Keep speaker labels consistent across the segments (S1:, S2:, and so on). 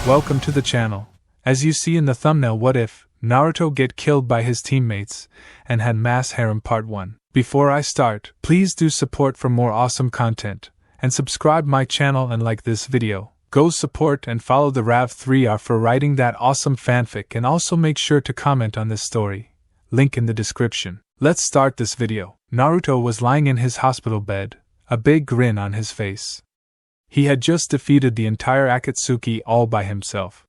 S1: Welcome to the channel. As you see in the thumbnail, what if Naruto get killed by his teammates and had mass harem part 1. Before I start, please do support for more awesome content and subscribe my channel and like this video. Go support and follow the Rav3R for writing that awesome fanfic, and also make sure to comment on this story. Link in the description. Let's start this video. Naruto was lying in his hospital bed, a big grin on his face. He had just defeated the entire Akatsuki all by himself.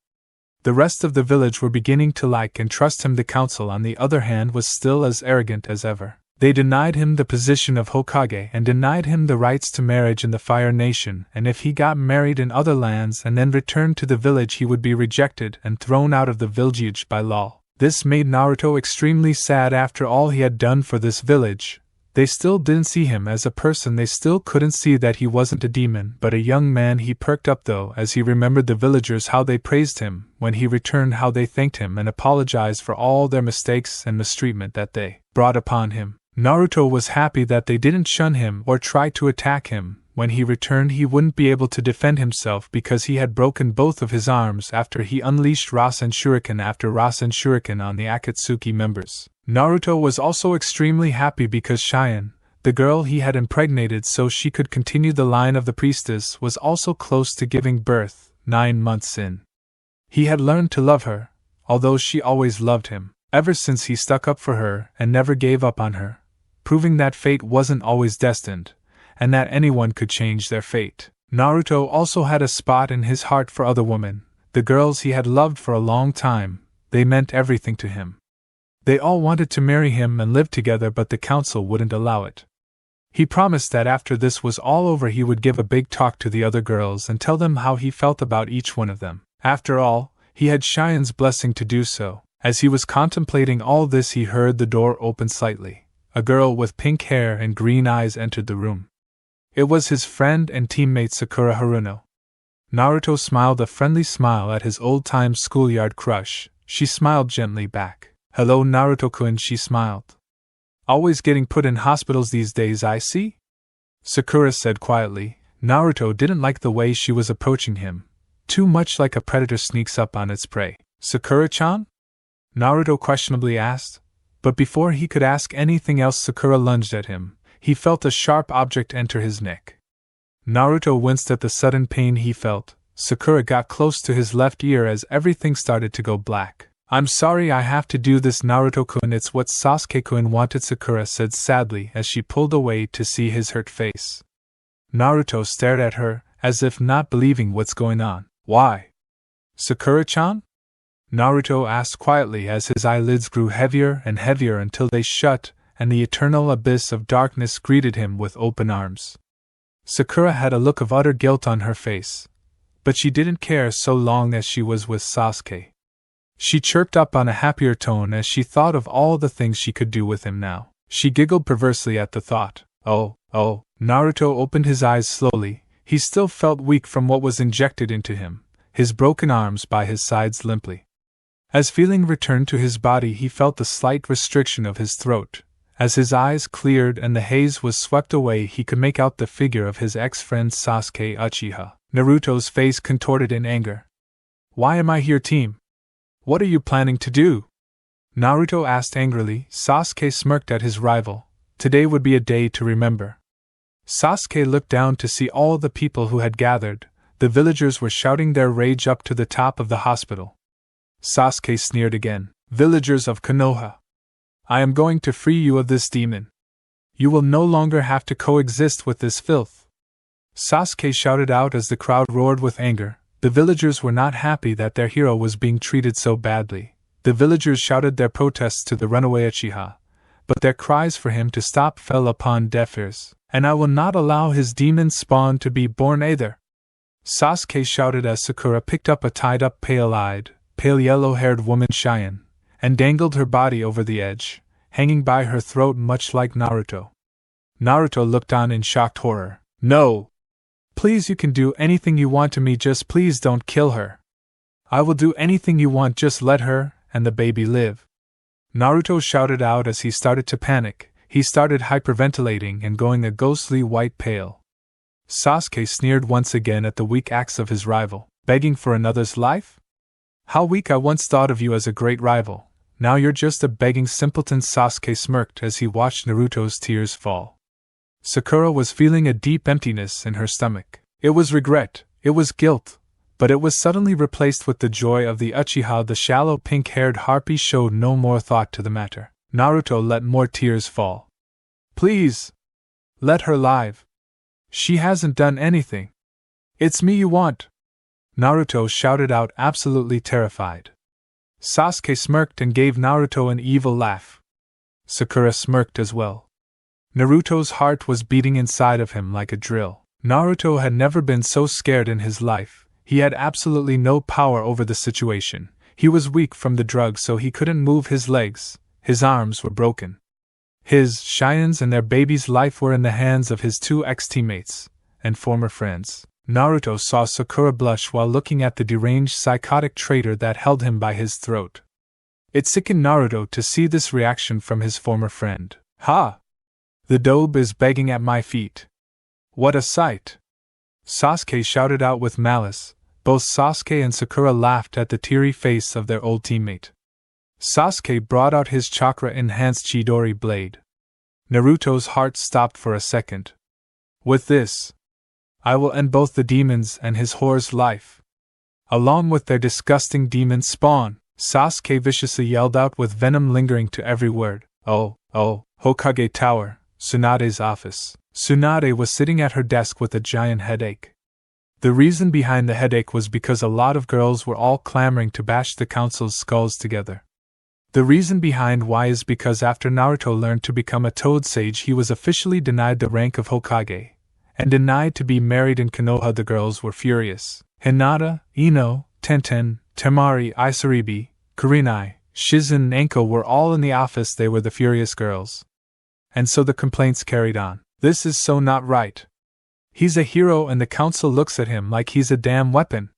S1: The rest of the village were beginning to like and trust him. The council, on the other hand, was still as arrogant as ever. They denied him the position of Hokage and denied him the rights to marriage in the Fire Nation, and if he got married in other lands and then returned to the village, he would be rejected and thrown out of the village by law. This made Naruto extremely sad. After all he had done for this village, they still didn't see him as a person. They still couldn't see that he wasn't a demon, but a young man. He perked up though as he remembered the villagers, how they praised him when he returned, how they thanked him and apologized for all their mistakes and mistreatment that they brought upon him. Naruto was happy that they didn't shun him or try to attack him. When he returned, he wouldn't be able to defend himself because he had broken both of his arms after he unleashed Rasen Shuriken after Rasen Shuriken on the Akatsuki members. Naruto was also extremely happy because Cheyenne, the girl he had impregnated so she could continue the line of the priestess, was also close to giving birth, 9 months in. He had learned to love her, although she always loved him, ever since he stuck up for her and never gave up on her, proving that fate wasn't always destined, and that anyone could change their fate. Naruto also had a spot in his heart for other women, the girls he had loved for a long time. They meant everything to him. They all wanted to marry him and live together, but the council wouldn't allow it. He promised that after this was all over he would give a big talk to the other girls and tell them how he felt about each one of them. After all, he had Cheyenne's blessing to do so. As he was contemplating all this, he heard the door open slightly. A girl with pink hair and green eyes entered the room. It was his friend and teammate Sakura Haruno. Naruto smiled a friendly smile at his old-time schoolyard crush. She smiled gently back. "Hello, Naruto-kun," she smiled. "Always getting put in hospitals these days, I see?" Sakura said quietly. Naruto didn't like the way she was approaching him, too much like a predator sneaks up on its prey. "Sakura-chan?" Naruto questionably asked. But before he could ask anything else, Sakura lunged at him. He felt a sharp object enter his neck. Naruto winced at the sudden pain he felt. Sakura got close to his left ear as everything started to go black. "I'm sorry I have to do this, Naruto-kun. It's what Sasuke-kun wanted," Sakura said sadly as she pulled away to see his hurt face. Naruto stared at her, as if not believing what's going on. "Why? Sakura-chan?" Naruto asked quietly as his eyelids grew heavier and heavier until they shut, and the eternal abyss of darkness greeted him with open arms. Sakura had a look of utter guilt on her face, but she didn't care so long as she was with Sasuke. She chirped up on a happier tone as she thought of all the things she could do with him now. She giggled perversely at the thought. Oh. Naruto opened his eyes slowly. He still felt weak from what was injected into him, his broken arms by his sides limply. As feeling returned to his body, he felt the slight restriction of his throat. As his eyes cleared and the haze was swept away, he could make out the figure of his ex-friend Sasuke Uchiha. Naruto's face contorted in anger. "Why am I here, team? What are you planning to do?" Naruto asked angrily. Sasuke smirked at his rival. Today would be a day to remember. Sasuke looked down to see all the people who had gathered. The villagers were shouting their rage up to the top of the hospital. Sasuke sneered again. "Villagers of Konoha, I am going to free you of this demon. You will no longer have to coexist with this filth." Sasuke shouted out as the crowd roared with anger. The villagers were not happy that their hero was being treated so badly. The villagers shouted their protests to the runaway Uchiha, but their cries for him to stop fell upon deaf ears. "And I will not allow his demon spawn to be born either," Sasuke shouted as Sakura picked up a tied-up pale-eyed, pale yellow-haired woman, Cheyenne, and dangled her body over the edge, hanging by her throat much like Naruto. Naruto looked on in shocked horror. "No! Please, you can do anything you want to me, just please don't kill her. I will do anything you want, just let her and the baby live." Naruto shouted out as he started to panic. He started hyperventilating and going a ghostly white pale. Sasuke sneered once again at the weak acts of his rival. Begging for another's life? How weak! I once thought of you as a great rival. Now you're just a begging simpleton. Sasuke smirked as he watched Naruto's tears fall. Sakura was feeling a deep emptiness in her stomach. It was regret, it was guilt, but it was suddenly replaced with the joy of the Uchiha. The shallow pink-haired harpy showed no more thought to the matter. Naruto let more tears fall. Please! Let her live. She hasn't done anything. It's me you want! Naruto shouted out, absolutely terrified. Sasuke smirked and gave Naruto an evil laugh. Sakura smirked as well. Naruto's heart was beating inside of him like a drill. Naruto had never been so scared in his life. He had absolutely no power over the situation. He was weak from the drugs, so he couldn't move his legs. His arms were broken. His, Cheyenne's, and their baby's life were in the hands of his two ex-teammates and former friends. Naruto saw Sakura blush while looking at the deranged psychotic traitor that held him by his throat. It sickened Naruto to see this reaction from his former friend. Ha! The dobe is begging at my feet. What a sight! Sasuke shouted out with malice. Both Sasuke and Sakura laughed at the teary face of their old teammate. Sasuke brought out his chakra-enhanced Chidori blade. Naruto's heart stopped for a second. With this, I will end both the demons and his whore's life, along with their disgusting demon spawn. Sasuke viciously yelled out with venom lingering to every word. Oh, Hokage Tower, Tsunade's office. Tsunade was sitting at her desk with a giant headache. The reason behind the headache was because a lot of girls were all clamoring to bash the council's skulls together. The reason behind why is because after Naruto learned to become a Toad Sage, he was officially denied the rank of Hokage, and denied to be married in Konoha. The girls were furious. Hinata, Ino, Tenten, Temari, Isaribi, Kurenai, Shizen and Enko were all in the office. They were the furious girls. And so the complaints carried on. This is so not right. He's a hero and the council looks at him like he's a damn weapon.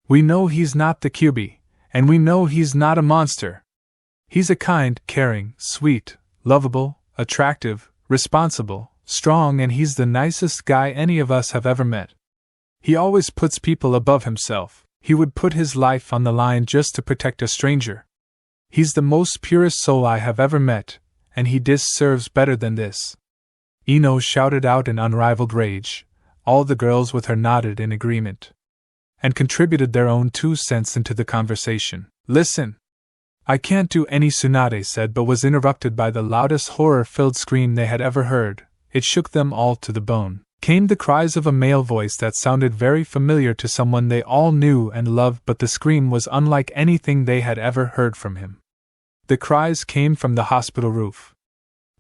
S1: We know he's not the Kyuubi, and we know he's not a monster. He's a kind, caring, sweet, lovable, attractive, responsible, strong, and he's the nicest guy any of us have ever met. He always puts people above himself. He would put his life on the line just to protect a stranger. He's the most purest soul I have ever met, and he deserves better than this. Ino shouted out in unrivaled rage. All the girls with her nodded in agreement, and contributed their own 2 cents into the conversation. Listen! I can't do any, Tsunade said, but was interrupted by the loudest horror-filled scream they had ever heard. It shook them all to the bone. Came the cries of a male voice that sounded very familiar to someone they all knew and loved, but the scream was unlike anything they had ever heard from him. The cries came from the hospital roof.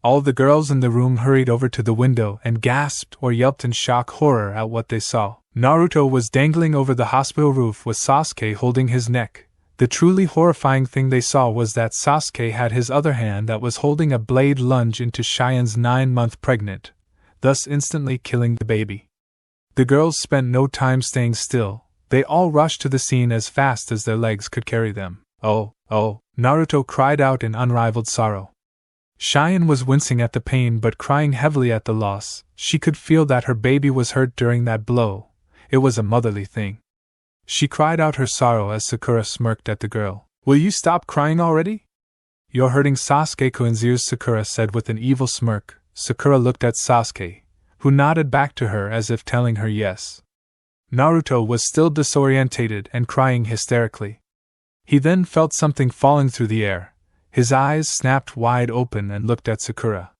S1: All the girls in the room hurried over to the window and gasped or yelped in shock horror at what they saw. Naruto was dangling over the hospital roof with Sasuke holding his neck. The truly horrifying thing they saw was that Sasuke had his other hand that was holding a blade lunge into Cheyenne's 9-month pregnant, thus instantly killing the baby. The girls spent no time staying still. They all rushed to the scene as fast as their legs could carry them. Oh, Naruto cried out in unrivaled sorrow. Cheyenne was wincing at the pain but crying heavily at the loss. She could feel that her baby was hurt during that blow. It was a motherly thing. She cried out her sorrow as Sakura smirked at the girl. Will you stop crying already? You're hurting Sasuke-kun's ears, Sakura said with an evil smirk. Sakura looked at Sasuke, who nodded back to her as if telling her yes. Naruto was still disorientated and crying hysterically. He then felt something falling through the air. His eyes snapped wide open and looked at Sakura.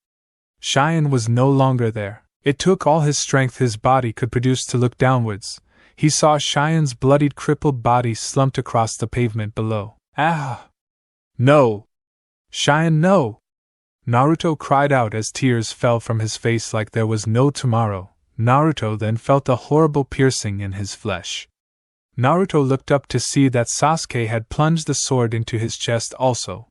S1: Cheyenne was no longer there. It took all his strength his body could produce to look downwards. He saw Cheyenne's bloodied, crippled body slumped across the pavement below. Ah! No! Cheyenne, no! Naruto cried out as tears fell from his face like there was no tomorrow. Naruto then felt a horrible piercing in his flesh. Naruto looked up to see that Sasuke had plunged the sword into his chest also.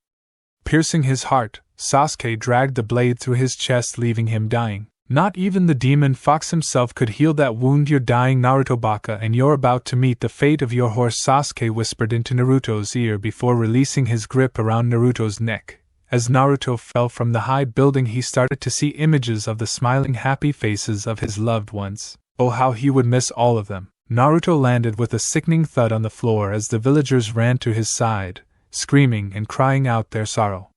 S1: Piercing his heart, Sasuke dragged the blade through his chest, leaving him dying. Not even the demon fox himself could heal that wound. You're dying, Naruto Baka, and you're about to meet the fate of your horse, Sasuke whispered into Naruto's ear before releasing his grip around Naruto's neck. As Naruto fell from the high building, he started to see images of the smiling, happy faces of his loved ones. Oh, how he would miss all of them. Naruto landed with a sickening thud on the floor as the villagers ran to his side, screaming and crying out their sorrow.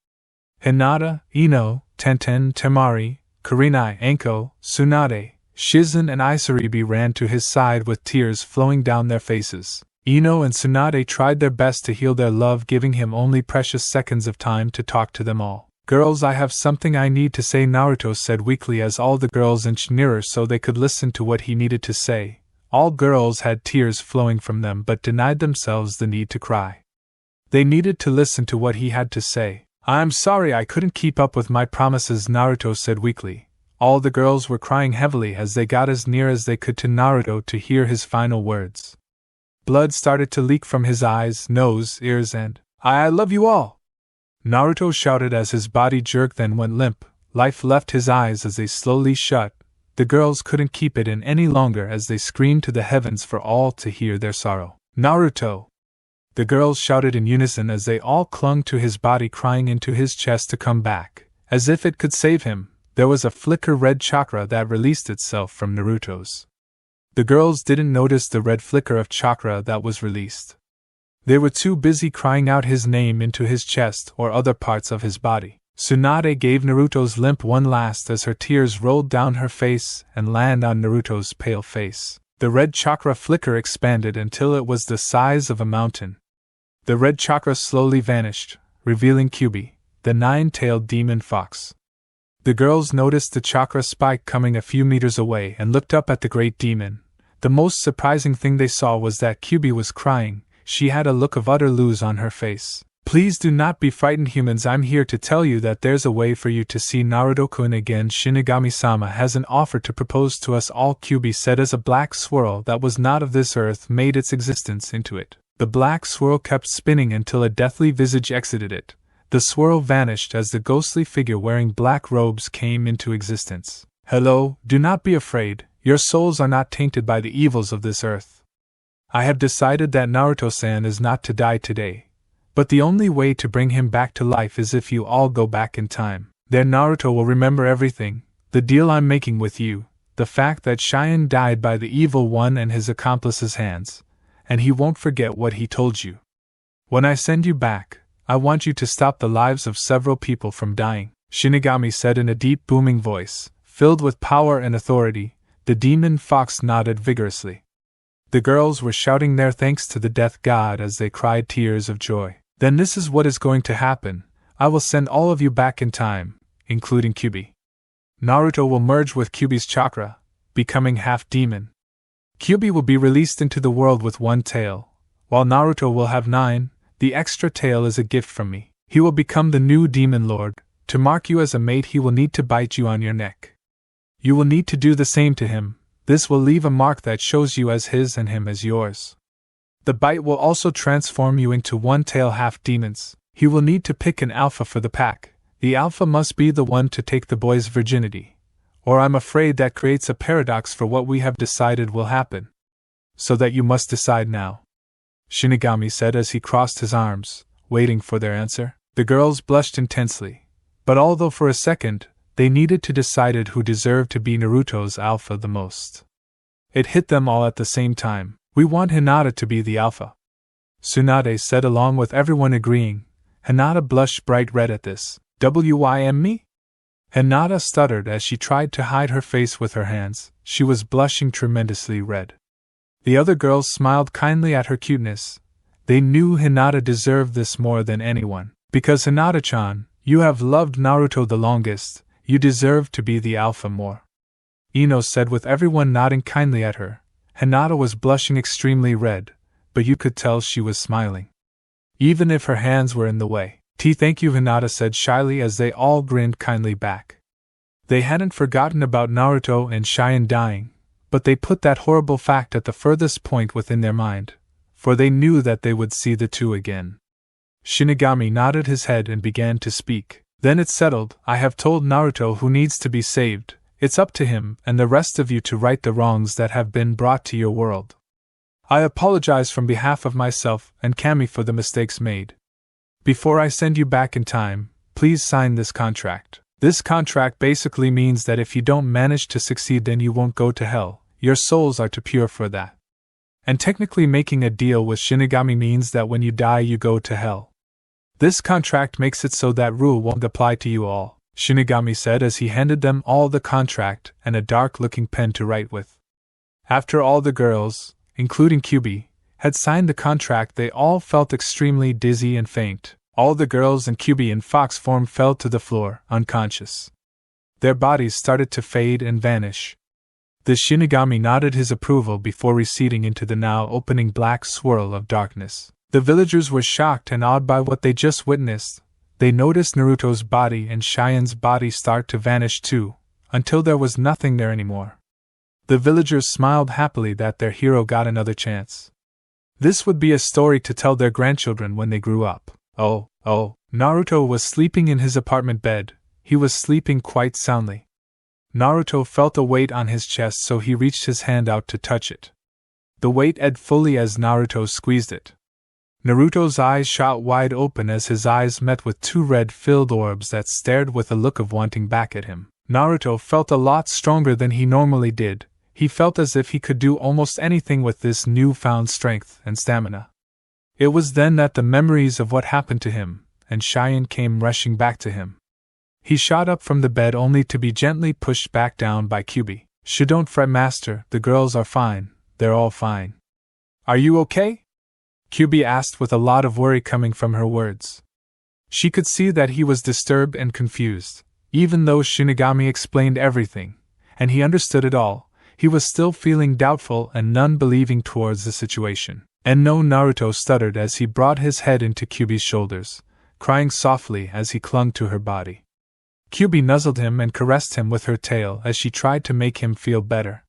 S1: Hinata, Ino, Tenten, Temari, Kurenai, Anko, Tsunade, Shizen and Isaribi ran to his side with tears flowing down their faces. Ino and Tsunade tried their best to heal their love, giving him only precious seconds of time to talk to them all. "Girls, I have something I need to say," Naruto said weakly as all the girls inched nearer so they could listen to what he needed to say. All girls had tears flowing from them but denied themselves the need to cry. They needed to listen to what he had to say. "I'm sorry I couldn't keep up with my promises," Naruto said weakly. All the girls were crying heavily as they got as near as they could to Naruto to hear his final words. Blood started to leak from his eyes, nose, ears, and I love you all!" Naruto shouted as his body jerked, then went limp. Life left his eyes as they slowly shut. The girls couldn't keep it in any longer as they screamed to the heavens for all to hear their sorrow. "Naruto!" The girls shouted in unison as they all clung to his body, crying into his chest to come back, as if it could save him. There was a flicker red chakra that released itself from Naruto's. The girls didn't notice the red flicker of chakra that was released. They were too busy crying out his name into his chest or other parts of his body. Tsunade gave Naruto's limp one last as her tears rolled down her face and landed on Naruto's pale face. The red chakra flicker expanded until it was the size of a mountain. The red chakra slowly vanished, revealing Kyubi, the nine-tailed demon fox. The girls noticed the chakra spike coming a few meters away and looked up at the great demon. The most surprising thing they saw was that Kyubi was crying. She had a look of utter lose on her face. "Please do not be frightened, humans. I'm here to tell you that there's a way for you to see Naruto-kun again. Shinigami-sama has an offer to propose to us all," Kyubi said as a black swirl that was not of this earth made its existence into it. The black swirl kept spinning until a deathly visage exited it. The swirl vanished as the ghostly figure wearing black robes came into existence. "Hello, do not be afraid. Your souls are not tainted by the evils of this earth. I have decided that Naruto-san is not to die today, but the only way to bring him back to life is if you all go back in time. Then Naruto will remember everything, the deal I'm making with you, the fact that Cheyenne died by the evil one and his accomplice's hands, and he won't forget what he told you. When I send you back, I want you to stop the lives of several people from dying," Shinigami said in a deep booming voice, filled with power and authority. The demon fox nodded vigorously. The girls were shouting their thanks to the death god as they cried tears of joy. "Then this is what is going to happen. I will send all of you back in time, including Kyubi. Naruto will merge with Kyubi's chakra, becoming half demon. Kyubi will be released into the world with one tail, while Naruto will have 9. The extra tail is a gift from me. He will become the new demon lord. To mark you as a mate, he will need to bite you on your neck. You will need to do the same to him. This will leave a mark that shows you as his and him as yours. The bite will also transform you into one-tail half-demons. He will need to pick an alpha for the pack. The alpha must be the one to take the boy's virginity. Or I'm afraid that creates a paradox for what we have decided will happen. So that you must decide now," Shinigami said as he crossed his arms, waiting for their answer. The girls blushed intensely, but although for a second, they needed to decide who deserved to be Naruto's alpha the most. It hit them all at the same time. "We want Hinata to be the alpha," Tsunade said along with everyone agreeing. Hinata blushed bright red at this. "Wym me?" Hinata stuttered as she tried to hide her face with her hands. She was blushing tremendously red. The other girls smiled kindly at her cuteness. They knew Hinata deserved this more than anyone. "Because Hinata-chan, you have loved Naruto the longest, you deserve to be the alpha more," Ino said with everyone nodding kindly at her. Hinata was blushing extremely red, but you could tell she was smiling, even if her hands were in the way. Thank you," Hinata said shyly as they all grinned kindly back. They hadn't forgotten about Naruto and Cheyenne dying, but they put that horrible fact at the furthest point within their mind, for they knew that they would see the two again. Shinigami nodded his head and began to speak. "Then it's settled. I have told Naruto who needs to be saved. It's up to him and the rest of you to right the wrongs that have been brought to your world. I apologize from behalf of myself and Kami for the mistakes made. Before I send you back in time, please sign this contract. This contract basically means that if you don't manage to succeed, then you won't go to hell. Your souls are too pure for that. And technically making a deal with Shinigami means that when you die you go to hell. This contract makes it so that rule won't apply to you all, Shinigami said as he handed them all the contract and a dark-looking pen to write with. After all the girls, including Kyubi, had signed the contract, they all felt extremely dizzy and faint. All the girls and Kyubi in fox form fell to the floor, unconscious. Their bodies started to fade and vanish. The Shinigami nodded his approval before receding into the now opening black swirl of darkness. The villagers were shocked and awed by what they just witnessed. They noticed Naruto's body and Cheyenne's body start to vanish too, until there was nothing there anymore. The villagers smiled happily that their hero got another chance. This would be a story to tell their grandchildren when they grew up. Oh, Naruto was sleeping in his apartment bed. He was sleeping quite soundly. Naruto felt a weight on his chest, so he reached his hand out to touch it. The weight ebbed fully as Naruto squeezed it. Naruto's eyes shot wide open as his eyes met with two red-filled orbs that stared with a look of wanting back at him. Naruto felt a lot stronger than he normally did. He felt as if he could do almost anything with this newfound strength and stamina. It was then that the memories of what happened to him and Cheyenne came rushing back to him. He shot up from the bed only to be gently pushed back down by Kyubi. Don't fret, master, the girls are fine, they're all fine. Are you okay? Kyubi asked with a lot of worry coming from her words. She could see that he was disturbed and confused. Even though Shinigami explained everything, and he understood it all, he was still feeling doubtful and unbelieving towards the situation. And no, Naruto stuttered as he brought his head into Kyubi's shoulders, crying softly as he clung to her body. Kyubi nuzzled him and caressed him with her tail as she tried to make him feel better.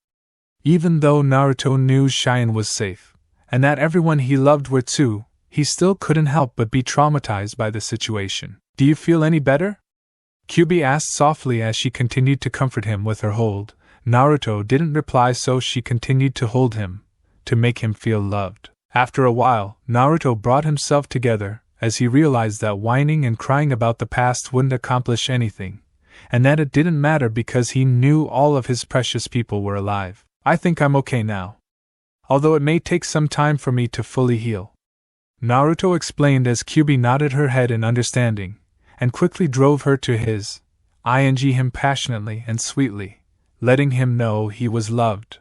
S1: Even though Naruto knew Cheyenne was safe, and that everyone he loved were too, he still couldn't help but be traumatized by the situation. Do you feel any better? Kyubi asked softly as she continued to comfort him with her hold. Naruto didn't reply, so she continued to hold him, to make him feel loved. After a while, Naruto brought himself together, as he realized that whining and crying about the past wouldn't accomplish anything, and that it didn't matter because he knew all of his precious people were alive. I think I'm okay now. Although it may take some time for me to fully heal, Naruto explained as Kyubi nodded her head in understanding, and quickly drove her to him passionately and sweetly, letting him know he was loved.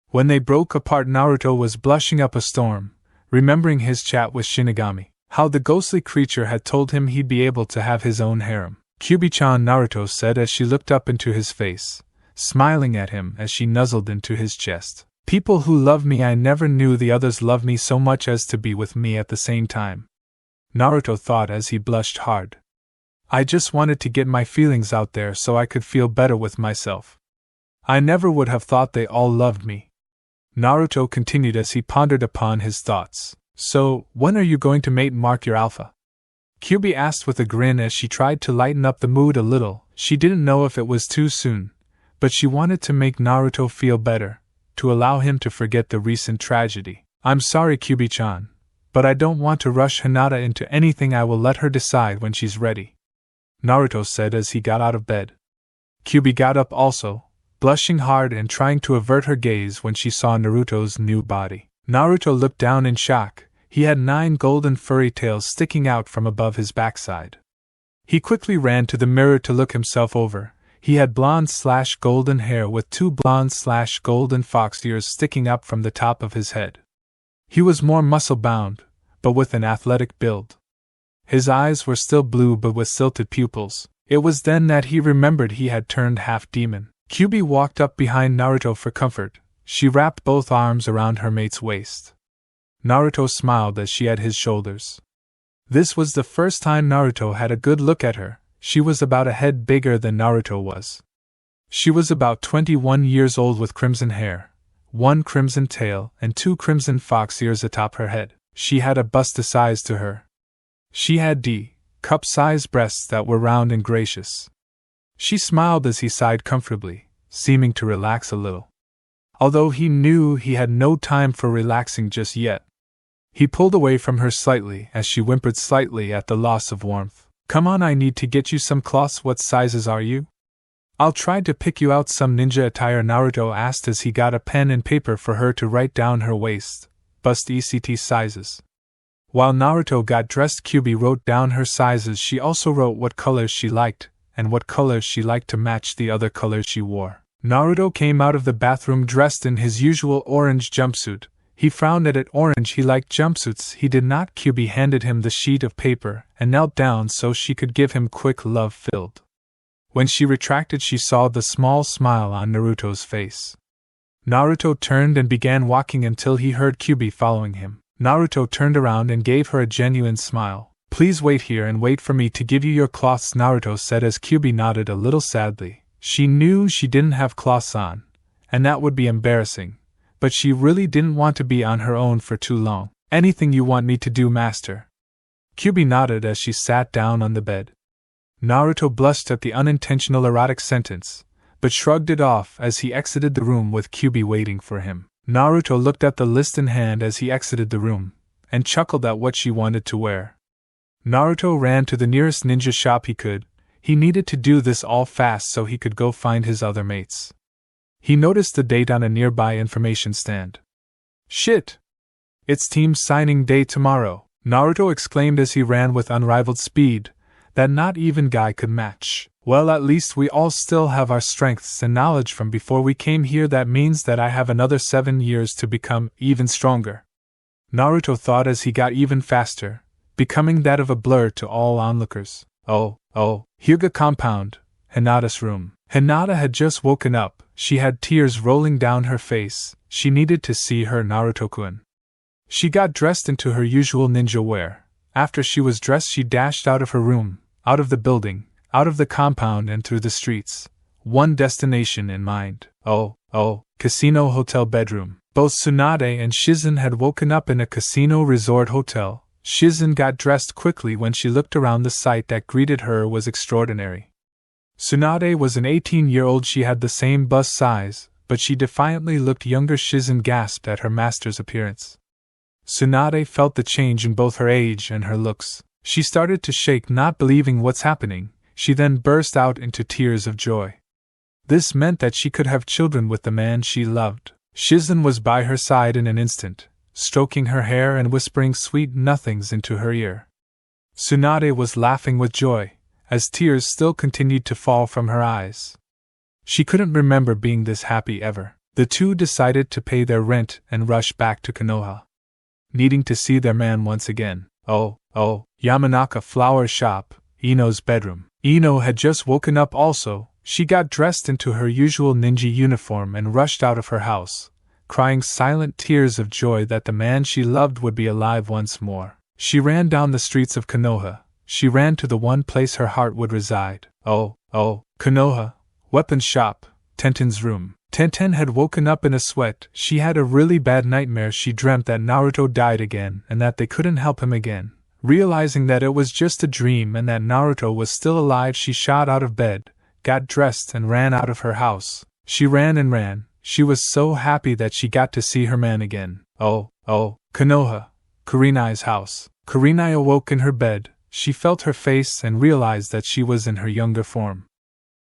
S1: When they broke apart, Naruto was blushing up a storm, remembering his chat with Shinigami, how the ghostly creature had told him he'd be able to have his own harem. Kyubi-chan, Naruto said as she looked up into his face, smiling at him as she nuzzled into his chest. People who love me, I never knew the others love me so much as to be with me at the same time. Naruto thought as he blushed hard. I just wanted to get my feelings out there so I could feel better with myself. I never would have thought they all loved me. Naruto continued as he pondered upon his thoughts. So, when are you going to mark your alpha? Kyubi asked with a grin as she tried to lighten up the mood a little. She didn't know if it was too soon, but she wanted to make Naruto feel better, to allow him to forget the recent tragedy. I'm sorry, Kyubi-chan, but I don't want to rush Hinata into anything. I will let her decide when she's ready, Naruto said as he got out of bed. Kyubi got up also, blushing hard and trying to avert her gaze when she saw Naruto's new body. Naruto looked down in shock. He had 9 golden furry tails sticking out from above his backside. He quickly ran to the mirror to look himself over. He had blonde/golden hair with 2 blonde/golden fox ears sticking up from the top of his head. He was more muscle-bound, but with an athletic build. His eyes were still blue but with silted pupils. It was then that he remembered he had turned half-demon. Kyubi walked up behind Naruto for comfort. She wrapped both arms around her mate's waist. Naruto smiled as she at his shoulders. This was the first time Naruto had a good look at her. She was about a head bigger than Naruto was. She was about 21 years old with crimson hair, 1 crimson tail, and 2 crimson fox ears atop her head. She had a bust to size to her. She had cup-sized breasts that were round and gracious. She smiled as he sighed comfortably, seeming to relax a little. Although he knew he had no time for relaxing just yet. He pulled away from her slightly as she whimpered slightly at the loss of warmth. Come on, I need to get you some cloths. What sizes are you? I'll try to pick you out some ninja attire, Naruto asked as he got a pen and paper for her to write down her waist, bust etc. sizes. While Naruto got dressed, Kyubi wrote down her sizes. She also wrote what colors she liked, and what colors she liked to match the other colors she wore. Naruto came out of the bathroom dressed in his usual orange jumpsuit. He frowned at it. Orange, he liked jumpsuits. He did not. Kyubi handed him the sheet of paper and knelt down so she could give him quick love-filled. When she retracted, she saw the small smile on Naruto's face. Naruto turned and began walking until he heard Kyubi following him. Naruto turned around and gave her a genuine smile. Please wait here and wait for me to give you your cloths, Naruto said as Kyubi nodded a little sadly. She knew she didn't have cloths on, and that would be embarrassing, but she really didn't want to be on her own for too long. Anything you want me to do, master? Kyubi nodded as she sat down on the bed. Naruto blushed at the unintentional erotic sentence, but shrugged it off as he exited the room with Kyubi waiting for him. Naruto looked at the list in hand as he exited the room, and chuckled at what she wanted to wear. Naruto ran to the nearest ninja shop he could. He needed to do this all fast so he could go find his other mates. He noticed the date on a nearby information stand. Shit! It's team signing day tomorrow, Naruto exclaimed as he ran with unrivaled speed that not even Guy could match. Well, at least we all still have our strengths and knowledge from before we came here. That means that I have another 7 years to become even stronger. Naruto thought as he got even faster, becoming that of a blur to all onlookers. Oh, Hyuga compound, Hinata's room. Hinata had just woken up. She had tears rolling down her face. She needed to see her Naruto-kun. She got dressed into her usual ninja wear. After she was dressed, she dashed out of her room, out of the building, out of the compound and through the streets. One destination in mind. Casino hotel bedroom. Both Tsunade and Shizen had woken up in a casino resort hotel. Shizen got dressed quickly when she looked around. The sight that greeted her was extraordinary. Tsunade was an 18-year-old. She had the same bust size, but she defiantly looked younger. Shizen gasped at her master's appearance. Tsunade felt the change in both her age and her looks. She started to shake, not believing what's happening. She then burst out into tears of joy. This meant that she could have children with the man she loved. Shizen was by her side in an instant, stroking her hair and whispering sweet nothings into her ear. Tsunade was laughing with joy, as tears still continued to fall from her eyes. She couldn't remember being this happy ever. The two decided to pay their rent and rush back to Konoha, needing to see their man once again. Yamanaka flower shop, Ino's bedroom. Ino had just woken up also. She got dressed into her usual ninja uniform and rushed out of her house, crying silent tears of joy that the man she loved would be alive once more. She ran down the streets of Konoha. She ran to the one place her heart would reside. Konoha, weapons shop, Tenten's room. Tenten had woken up in a sweat. She had a really bad nightmare. She dreamt that Naruto died again and that they couldn't help him again. Realizing that it was just a dream and that Naruto was still alive, she shot out of bed, got dressed and ran out of her house. She ran and ran. She was so happy that she got to see her man again. Konoha, Kurenai's house. Kurenai awoke in her bed. She felt her face and realized that she was in her younger form.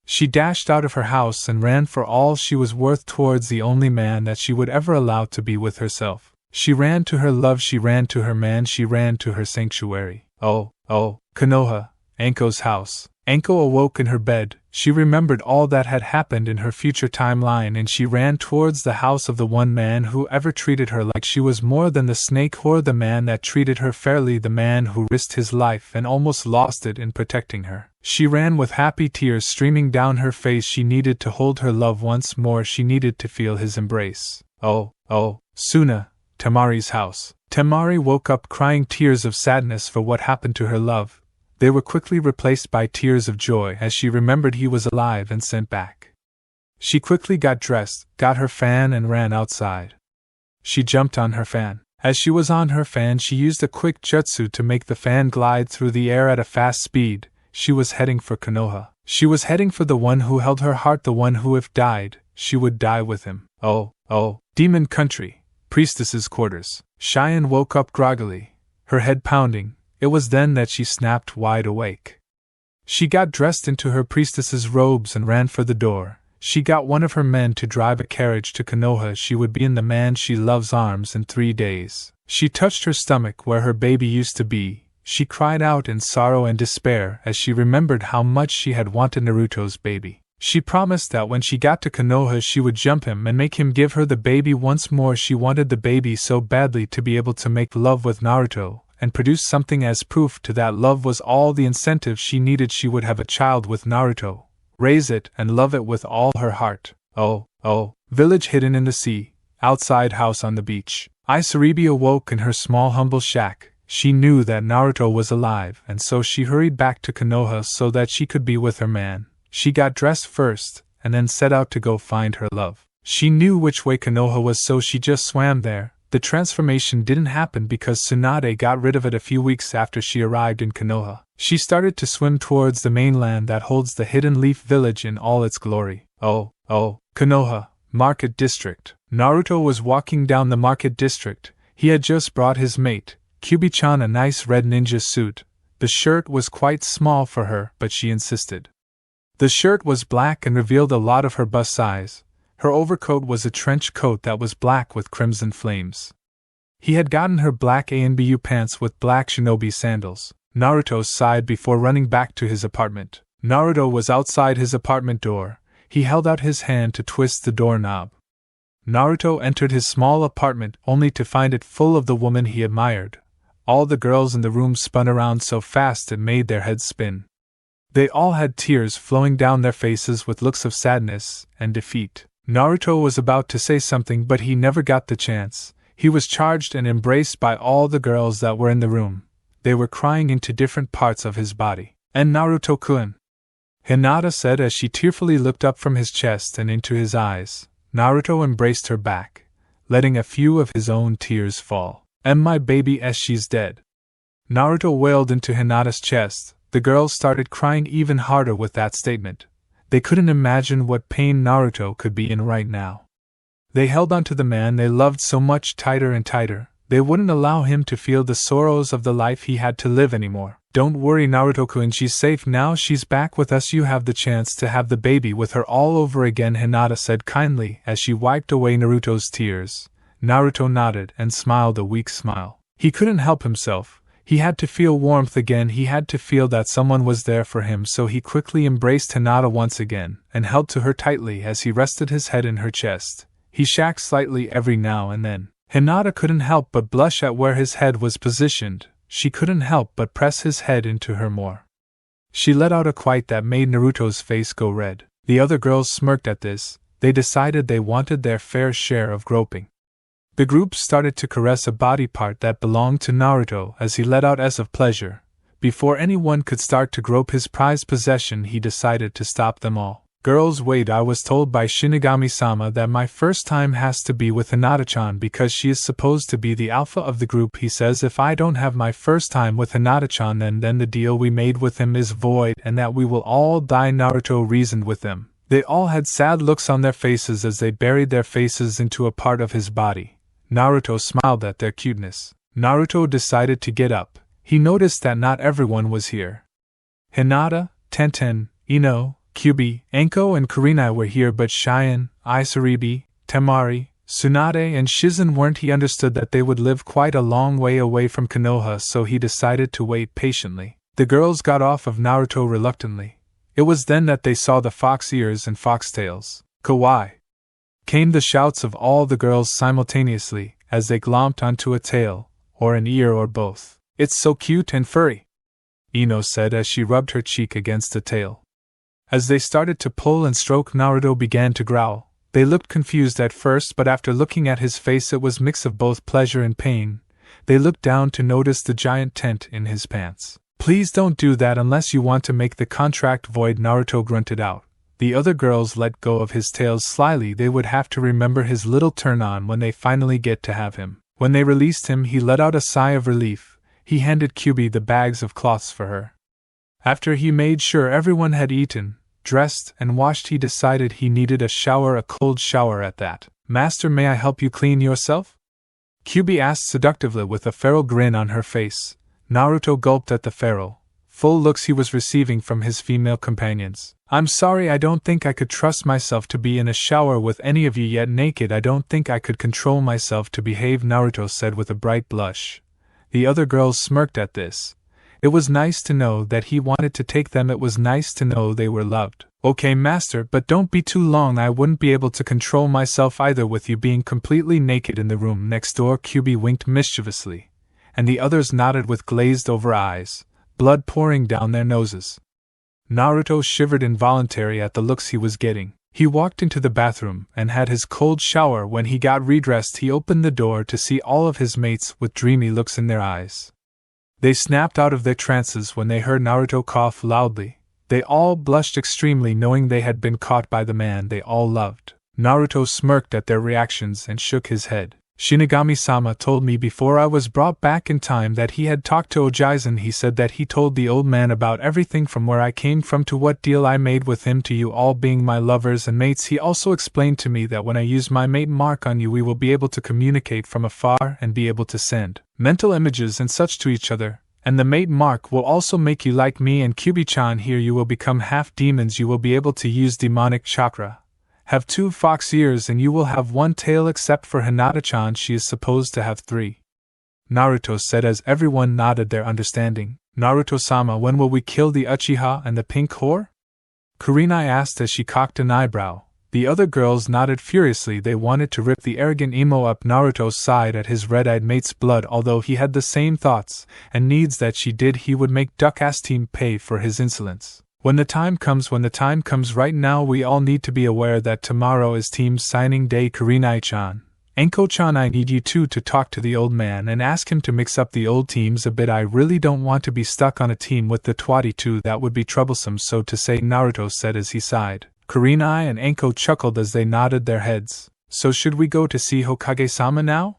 S1: She dashed out of her house and ran for all she was worth towards the only man that she would ever allow to be with herself. She ran to her love, she ran to her man, she ran to her sanctuary. Konoha, Anko's house. Anko awoke in her bed. She remembered all that had happened in her future timeline and she ran towards the house of the one man who ever treated her like she was more than the snake whore, the man that treated her fairly, the man who risked his life and almost lost it in protecting her. She ran with happy tears streaming down her face. She needed to hold her love once more. She needed to feel his embrace. Suna, Temari's house. Temari woke up crying tears of sadness for what happened to her love. They were quickly replaced by tears of joy as she remembered he was alive and sent back. She quickly got dressed, got her fan and ran outside. She jumped on her fan. As she was on her fan, she used a quick jutsu to make the fan glide through the air at a fast speed. She was heading for Konoha. She was heading for the one who held her heart, the one who, if died, she would die with him. Demon country. Priestess's quarters. Cheyenne woke up groggily, her head pounding. It was then that she snapped wide awake. She got dressed into her priestess's robes and ran for the door. She got one of her men to drive a carriage to Konoha. She would be in the man she loves arms in 3 days. She touched her stomach where her baby used to be. She cried out in sorrow and despair as she remembered how much she had wanted Naruto's baby. She promised that when she got to Konoha she would jump him and make him give her the baby once more. She wanted the baby so badly to be able to make love with Naruto, and produce something as proof to that love was all the incentive she needed. She would have a child with Naruto, raise it and love it with all her heart. Oh, village hidden in the sea, outside house on the beach. Isaribi awoke in her small humble shack. She knew that Naruto was alive, and so she hurried back to Konoha so that she could be with her man. She got dressed first, and then set out to go find her love. She knew which way Konoha was, so she just swam there. The transformation didn't happen because Tsunade got rid of it a few weeks after she arrived in Konoha. She started to swim towards the mainland that holds the Hidden Leaf Village in all its glory. Oh, Konoha, Market District. Naruto was walking down the Market District. He had just brought his mate, Kyubi-chan, a nice red ninja suit. The shirt was quite small for her, but she insisted. The shirt was black and revealed a lot of her bust size. Her overcoat was a trench coat that was black with crimson flames. He had gotten her black ANBU pants with black shinobi sandals. Naruto sighed before running back to his apartment. Naruto was outside his apartment door. He held out his hand to twist the doorknob. Naruto entered his small apartment only to find it full of the woman he admired. All the girls in the room spun around so fast it made their heads spin. They all had tears flowing down their faces with looks of sadness and defeat. Naruto was about to say something, but he never got the chance. He was charged and embraced by all the girls that were in the room. They were crying into different parts of his body. "And Naruto-kun," Hinata said as she tearfully looked up from his chest and into his eyes. Naruto embraced her back, letting a few of his own tears fall. "And my baby she's dead," Naruto wailed into Hinata's chest. The girls started crying even harder with that statement. They couldn't imagine what pain Naruto could be in right now. They held onto the man they loved so much tighter and tighter. They wouldn't allow him to feel the sorrows of the life he had to live anymore. "Don't worry, Naruto-kun, she's safe now. She's back with us. You have the chance to have the baby with her all over again," Hinata said kindly as she wiped away Naruto's tears. Naruto nodded and smiled a weak smile. He couldn't help himself. He had to feel warmth again. He had to feel that someone was there for him, so he quickly embraced Hinata once again and held to her tightly as he rested his head in her chest. He shook slightly every now and then. Hinata couldn't help but blush at where his head was positioned. She couldn't help but press his head into her more. She let out a quite that made Naruto's face go red. The other girls smirked at this. They decided they wanted their fair share of groping. The group started to caress a body part that belonged to Naruto as he let out as of pleasure. Before anyone could start to grope his prized possession, he decided to stop them all. "Girls, wait, I was told by Shinigami-sama that my first time has to be with Hinata-chan because she is supposed to be the alpha of the group. He says if I don't have my first time with Hinata-chan then the deal we made with him is void and that we will all die." Naruto reasoned with them. They all had sad looks on their faces as they buried their faces into a part of his body. Naruto smiled at their cuteness. Naruto decided to get up. He noticed that not everyone was here. Hinata, Tenten, Ino, Kyubi, Enko and Kurenai were here, but Cheyenne, Isaribi, Temari, Tsunade and Shizen weren't. He understood that they would live quite a long way away from Konoha, so he decided to wait patiently. The girls got off of Naruto reluctantly. It was then that they saw the fox ears and foxtails. "Kawaii!" came the shouts of all the girls simultaneously as they glomped onto a tail, or an ear, or both. "It's so cute and furry," Ino said as she rubbed her cheek against the tail. As they started to pull and stroke, Naruto began to growl. They looked confused at first, but after looking at his face it was a mix of both pleasure and pain. They looked down to notice the giant tent in his pants. "Please don't do that unless you want to make the contract void," Naruto grunted out. The other girls let go of his tail slyly. They would have to remember his little turn-on when they finally get to have him. When they released him, he let out a sigh of relief. He handed Kyubi the bags of cloths for her. After he made sure everyone had eaten, dressed, and washed, he decided he needed a shower, a cold shower at that. "Master, may I help you clean yourself?" Kyubi asked seductively with a feral grin on her face. Naruto gulped at the feral, full looks he was receiving from his female companions. "I'm sorry, I don't think I could trust myself to be in a shower with any of you yet naked. I don't think I could control myself to behave," Naruto said with a bright blush. The other girls smirked at this. It was nice to know that he wanted to take them. It was nice to know they were loved. "Okay, master, but don't be too long. I wouldn't be able to control myself either with you being completely naked in the room next door." Kyubi winked mischievously, and the others nodded with glazed-over eyes, blood pouring down their noses. Naruto shivered involuntarily at the looks he was getting. He walked into the bathroom and had his cold shower. When he got redressed, he opened the door to see all of his mates with dreamy looks in their eyes. They snapped out of their trances when they heard Naruto cough loudly. They all blushed extremely, knowing they had been caught by the man they all loved. Naruto smirked at their reactions and shook his head. "Shinigami-sama told me before I was brought back in time that he had talked to Ojizen. He said that he told the old man about everything from where I came from to what deal I made with him to you all being my lovers and mates. He also explained to me that when I use my mate mark on you, we will be able to communicate from afar and be able to send mental images and such to each other. And the mate mark will also make you like me and Kyubi-chan here. You will become half demons. You will be able to use demonic chakra, have 2 fox ears, and you will have 1 tail except for Hinata-chan. She is supposed to have 3. Naruto said as everyone nodded their understanding. "Naruto-sama, when will we kill the Uchiha and the pink whore?" Kurenai asked as she cocked an eyebrow. The other girls nodded furiously. They wanted to rip the arrogant emo up Naruto's side at his red-eyed mate's blood. Although he had the same thoughts and needs that she did, he would make Duck-ass team pay for his insolence. When the time comes, right now we all need to be aware that tomorrow is team signing day. Kurenai-chan, Enko-chan, I need you two to talk to the old man and ask him to mix up the old teams a bit. I really don't want to be stuck on a team with the Twatty two. That would be troublesome, so to say," Naruto said as he sighed. Kurenai and Enko chuckled as they nodded their heads. "So should we go to see Hokage-sama now?"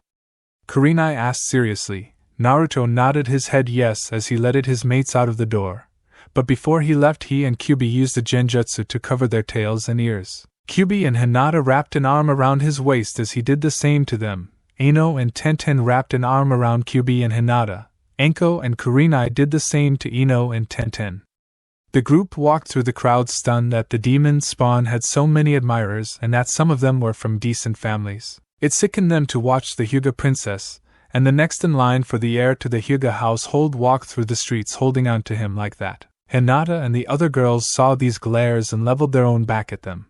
S1: Kurenai asked seriously. Naruto nodded his head yes as he led his mates out of the door. But before he left, he and Kyubi used the genjutsu to cover their tails and ears. Kyubi and Hinata wrapped an arm around his waist as he did the same to them. Ino and Tenten wrapped an arm around Kyubi and Hinata. Enko and Kurenai did the same to Ino and Tenten. The group walked through the crowd, stunned that the demon spawn had so many admirers and that some of them were from decent families. It sickened them to watch the Hyuga princess, and the next in line for the heir to the Hyuga household, walk through the streets holding on to him like that. Hinata and the other girls saw these glares and leveled their own back at them.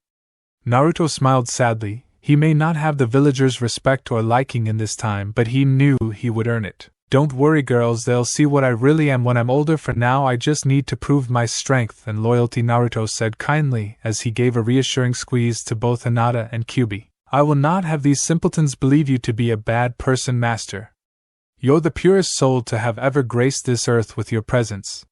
S1: Naruto smiled sadly. He may not have the villagers' respect or liking in this time, but he knew he would earn it. "Don't worry, girls, they'll see what I really am when I'm older. For now, I just need to prove my strength and loyalty," Naruto said kindly as he gave a reassuring squeeze to both Hinata and Kyubi. "I will not have these simpletons believe you to be a bad person, master. You're the purest soul to have ever graced this earth with your presence,"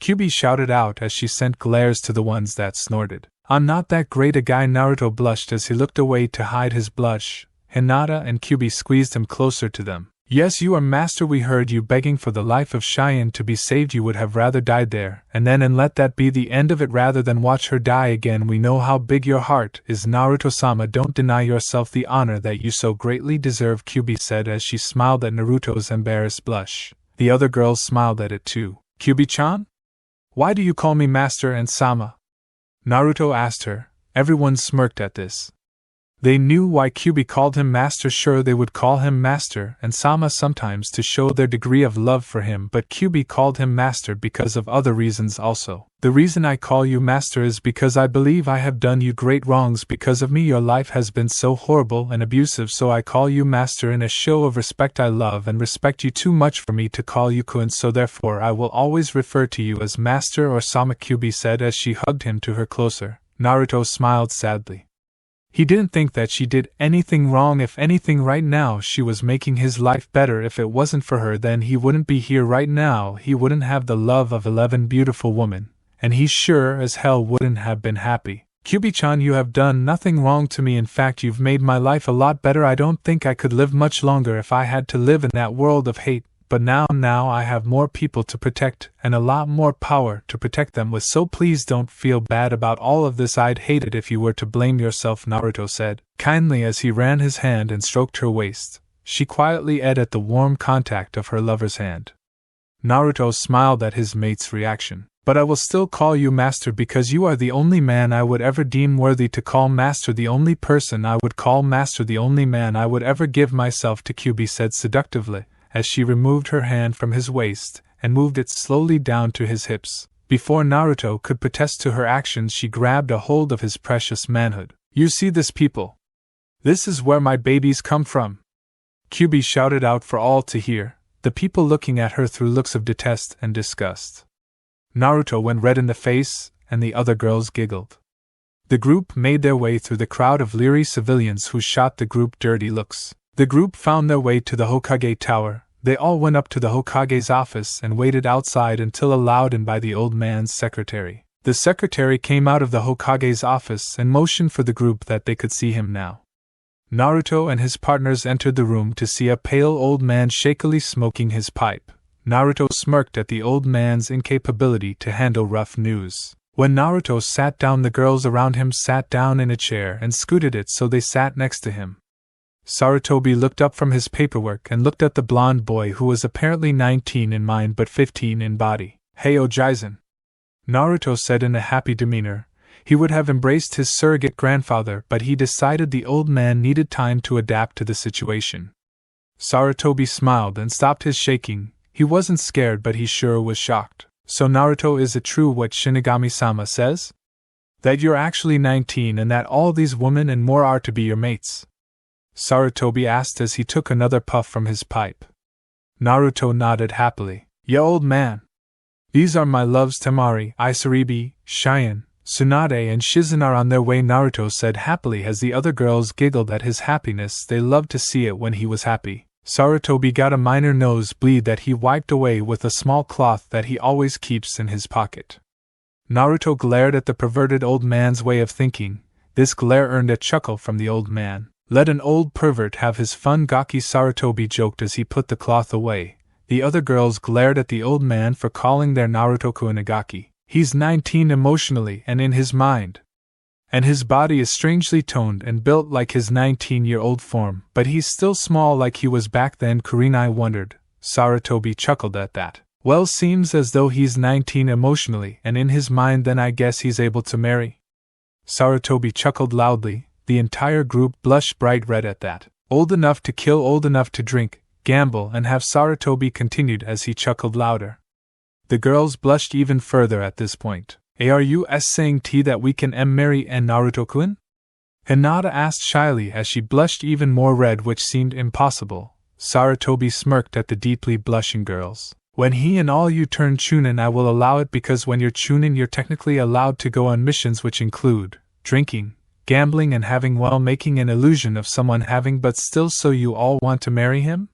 S1: Kyubi shouted out as she sent glares to the ones that snorted. "I'm not that great a guy," Naruto blushed as he looked away to hide his blush. Hinata and Kyubi squeezed him closer to them. "Yes, you are, master. We heard you begging for the life of Cheyenne to be saved. You would have rather died there and then and let that be the end of it rather than watch her die again. We know how big your heart is, Naruto-sama. Don't deny yourself the honor that you so greatly deserve," Kyubi said as she smiled at Naruto's embarrassed blush. The other girls smiled at it too. "Kyubi-chan? Why do you call me master and sama?" Naruto asked her. Everyone smirked at this. They knew why Kyubi called him master. Sure, they would call him master and sama sometimes to show their degree of love for him, but Kyubi called him master because of other reasons also. "The reason I call you master is because I believe I have done you great wrongs. Because of me your life has been so horrible and abusive, so I call you master in a show of respect. I love and respect you too much for me to call you kun, so therefore I will always refer to you as master or sama," Kyubi said as she hugged him to her closer. Naruto smiled sadly. He didn't think that she did anything wrong. If anything, right now she was making his life better. If it wasn't for her, then he wouldn't be here right now. He wouldn't have the love of 11 beautiful women, and he sure as hell wouldn't have been happy. "Kyubi-chan, you have done nothing wrong to me. In fact, you've made my life a lot better. I don't think I could live much longer if I had to live in that world of hate. But now I have more people to protect, and a lot more power to protect them with, so please don't feel bad about all of this. I'd hate it if you were to blame yourself," Naruto said kindly as he ran his hand and stroked her waist. She quietly ate at the warm contact of her lover's hand. Naruto smiled at his mate's reaction. But I will still call you master because you are the only man I would ever deem worthy to call master, the only person I would call master, the only man I would ever give myself to, Kyubi said seductively, as she removed her hand from his waist and moved it slowly down to his hips. Before Naruto could protest to her actions, she grabbed a hold of his precious manhood. You see this, people? This is where my babies come from. Kyubi shouted out for all to hear, the people looking at her through looks of detest and disgust. Naruto went red in the face, and the other girls giggled. The group made their way through the crowd of leery civilians who shot the group dirty looks. The group found their way to the Hokage tower. They all went up to the Hokage's office and waited outside until allowed in by the old man's secretary. The secretary came out of the Hokage's office and motioned for the group that they could see him now. Naruto and his partners entered the room to see a pale old man shakily smoking his pipe. Naruto smirked at the old man's incapability to handle rough news. When Naruto sat down, the girls around him sat down in a chair and scooted it so they sat next to him. Sarutobi looked up from his paperwork and looked at the blonde boy who was apparently 19 in mind but 15 in body. Hey Ojaizen, Naruto said in a happy demeanor. He would have embraced his surrogate grandfather, but he decided the old man needed time to adapt to the situation. Sarutobi smiled and stopped his shaking. He wasn't scared, but he sure was shocked. So Naruto, is it true what Shinigami-sama says? That you're actually 19 and that all these women and more are to be your mates? Sarutobi asked as he took another puff from his pipe. Naruto nodded happily. Yeah, old man. These are my loves Temari, Isaribi, Cheyenne, Tsunade and Shizen are on their way, Naruto said happily as the other girls giggled at his happiness. They loved to see it when he was happy. Sarutobi got a minor nosebleed that he wiped away with a small cloth that he always keeps in his pocket. Naruto glared at the perverted old man's way of thinking. This glare earned a chuckle from the old man. Let an old pervert have his fun, Gaki, Sarutobi joked as he put the cloth away. The other girls glared at the old man for calling their Naruto Kuinagaki. He's 19 emotionally and in his mind. And his body is strangely toned and built like his 19-year-old form, but he's still small like he was back then. Kurenai wondered. Sarutobi chuckled at that. Well, seems as though he's 19 emotionally and in his mind, then I guess he's able to marry. Sarutobi chuckled loudly. The entire group blushed bright red at that. Old enough to kill, old enough to drink, gamble and have, Sarutobi continued as he chuckled louder. The girls blushed even further at this point. Are you saying that we can marry and Naruto-kun? Hinata asked shyly as she blushed even more red, which seemed impossible. Sarutobi smirked at the deeply blushing girls. When he and all you turn chunin, I will allow it, because when you're chunin you're technically allowed to go on missions which include drinking, gambling and having, while making an illusion of someone having, but still. So you all want to marry him?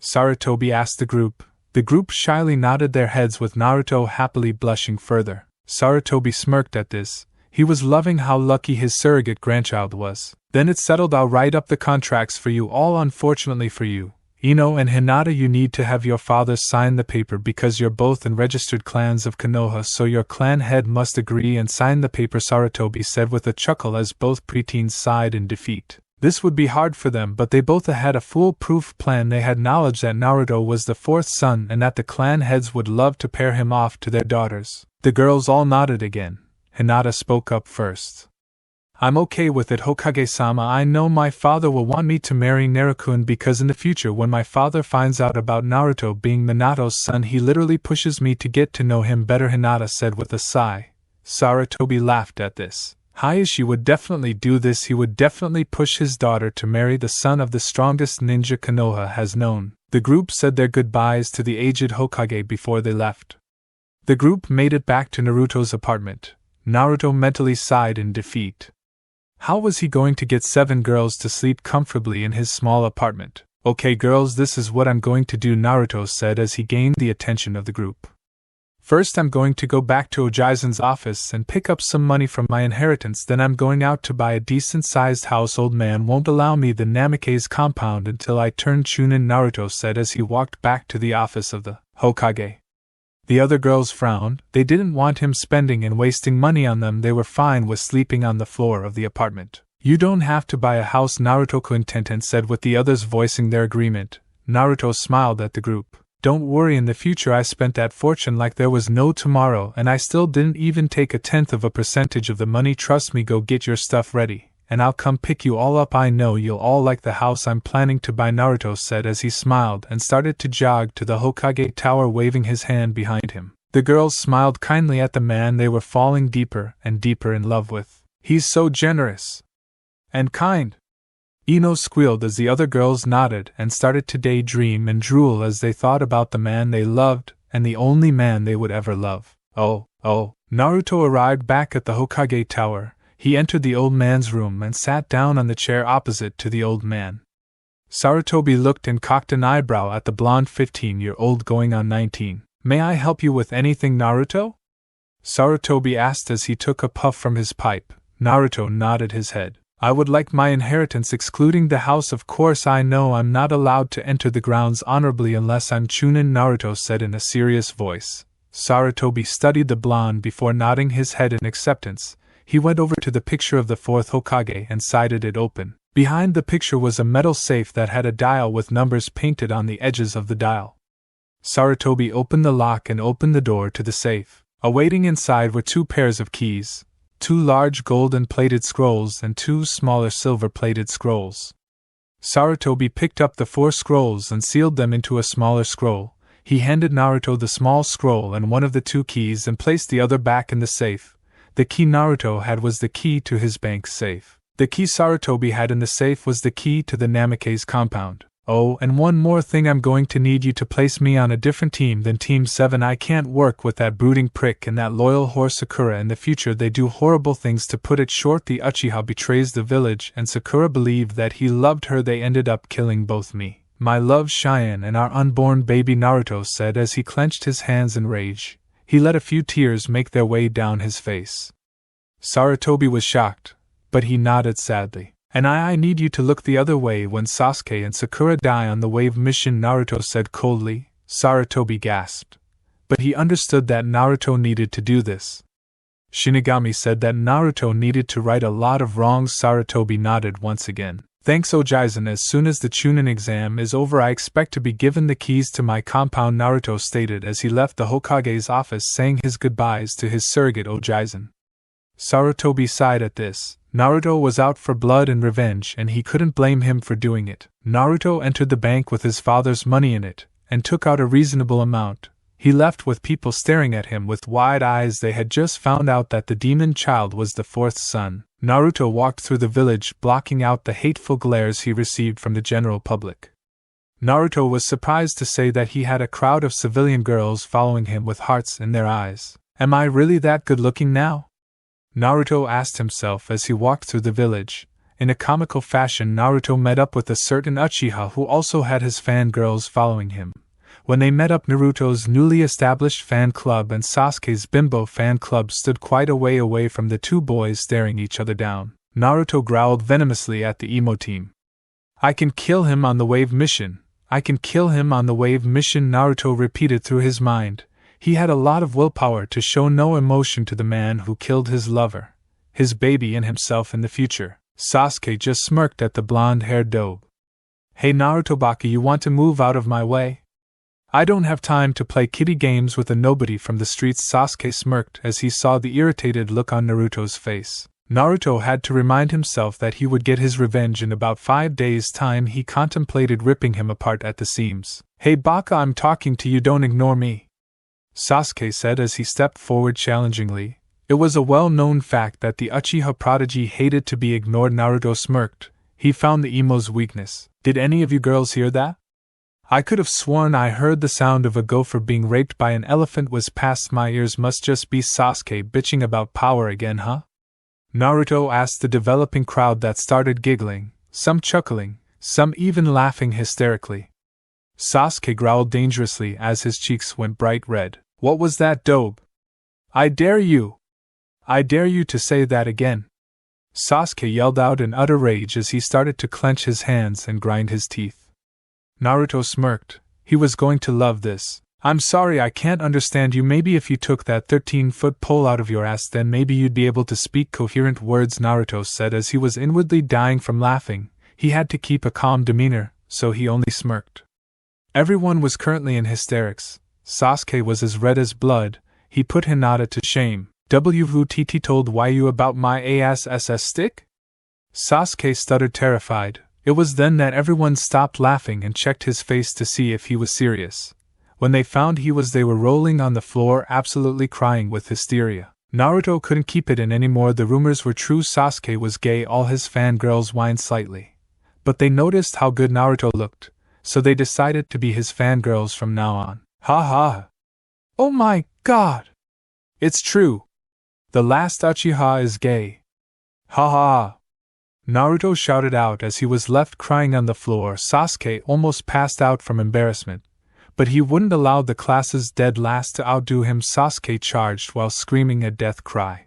S1: Sarutobi asked the group. The group shyly nodded their heads, with Naruto happily blushing further. Sarutobi smirked at this. He was loving how lucky his surrogate grandchild was. Then it's settled. I'll write up the contracts for you all. Unfortunately for you, Ino and Hinata, you need to have your father sign the paper because you're both in registered clans of Konoha, so your clan head must agree and sign the paper, Sarutobi said with a chuckle as both preteens sighed in defeat. This would be hard for them, but they both had a foolproof plan. They had knowledge that Naruto was the fourth son and that the clan heads would love to pair him off to their daughters. The girls all nodded again. Hinata spoke up first. I'm okay with it, Hokage-sama. I know my father will want me to marry Naruto-kun because in the future when my father finds out about Naruto being Minato's son, he literally pushes me to get to know him better, Hinata said with a sigh. Sarutobi laughed at this. Hayashi would definitely do this. He would definitely push his daughter to marry the son of the strongest ninja Konoha has known. The group said their goodbyes to the aged Hokage before they left. The group made it back to Naruto's apartment. Naruto mentally sighed in defeat. How was he going to get 7 girls to sleep comfortably in his small apartment? Okay girls, this is what I'm going to do, Naruto said as he gained the attention of the group. First I'm going to go back to Ojaizen's office and pick up some money from my inheritance, then I'm going out to buy a decent-sized house. Old man won't allow me the Namikaze compound until I turn chunin, Naruto said as he walked back to the office of the Hokage. The other girls frowned. They didn't want him spending and wasting money on them. They were fine with sleeping on the floor of the apartment. You don't have to buy a house, Naruto-kun, Tenten said with the others voicing their agreement. Naruto smiled at the group. Don't worry, in the future I spent that fortune like there was no tomorrow, and I still didn't even take 0.1% of the money. Trust me, go get your stuff ready, and I'll come pick you all up. I know you'll all like the house I'm planning to buy," Naruto said as he smiled and started to jog to the Hokage Tower, waving his hand behind him. The girls smiled kindly at the man they were falling deeper and deeper in love with. "He's so generous and kind," Ino squealed as the other girls nodded and started to daydream and drool as they thought about the man they loved and the only man they would ever love. Oh. Naruto arrived back at the Hokage Tower. He entered the old man's room and sat down on the chair opposite to the old man. Sarutobi looked and cocked an eyebrow at the blonde 15-year-old going on 19. "May I help you with anything, Naruto?" Sarutobi asked as he took a puff from his pipe. Naruto nodded his head. "I would like my inheritance excluding the house. Of course I know I'm not allowed to enter the grounds honorably unless I'm Chunin," Naruto said in a serious voice. Sarutobi studied the blonde before nodding his head in acceptance. He went over to the picture of the fourth Hokage and sided it open. Behind the picture was a metal safe that had a dial with numbers painted on the edges of the dial. Sarutobi opened the lock and opened the door to the safe. Awaiting inside were 2 pairs of keys, 2 large golden-plated scrolls and 2 smaller silver-plated scrolls. Sarutobi picked up the 4 scrolls and sealed them into a smaller scroll. He handed Naruto the small scroll and one of the 2 keys and placed the other back in the safe. The key Naruto had was the key to his bank safe. The key Sarutobi had in the safe was the key to the Namikaze compound. "Oh, and one more thing, I'm going to need you to place me on a different team than Team 7. I can't work with that brooding prick and that loyal whore Sakura in the future. They do horrible things. To put it short, the Uchiha betrays the village and Sakura believed that he loved her. They ended up killing both me, my love Cheyenne, and our unborn baby," Naruto said as he clenched his hands in rage. He let a few tears make their way down his face. Sarutobi was shocked, but he nodded sadly. "And I need you to look the other way when Sasuke and Sakura die on the wave mission," Naruto said coldly. Sarutobi gasped. But he understood that Naruto needed to do this. Shinigami said that Naruto needed to right a lot of wrongs. Sarutobi nodded once again. "Thanks, Ojaizen. As soon as the Chunin exam is over, I expect to be given the keys to my compound," Naruto stated as he left the Hokage's office, saying his goodbyes to his surrogate Ojaizen. Sarutobi sighed at this. Naruto was out for blood and revenge, and he couldn't blame him for doing it. Naruto entered the bank with his father's money in it, and took out a reasonable amount. He left with people staring at him with wide eyes. They had just found out that the demon child was the 4th son. Naruto walked through the village, blocking out the hateful glares he received from the general public. Naruto was surprised to say that he had a crowd of civilian girls following him with hearts in their eyes. "Am I really that good looking now?" Naruto asked himself as he walked through the village. In a comical fashion, Naruto met up with a certain Uchiha who also had his fangirls following him. When they met up, Naruto's newly established fan club and Sasuke's bimbo fan club stood quite a way away from the 2 boys, staring each other down. Naruto growled venomously at the emo team. "I can kill him on the wave mission. I can kill him on the wave mission," Naruto repeated through his mind. He had a lot of willpower to show no emotion to the man who killed his lover, his baby, and himself in the future. Sasuke just smirked at the blonde-haired dobe. "Hey Narutobaki, you want to move out of my way? I don't have time to play kiddie games with a nobody from the streets." Sasuke smirked as he saw the irritated look on Naruto's face. Naruto had to remind himself that he would get his revenge in about 5 days' time. He contemplated ripping him apart at the seams. "Hey Baka, I'm talking to you, don't ignore me," Sasuke said as he stepped forward challengingly. It was a well-known fact that the Uchiha prodigy hated to be ignored. Naruto smirked. He found the emo's weakness. "Did any of you girls hear that? I could have sworn I heard the sound of a gopher being raped by an elephant was past my ears. Must just be Sasuke bitching about power again, huh?" Naruto asked the developing crowd that started giggling, some chuckling, some even laughing hysterically. Sasuke growled dangerously as his cheeks went bright red. "What was that, dobe? I dare you! I dare you to say that again!" Sasuke yelled out in utter rage as he started to clench his hands and grind his teeth. Naruto smirked. He was going to love this. "I'm sorry, I can't understand you. Maybe if you took that 13-foot pole out of your ass, then maybe you'd be able to speak coherent words," Naruto said as he was inwardly dying from laughing. He had to keep a calm demeanor, so he only smirked. Everyone was currently in hysterics. Sasuke was as red as blood. He put Hinata to shame. WTT told you about my ASSS stick? Sasuke stuttered, terrified. It was then that everyone stopped laughing and checked his face to see if he was serious. When they found he was, they were rolling on the floor, absolutely crying with hysteria. Naruto couldn't keep it in anymore. The rumors were true. Sasuke was gay. All his fangirls whined slightly. But they noticed how good Naruto looked, so they decided to be his fangirls from now on. Ha ha! Oh my god! It's true! The last Uchiha is gay! Ha ha! Naruto shouted out as he was left crying on the floor. Sasuke almost passed out from embarrassment, but he wouldn't allow the class's dead last to outdo him. Sasuke charged while screaming a death cry.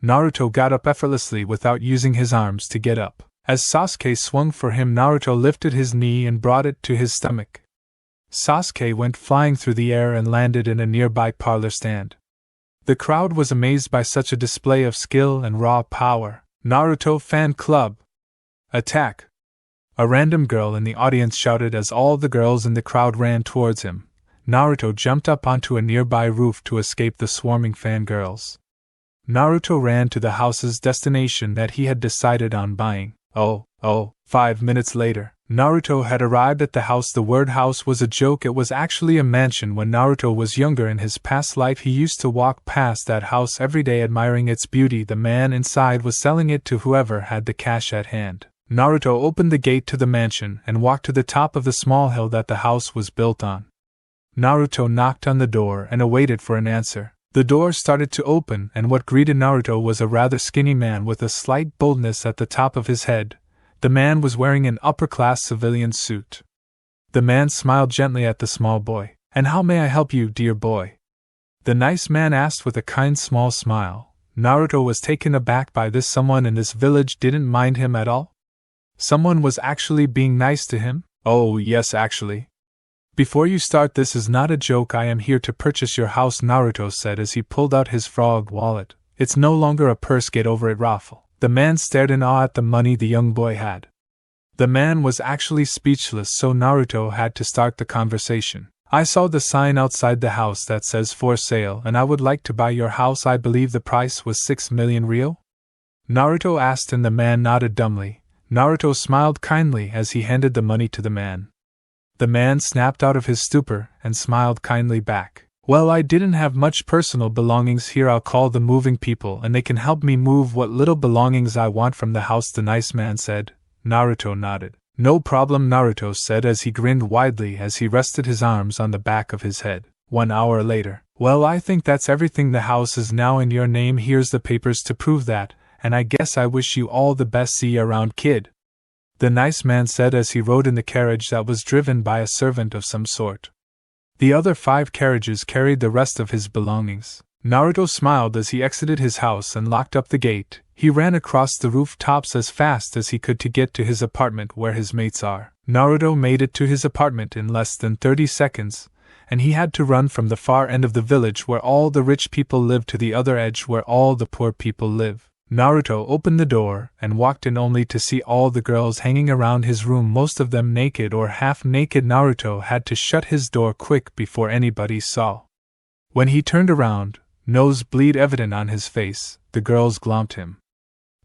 S1: Naruto got up effortlessly without using his arms to get up. As Sasuke swung for him, Naruto lifted his knee and brought it to his stomach. Sasuke went flying through the air and landed in a nearby parlor stand. The crowd was amazed by such a display of skill and raw power. Naruto Fan Club! Attack! A random girl in the audience shouted as all the girls in the crowd ran towards him. Naruto jumped up onto a nearby roof to escape the swarming fangirls. Naruto ran to the house's destination that he had decided on buying. 5 minutes later, Naruto had arrived at the house. The word house was a joke. It was actually a mansion. When Naruto was younger in his past life, he used to walk past that house every day admiring its beauty. The man inside was selling it to whoever had the cash at hand. Naruto opened the gate to the mansion and walked to the top of the small hill that the house was built on. Naruto knocked on the door and awaited for an answer. The door started to open, and what greeted Naruto was a rather skinny man with a slight baldness at the top of his head. The man was wearing an upper-class civilian suit. The man smiled gently at the small boy. "And how may I help you, dear boy?" the nice man asked with a kind small smile. Naruto was taken aback by this. Someone in this village didn't mind him at all? Someone was actually being nice to him? Oh, yes, actually. "Before you start, this is not a joke. I am here to purchase your house," Naruto said as he pulled out his frog wallet. "It's no longer a purse. Get over it, Raffle." The man stared in awe at the money the young boy had. The man was actually speechless, so Naruto had to start the conversation. "I saw the sign outside the house that says for sale, and I would like to buy your house. I believe the price was 6 million ryo?" Naruto asked, and the man nodded dumbly. Naruto smiled kindly as he handed the money to the man. The man snapped out of his stupor and smiled kindly back. "Well, I didn't have much personal belongings here. I'll call the moving people and they can help me move what little belongings I want from the house," the nice man said. Naruto nodded. "No problem," Naruto said as he grinned widely as he rested his arms on the back of his head. 1 hour later. "Well, I think that's everything. The house is now in your name. Here's the papers to prove that, and I guess I wish you all the best. See you around, kid," the nice man said as he rode in the carriage that was driven by a servant of some sort. The other 5 carriages carried the rest of his belongings. Naruto smiled as he exited his house and locked up the gate. He ran across the rooftops as fast as he could to get to his apartment where his mates are. Naruto made it to his apartment in less than 30 seconds, and he had to run from the far end of the village where all the rich people live to the other edge where all the poor people live. Naruto opened the door and walked in only to see all the girls hanging around his room, most of them naked or half naked. Naruto had to shut his door quick before anybody saw. When he turned around, nosebleed evident on his face, the girls glommed him.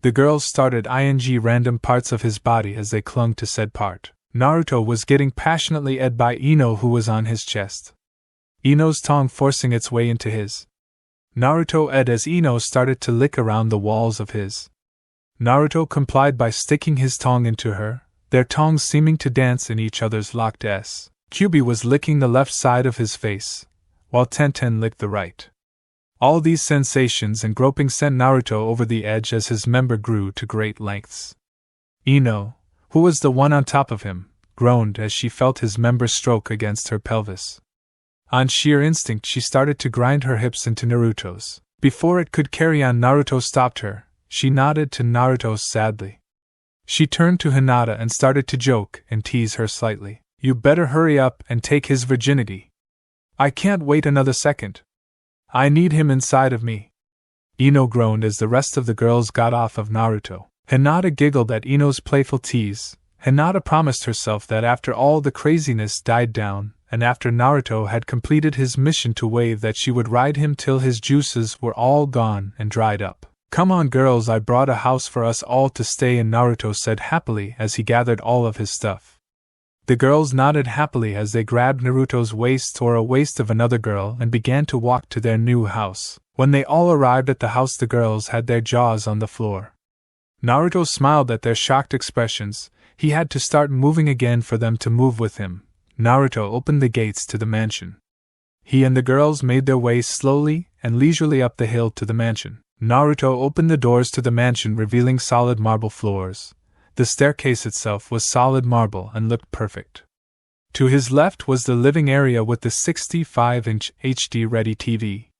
S1: The girls started ing random parts of his body as they clung to said part. Naruto was getting passionately ed by Ino, who was on his chest. Ino's tongue forcing its way into his. Naruto ed as Ino started to lick around the walls of his. Naruto complied by sticking his tongue into her, their tongues seeming to dance in each other's locked s. Kyubi was licking the left side of his face, while Tenten licked the right. All these sensations and groping sent Naruto over the edge as his member grew to great lengths. Ino, who was the one on top of him, groaned as she felt his member stroke against her pelvis. On sheer instinct, she started to grind her hips into Naruto's. Before it could carry on, Naruto stopped her. She nodded to Naruto sadly. She turned to Hinata and started to joke and tease her slightly. "You better hurry up and take his virginity. I can't wait another second. I need him inside of me." Ino groaned as the rest of the girls got off of Naruto. Hinata giggled at Ino's playful tease, Hinata promised herself that after all the craziness died down, and after Naruto had completed his mission to wave, that she would ride him till his juices were all gone and dried up. "Come on, girls, I brought a house for us all to stay in," Naruto said happily as he gathered all of his stuff. The girls nodded happily as they grabbed Naruto's waist or a waist of another girl and began to walk to their new house. When they all arrived at the house, the girls had their jaws on the floor. Naruto smiled at their shocked expressions. He had to start moving again for them to move with him. Naruto opened the gates to the mansion. He and the girls made their way slowly and leisurely up the hill to the mansion. Naruto opened the doors to the mansion, revealing solid marble floors. The staircase itself was solid marble and looked perfect. To his left was the living area with the 65-inch HD-ready TV.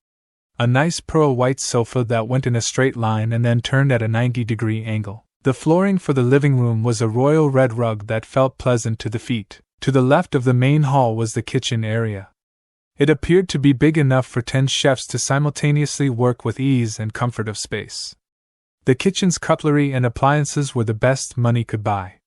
S1: A nice pearl white sofa that went in a straight line and then turned at a 90-degree angle. The flooring for the living room was a royal red rug that felt pleasant to the feet. To the left of the main hall was the kitchen area. It appeared to be big enough for 10 chefs to simultaneously work with ease and comfort of space. The kitchen's cutlery and appliances were the best money could buy.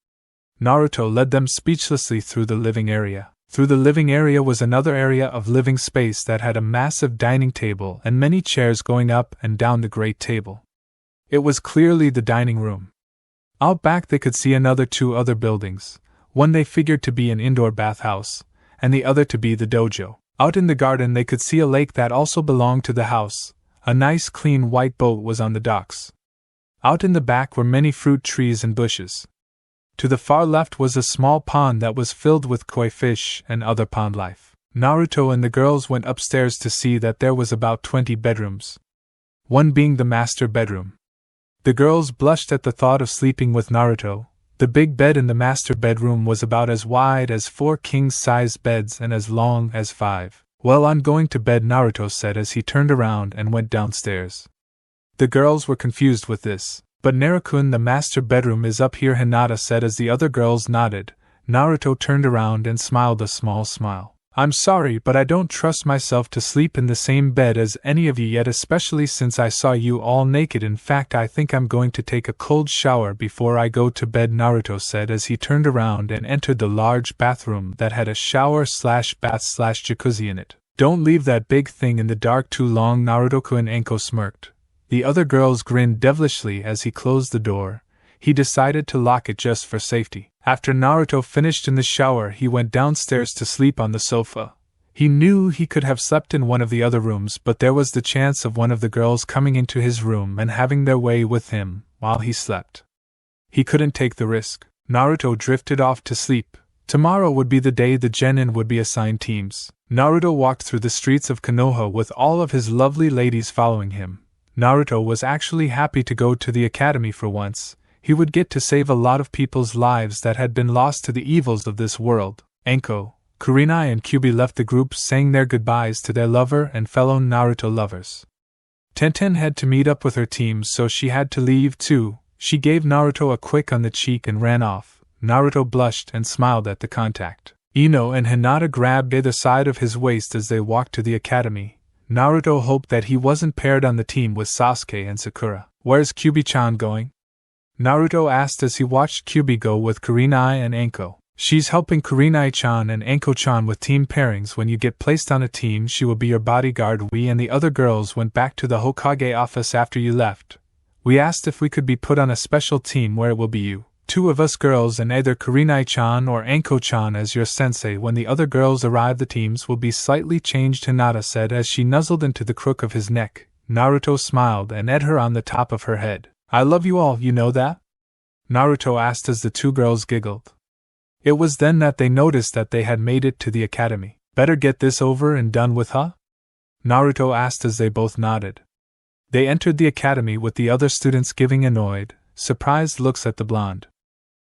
S1: Naruto led them speechlessly through the living area. Through the living area was another area of living space that had a massive dining table and many chairs going up and down the great table. It was clearly the dining room. Out back they could see two other buildings. One they figured to be an indoor bathhouse, and the other to be the dojo. Out in the garden they could see a lake that also belonged to the house. A nice clean white boat was on the docks. Out in the back were many fruit trees and bushes. To the far left was a small pond that was filled with koi fish and other pond life. Naruto and the girls went upstairs to see that there was about 20 bedrooms, one being the master bedroom. The girls blushed at the thought of sleeping with Naruto. The big bed in the master bedroom was about as wide as 4 king-size beds and as long as 5. "Well, I'm going to bed," Naruto said as he turned around and went downstairs. The girls were confused with this. "But Naruto-kun, the master bedroom is up here," Hinata said as the other girls nodded. Naruto turned around and smiled a small smile. "I'm sorry, but I don't trust myself to sleep in the same bed as any of you yet, especially since I saw you all naked. In fact, I think I'm going to take a cold shower before I go to bed," Naruto said as he turned around and entered the large bathroom that had a shower/bath/jacuzzi in it. "Don't leave that big thing in the dark too long, Naruto-kun," Anko smirked. The other girls grinned devilishly as he closed the door. He decided to lock it just for safety. After Naruto finished in the shower, he went downstairs to sleep on the sofa. He knew he could have slept in one of the other rooms, but there was the chance of one of the girls coming into his room and having their way with him while he slept. He couldn't take the risk. Naruto drifted off to sleep. Tomorrow would be the day the genin would be assigned teams. Naruto walked through the streets of Konoha with all of his lovely ladies following him. Naruto was actually happy to go to the academy for once. He would get to save a lot of people's lives that had been lost to the evils of this world. Anko, Kurenai and Kyubi left the group, saying their goodbyes to their lover and fellow Naruto lovers. Tenten had to meet up with her team, so she had to leave too. She gave Naruto a quick on the cheek and ran off. Naruto blushed and smiled at the contact. Ino and Hinata grabbed either side of his waist as they walked to the academy. Naruto hoped that he wasn't paired on the team with Sasuke and Sakura. "Where's Kyubi-chan going?" Naruto asked as he watched Kyubi go with Kurenai and Anko. "She's helping Kurenai-chan and Anko-chan with team pairings. When you get placed on a team, she will be your bodyguard. We and the other girls went back to the Hokage office after you left. We asked if we could be put on a special team where it will be you, 2 of us girls, and either Kurenai-chan or Anko-chan as your sensei. When the other girls arrive, the teams will be slightly changed," Hinata said as she nuzzled into the crook of his neck. Naruto smiled and ate her on the top of her head. "I love you all, you know that?" Naruto asked as the 2 girls giggled. It was then that they noticed that they had made it to the academy. "Better get this over and done with, huh?" Naruto asked as they both nodded. They entered the academy with the other students giving annoyed, surprised looks at the blonde.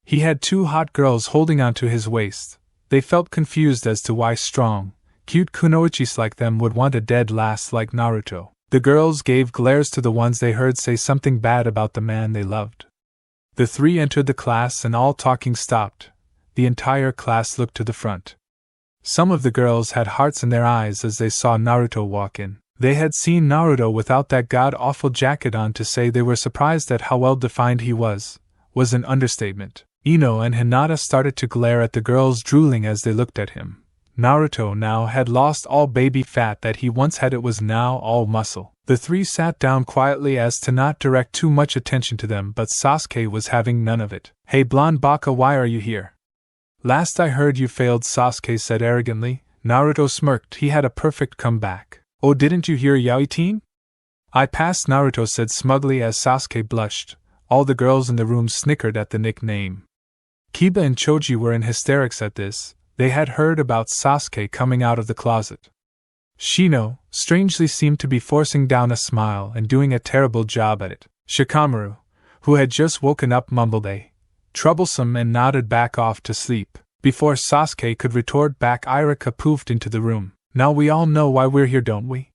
S1: He had 2 hot girls holding onto his waist. They felt confused as to why strong, cute kunoichis like them would want a dead lass like Naruto. The girls gave glares to the ones they heard say something bad about the man they loved. The 3 entered the class and all talking stopped. The entire class looked to the front. Some of the girls had hearts in their eyes as they saw Naruto walk in. They had seen Naruto without that god-awful jacket on. To say they were surprised at how well defined he was an understatement. Ino and Hinata started to glare at the girls, drooling as they looked at him. Naruto now had lost all baby fat that he once had, it was now all muscle. The three sat down quietly as to not direct too much attention to them, but Sasuke was having none of it. "Hey blonde baka, why are you here?" "Last I heard you failed," Sasuke said arrogantly. Naruto smirked, he had a perfect comeback. "Oh, didn't you hear, Yaoi-team?" "I passed," Naruto said smugly as Sasuke blushed. All the girls in the room snickered at the nickname. Kiba and Choji were in hysterics at this. They had heard about Sasuke coming out of the closet. Shino, strangely, seemed to be forcing down a smile and doing a terrible job at it. Shikamaru, who had just woken up, mumbled a troublesome and nodded back off to sleep. Before Sasuke could retort back, Irika poofed into the room. "Now we all know why we're here, don't we?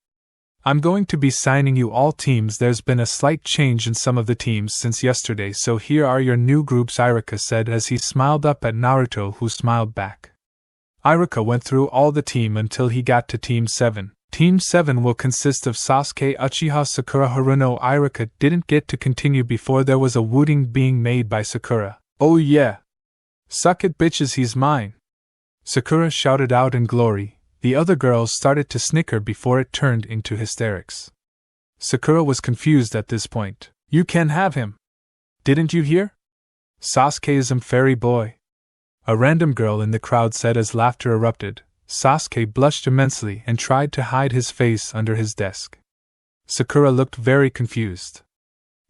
S1: I'm going to be signing you all teams. There's been a slight change in some of the teams since yesterday, so here are your new groups," Irika said as he smiled up at Naruto, who smiled back. Irika went through all the team until he got to Team 7. Team 7 will consist of Sasuke, Uchiha, Sakura, Haruno. Irika didn't get to continue before there was a wooing being made by Sakura. "Oh yeah! Suck it, bitches, he's mine!" Sakura shouted out in glory. The other girls started to snicker before it turned into hysterics. Sakura was confused at this point. "You can have him! Didn't you hear? Sasuke is fairy boy!" A random girl in the crowd said as laughter erupted. Sasuke blushed immensely and tried to hide his face under his desk. Sakura looked very confused.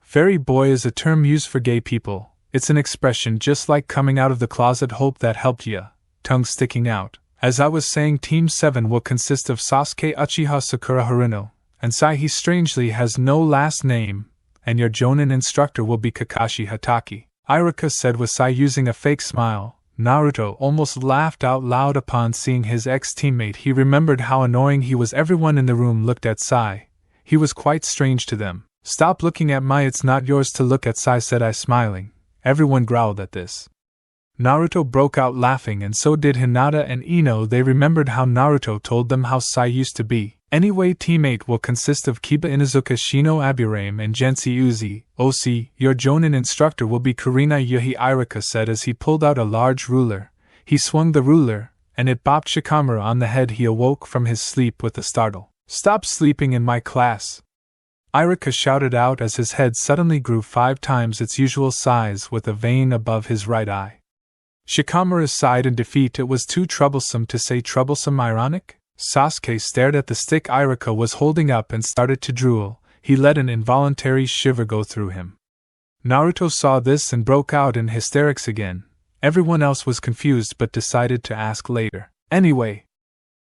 S1: "Fairy boy is a term used for gay people. It's an expression just like coming out of the closet. Hope that helped ya." Tongue sticking out. "As I was saying, Team 7 will consist of Sasuke, Uchiha, Sakura, Haruno, and Sai. He strangely has no last name, and your Jonin instructor will be Kakashi Hatake," Irika said with Sai using a fake smile. Naruto almost laughed out loud upon seeing his ex-teammate. He remembered how annoying he was. Everyone in the room looked at Sai. He was quite strange to them. "Stop looking at my, it's not yours to look at," Sai said, smiling. Everyone growled at this. Naruto broke out laughing, and so did Hinata and Ino. They remembered how Naruto told them how Sai used to be. "Anyway, Team 8 will consist of Kiba, Inuzuka, Shino, Aburame, and Gensi Uzi. OC, your Jonin instructor will be Kurina Yuhi," Irika said as he pulled out a large ruler. He swung the ruler, and it bopped Shikamaru on the head. He awoke from his sleep with a startle. "Stop sleeping in my class!" Irika shouted out as his head suddenly grew 5 times its usual size with a vein above his right eye. Shikamaru sighed in defeat. It was too troublesome to say troublesome. Ironic? Sasuke stared at the stick Irika was holding up and started to drool. He let an involuntary shiver go through him. Naruto saw this and broke out in hysterics again. Everyone else was confused but decided to ask later. "Anyway,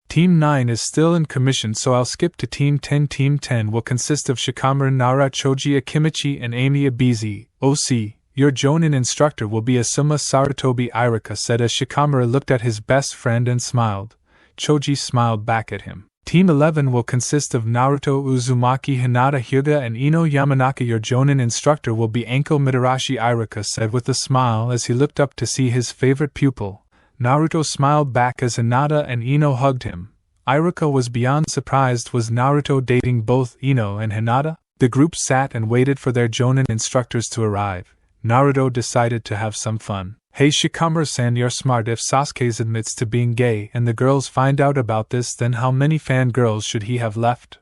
S1: Team 9 is still in commission, so I'll skip to Team 10. Team 10 will consist of Shikamaru, Nara, Choji, Akimichi, and Amy Abizi. OC, your Jonin instructor will be Asuma Sarutobi," Irika said as Shikamaru looked at his best friend and smiled. Choji smiled back at him. "Team 11 will consist of Naruto, Uzumaki, Hinata, Hyuga, and Ino Yamanaka. Your Jonin instructor will be Anko Mitarashi," Irika said with a smile as he looked up to see his favorite pupil. Naruto smiled back as Hinata and Ino hugged him. Irika was beyond surprised. Was Naruto dating both Ino and Hinata? The group sat and waited for their Jonin instructors to arrive. Naruto decided to have some fun. "Hey Shikamaru-san, you're smart. If Sasuke admits to being gay and the girls find out about this, then how many fangirls should he have left?"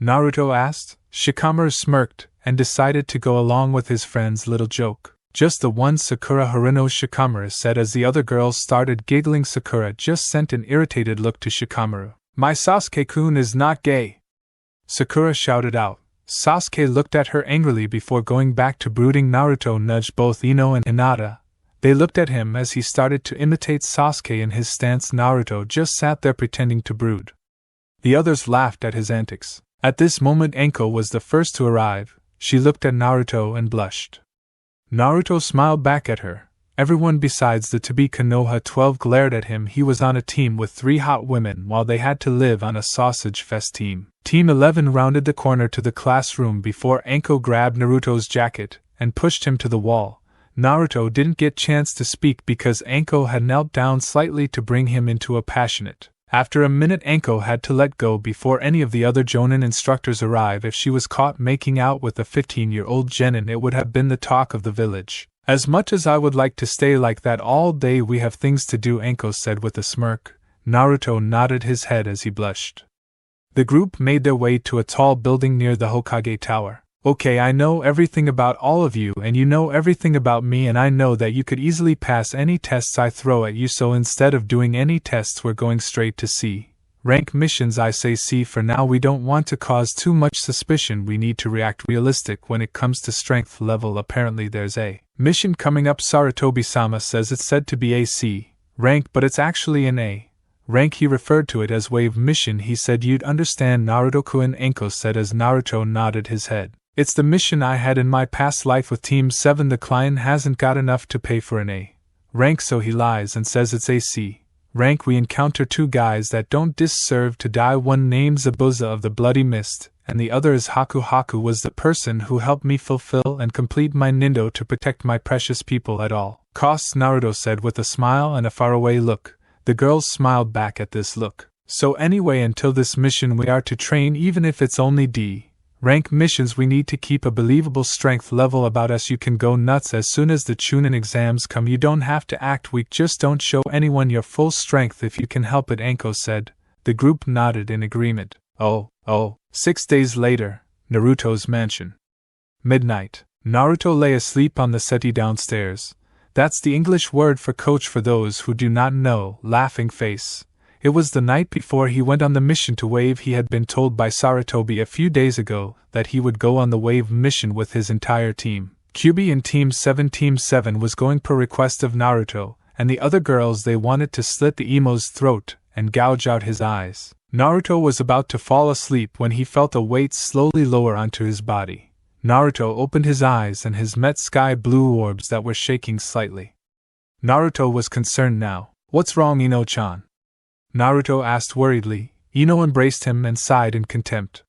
S1: Naruto asked. Shikamaru smirked and decided to go along with his friend's little joke. "Just the one, Sakura Haruno," Shikamaru said as the other girls started giggling. Sakura just sent an irritated look to Shikamaru. "My Sasuke-kun is not gay!" Sakura shouted out. Sasuke looked at her angrily before going back to brooding. Naruto nudged both Ino and Hinata. They looked at him as he started to imitate Sasuke in his stance. Naruto just sat there pretending to brood. The others laughed at his antics. At this moment Anko was the first to arrive. She looked at Naruto and blushed. Naruto smiled back at her. Everyone besides the to-be Konoha 12 glared at him. He was on a team with 3 hot women while they had to live on a sausage fest team. Team 11 rounded the corner to the classroom before Anko grabbed Naruto's jacket and pushed him to the wall. Naruto didn't get chance to speak because Anko had knelt down slightly to bring him into a passionate. After a minute Anko had to let go before any of the other Jonin instructors arrive. If she was caught making out with a 15-year-old genin, it would have been the talk of the village. As much as I would like to stay like that all day, we have things to do, Anko said with a smirk. Naruto nodded his head as he blushed. The group made their way to a tall building near the Hokage Tower. Okay, I know everything about all of you and you know everything about me, and I know that you could easily pass any tests I throw at you, so instead of doing any tests we're going straight to C rank missions. I say C for now, we don't want to cause too much suspicion, we need to react realistic when it comes to strength level. Apparently there's a mission coming up, Sarutobi-sama says. It's said to be a C rank, but it's actually an A rank. He referred to it as wave mission. He said you'd understand, Naruto-kun, Anko said as Naruto nodded his head. It's the mission I had in my past life with Team 7. The client hasn't got enough to pay for an A rank, so he lies and says it's a C rank. We encounter two guys that don't deserve to die. One name's Zabuza of the Bloody Mist, and the other is Haku. Haku was the person who helped me fulfill and complete my nindo to protect my precious people at all costs, Naruto said with a smile and a faraway look. The girls smiled back at this look. So anyway, until this mission we are to train, even if it's only D rank missions. We need to keep a believable strength level about us. You can go nuts as soon as the Chunin exams come. You don't have to act weak, just don't show anyone your full strength if you can help it, Anko said. The group nodded in agreement. 6 days later, Naruto's mansion. Midnight. Naruto lay asleep on the settee downstairs. That's the English word for coach for those who do not know. Laughing face. It was the night before he went on the mission to Wave. He had been told by Sarutobi a few days ago that he would go on the Wave mission with his entire team. Kyuubi and Team 7. Team 7 was going per request of Naruto, and the other girls, they wanted to slit the emo's throat and gouge out his eyes. Naruto was about to fall asleep when he felt a weight slowly lower onto his body. Naruto opened his eyes and his met sky blue orbs that were shaking slightly. Naruto was concerned now. What's wrong, Ino-chan? Naruto asked worriedly. Ino embraced him and sighed in contempt.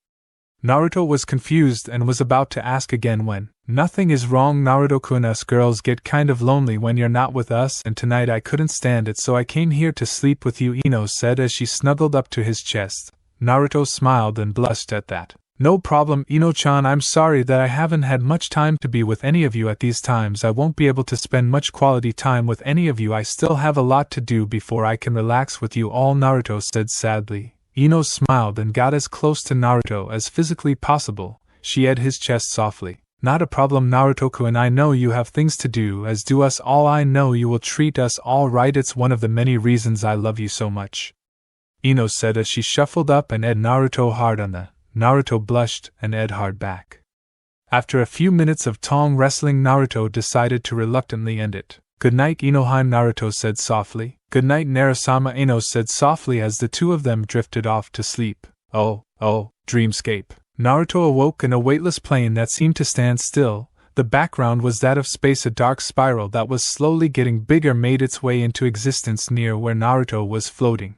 S1: Naruto was confused and was about to ask again when, nothing is wrong, Naruto-kun. Us girls get kind of lonely when you're not with us, and tonight I couldn't stand it, so I came here to sleep with you, Ino said as she snuggled up to his chest. Naruto smiled and blushed at that. No problem, Ino-chan. I'm sorry that I haven't had much time to be with any of you at these times. I won't be able to spend much quality time with any of you. I still have a lot to do before I can relax with you all, Naruto said sadly. Ino smiled and got as close to Naruto as physically possible. She edged his chest softly. Not a problem, Naruto-kun. I know you have things to do, as do us all. I know you will treat us all right. It's one of the many reasons I love you so much, Ino said as she shuffled up and edged Naruto hard on the. Naruto blushed and edged hard back. After a few minutes of tongue wrestling, Naruto decided to reluctantly end it. Good night, Inohime, Naruto said softly. Good night, Narasama, Ino said softly as the two of them drifted off to sleep. Oh, dreamscape. Naruto awoke in a weightless plane that seemed to stand still. The background was that of space. A dark spiral that was slowly getting bigger made its way into existence near where Naruto was floating.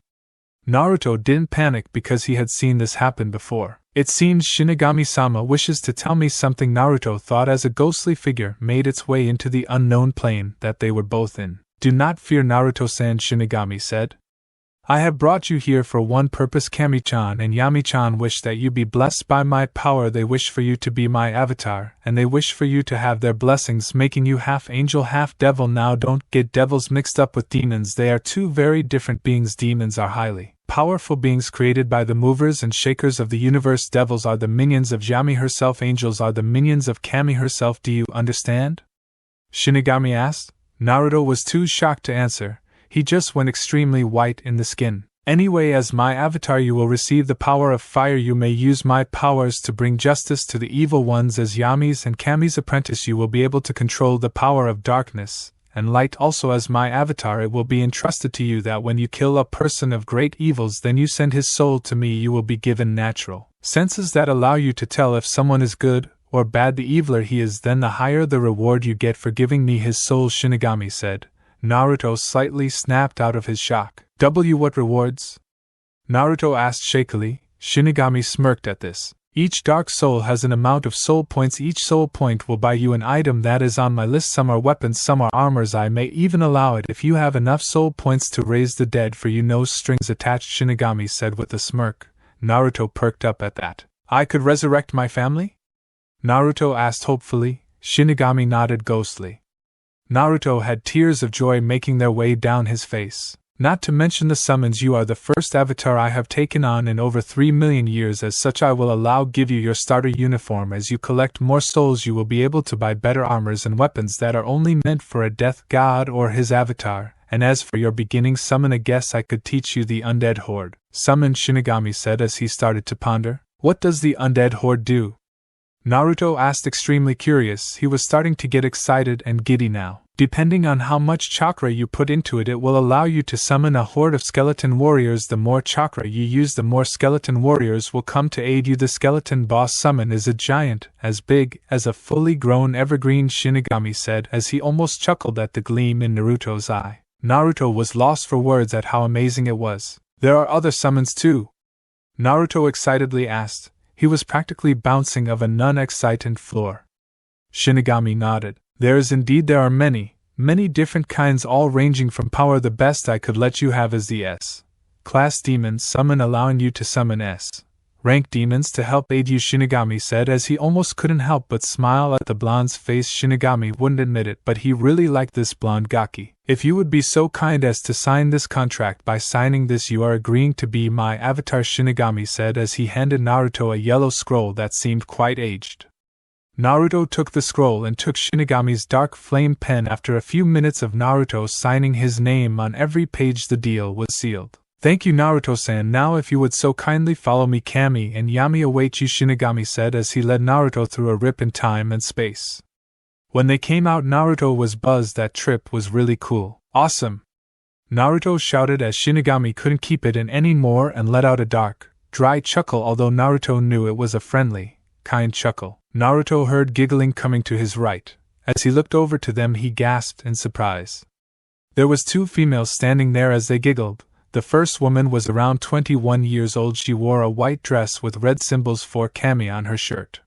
S1: Naruto didn't panic because he had seen this happen before. It seems Shinigami-sama wishes to tell me something, Naruto thought as a ghostly figure made its way into the unknown plane that they were both in. Do not fear, Naruto-san, Shinigami said. I have brought you here for one purpose. Kami-chan and Yami-chan wish that you be blessed by my power. They wish for you to be my avatar, and they wish for you to have their blessings, making you half angel, half devil. Now don't get devils mixed up with demons. They are two very different beings. Demons are highly powerful beings created by the movers and shakers of the universe. Devils are the minions of Yami herself. Angels are the minions of Kami herself. Do you understand? Shinigami asked. Naruto was too shocked to answer. He just went extremely white in the skin. Anyway, as my avatar you will receive the power of fire. You may use my powers to bring justice to the evil ones. As Yami's and Kami's apprentice you will be able to control the power of darkness and light. Also as my avatar it will be entrusted to you that when you kill a person of great evils, then you send his soul to me. You will be given natural senses that allow you to tell if someone is good or bad. The eviler he is, then the higher the reward you get for giving me his soul, Shinigami said. Naruto slightly snapped out of his shock. What rewards? Naruto asked shakily. Shinigami smirked at this. Each dark soul has an amount of soul points. Each soul point will buy you an item that is on my list. Some are weapons, some are armors. I may even allow it if you have enough soul points to raise the dead for you. No strings attached, Shinigami said with a smirk. Naruto perked up at that. I could resurrect my family? Naruto asked hopefully. Shinigami nodded ghostly. Naruto had tears of joy making their way down his face. Not to mention the summons, you are the first avatar I have taken on in over 3 million years. As such, I will give you your starter uniform. As you collect more souls, you will be able to buy better armors and weapons that are only meant for a death god or his avatar. And as for your beginning summon, I guess I could teach you the undead horde. Summon, Shinigami said as he started to ponder. What does the undead horde do? Naruto asked, extremely curious. He was starting to get excited and giddy now. Depending on how much chakra you put into it, it will allow you to summon a horde of skeleton warriors. The more chakra you use, the more skeleton warriors will come to aid you. The skeleton boss summon is a giant, as big as a fully grown evergreen, Shinigami said as he almost chuckled at the gleam in Naruto's eye. Naruto was lost for words at how amazing it was. There are other summons too? Naruto excitedly asked. He was practically bouncing of a non-excitant floor. Shinigami nodded. There are many different kinds, all ranging from power. The best I could let you have is the S-class demon summon, allowing you to summon S-rank demons to help aid you, Shinigami said as he almost couldn't help but smile at the blonde's face. Shinigami wouldn't admit it, but he really liked this blonde gaki. If you would be so kind as to sign this contract, by signing this you are agreeing to be my avatar, Shinigami said as he handed Naruto a yellow scroll that seemed quite aged. Naruto took the scroll and took Shinigami's dark flame pen. After a few minutes of Naruto signing his name on every page, the deal was sealed. Thank you, Naruto-san. Now if you would so kindly follow me, Kami and Yami await you, Shinigami said as he led Naruto through a rip in time and space. When they came out, Naruto was buzzed. That trip was really cool. Awesome! Naruto shouted as Shinigami couldn't keep it in anymore and let out a dark, dry chuckle, although Naruto knew it was a friendly, kind chuckle. Naruto heard giggling coming to his right. As he looked over to them, he gasped in surprise. There was 2 females standing there as they giggled. The first woman was around 21 years old. She wore a white dress with red symbols for Kami on her shirt.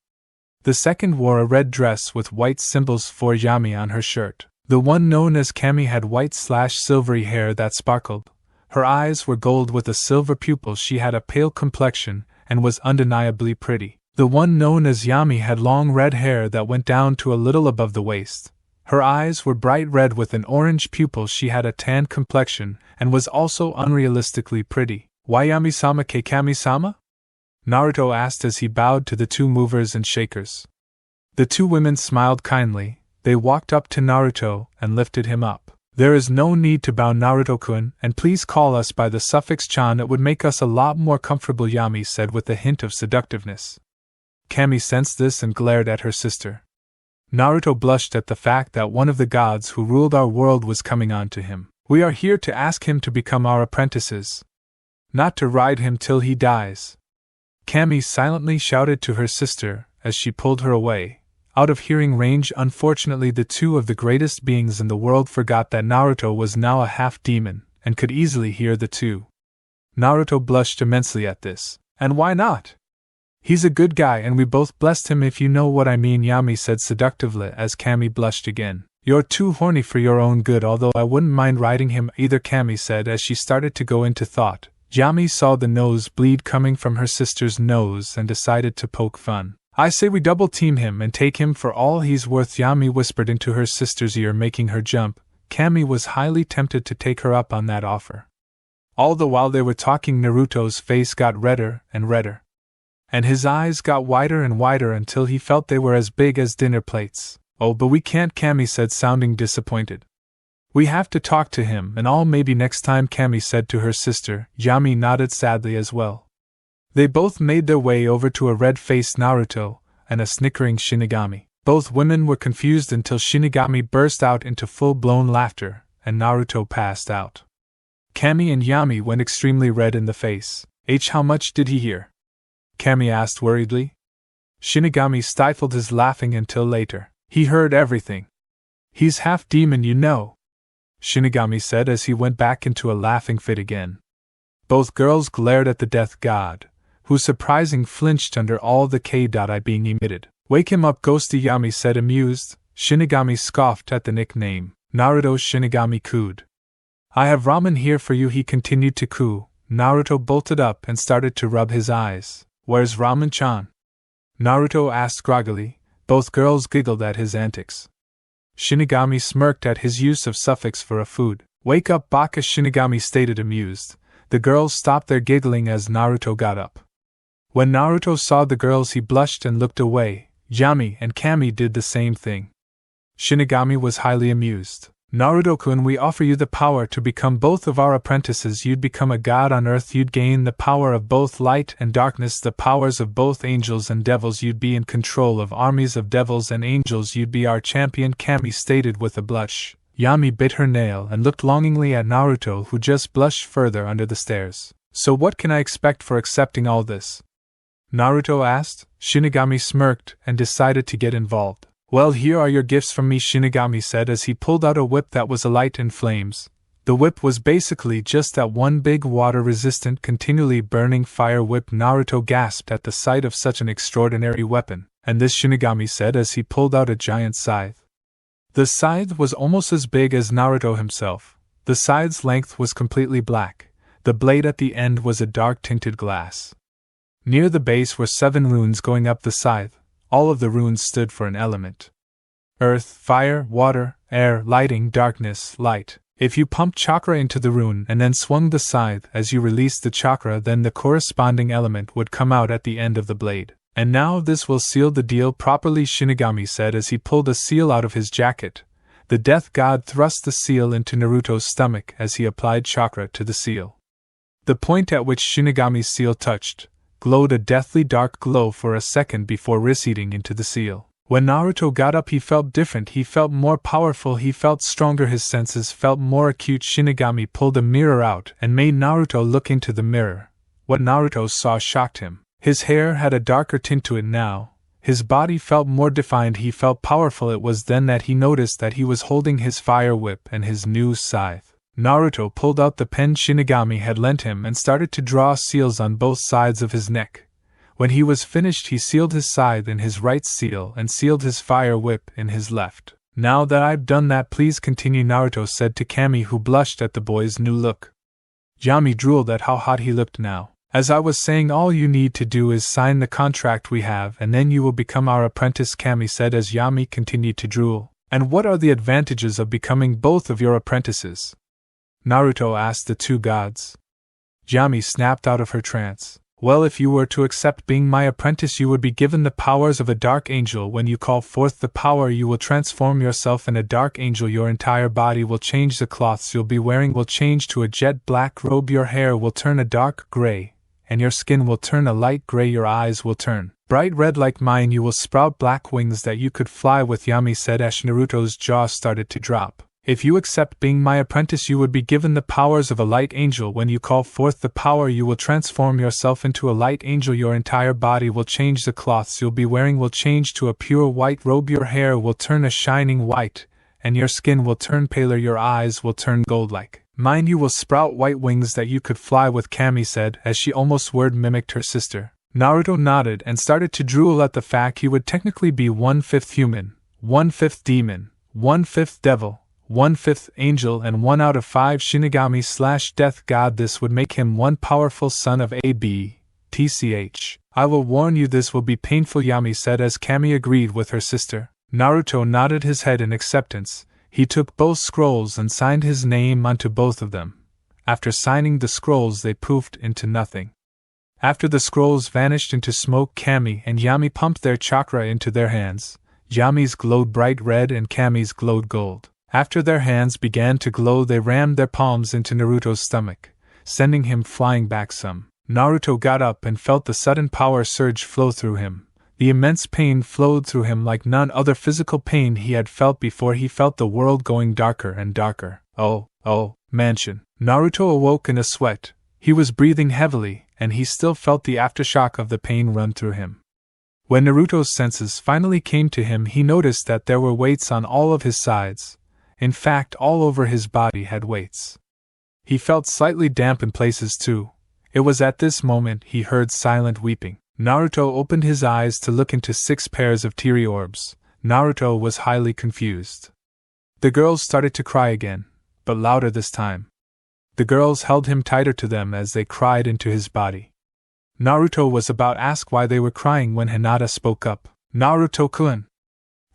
S1: The second wore a red dress with white symbols for Yami on her shirt. The one known as Kami had white/silvery hair that sparkled. Her eyes were gold with a silver pupil. She had a pale complexion and was undeniably pretty. The one known as Yami had long red hair that went down to a little above the waist. Her eyes were bright red with an orange pupil. She had a tan complexion and was also unrealistically pretty. Why Yami-sama ke Kami-sama? Naruto asked as he bowed to the 2 movers and shakers. The 2 women smiled kindly. They walked up to Naruto and lifted him up. There is no need to bow, Naruto-kun, and please call us by the suffix chan. It would make us a lot more comfortable, Yami said with a hint of seductiveness. Kami sensed this and glared at her sister. Naruto blushed at the fact that one of the gods who ruled our world was coming on to him. We are here to ask him to become our apprentices, not to ride him till he dies. Kami silently shouted to her sister as she pulled her away, out of hearing range. Unfortunately, the 2 of the greatest beings in the world forgot that Naruto was now a half-demon, and could easily hear the 2. Naruto blushed immensely at this. And why not? He's a good guy and we both blessed him, if you know what I mean, Yami said seductively as Kami blushed again. You're too horny for your own good, although I wouldn't mind riding him either, Kami said as she started to go into thought. Yami saw the nosebleed coming from her sister's nose and decided to poke fun. I say we double-team him and take him for all he's worth, Yami whispered into her sister's ear, making her jump. Kami was highly tempted to take her up on that offer. All the while they were talking, Naruto's face got redder and redder, and his eyes got wider and wider until he felt they were as big as dinner plates. Oh, but we can't, Kami said, sounding disappointed. We have to talk to him and all, maybe next time, Kami said to her sister. Yami nodded sadly as well. They both made their way over to a red-faced Naruto and a snickering Shinigami. Both women were confused until Shinigami burst out into full-blown laughter and Naruto passed out. Kami and Yami went extremely red in the face. How much did he hear? Kami asked worriedly. Shinigami stifled his laughing until later. He heard everything. He's half demon, you know, Shinigami said as he went back into a laughing fit again. Both girls glared at the death god, who surprisingly flinched under all the K.I being emitted. Wake him up, Ghosty, Yami said amused. Shinigami scoffed at the nickname. Naruto Shinigami cooed. I have ramen here for you, he continued to coo. Naruto bolted up and started to rub his eyes. Where's ramen-chan? Naruto asked groggily. Both girls giggled at his antics. Shinigami smirked at his use of suffix for a food. Wake up, Baka, Shinigami stated amused. The girls stopped their giggling as Naruto got up. When Naruto saw the girls, he blushed and looked away. Yami and Kami did the same thing. Shinigami was highly amused. Naruto-kun, we offer you the power to become both of our apprentices. You'd become a god on earth. You'd gain the power of both light and darkness, the powers of both angels and devils. You'd be in control of armies of devils and angels. You'd be our champion, Kami stated with a blush. Yami bit her nail and looked longingly at Naruto, who just blushed further under the stares. So what can I expect for accepting all this? Naruto asked. Shinigami smirked and decided to get involved. Well, here are your gifts from me, Shinigami said as he pulled out a whip that was alight in flames. The whip was basically just that one big water-resistant, continually burning fire whip. Naruto gasped at the sight of such an extraordinary weapon. And this, Shinigami said as he pulled out a giant scythe. The scythe was almost as big as Naruto himself. The scythe's length was completely black. The blade at the end was a dark-tinted glass. Near the base were 7 runes going up the scythe. All of the runes stood for an element. Earth, fire, water, air, lighting, darkness, light. If you pumped chakra into the rune and then swung the scythe as you released the chakra, then the corresponding element would come out at the end of the blade. And now this will seal the deal properly, Shinigami said as he pulled a seal out of his jacket. The death god thrust the seal into Naruto's stomach as he applied chakra to the seal. The point at which Shinigami's seal touched glowed a deathly dark glow for a second before receding into the seal. When Naruto got up, he felt different. He felt more powerful. He felt stronger. His senses felt more acute. Shinigami pulled a mirror out and made Naruto look into the mirror. What Naruto saw shocked him. His hair had a darker tint to it now. His body felt more defined. He felt powerful. It was then that he noticed that he was holding his fire whip and his new scythe. Naruto pulled out the pen Shinigami had lent him and started to draw seals on both sides of his neck. When he was finished, he sealed his scythe in his right seal and sealed his fire whip in his left. Now that I've done that, please continue, Naruto said to Kami, who blushed at the boy's new look. Yami drooled at how hot he looked now. As I was saying, all you need to do is sign the contract we have and then you will become our apprentice, Kami said as Yami continued to drool. And what are the advantages of becoming both of your apprentices? Naruto asked the two gods. Yami snapped out of her trance. Well, if you were to accept being my apprentice, you would be given the powers of a dark angel. When you call forth the power, you will transform yourself in a dark angel. Your entire body will change. The cloths you'll be wearing will change to a jet black robe. Your hair will turn a dark gray, and your skin will turn a light gray. Your eyes will turn bright red like mine. You will sprout black wings that you could fly with, Yami said as Naruto's jaw started to drop. If you accept being my apprentice, you would be given the powers of a light angel. When you call forth the power, you will transform yourself into a light angel. Your entire body will change. The cloths you'll be wearing will change to a pure white robe. Your hair will turn a shining white, and your skin will turn paler. Your eyes will turn gold-like mine. You will sprout white wings that you could fly with, Kami said as she almost word mimicked her sister. Naruto nodded and started to drool at the fact he would technically be 1/5 human, 1/5 demon, 1/5 devil, 1/5 angel, and 1 out of 5 Shinigami/death god. This would make him one powerful son of TCH. I will warn you, this will be painful, Yami said as Kami agreed with her sister. Naruto nodded his head in acceptance. He took both scrolls and signed his name onto both of them. After signing the scrolls, they poofed into nothing. After the scrolls vanished into smoke, Kami and Yami pumped their chakra into their hands. Yami's glowed bright red and Kami's glowed gold. After their hands began to glow, they rammed their palms into Naruto's stomach, sending him flying back some. Naruto got up and felt the sudden power surge flow through him. The immense pain flowed through him like none other physical pain he had felt before. He felt the world going darker and darker. Oh, mansion. Naruto awoke in a sweat. He was breathing heavily, and he still felt the aftershock of the pain run through him. When Naruto's senses finally came to him, he noticed that there were weights on all of his sides. In fact, all over his body had weights. He felt slightly damp in places too. It was at this moment he heard silent weeping. Naruto opened his eyes to look into 6 pairs of teary orbs. Naruto was highly confused. The girls started to cry again, but louder this time. The girls held him tighter to them as they cried into his body. Naruto was about to ask why they were crying when Hinata spoke up. Naruto-kun,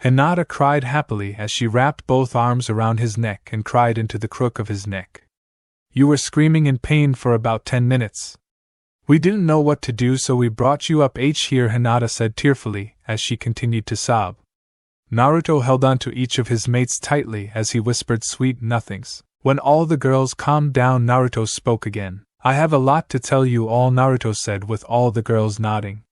S1: Hinata cried happily as she wrapped both arms around his neck and cried into the crook of his neck. You were screaming in pain for about 10 minutes. We didn't know what to do, so we brought you up here, Hinata said tearfully as she continued to sob. Naruto held on to each of his mates tightly as he whispered sweet nothings. When all the girls calmed down, Naruto spoke again. I have a lot to tell you all, Naruto said with all the girls nodding.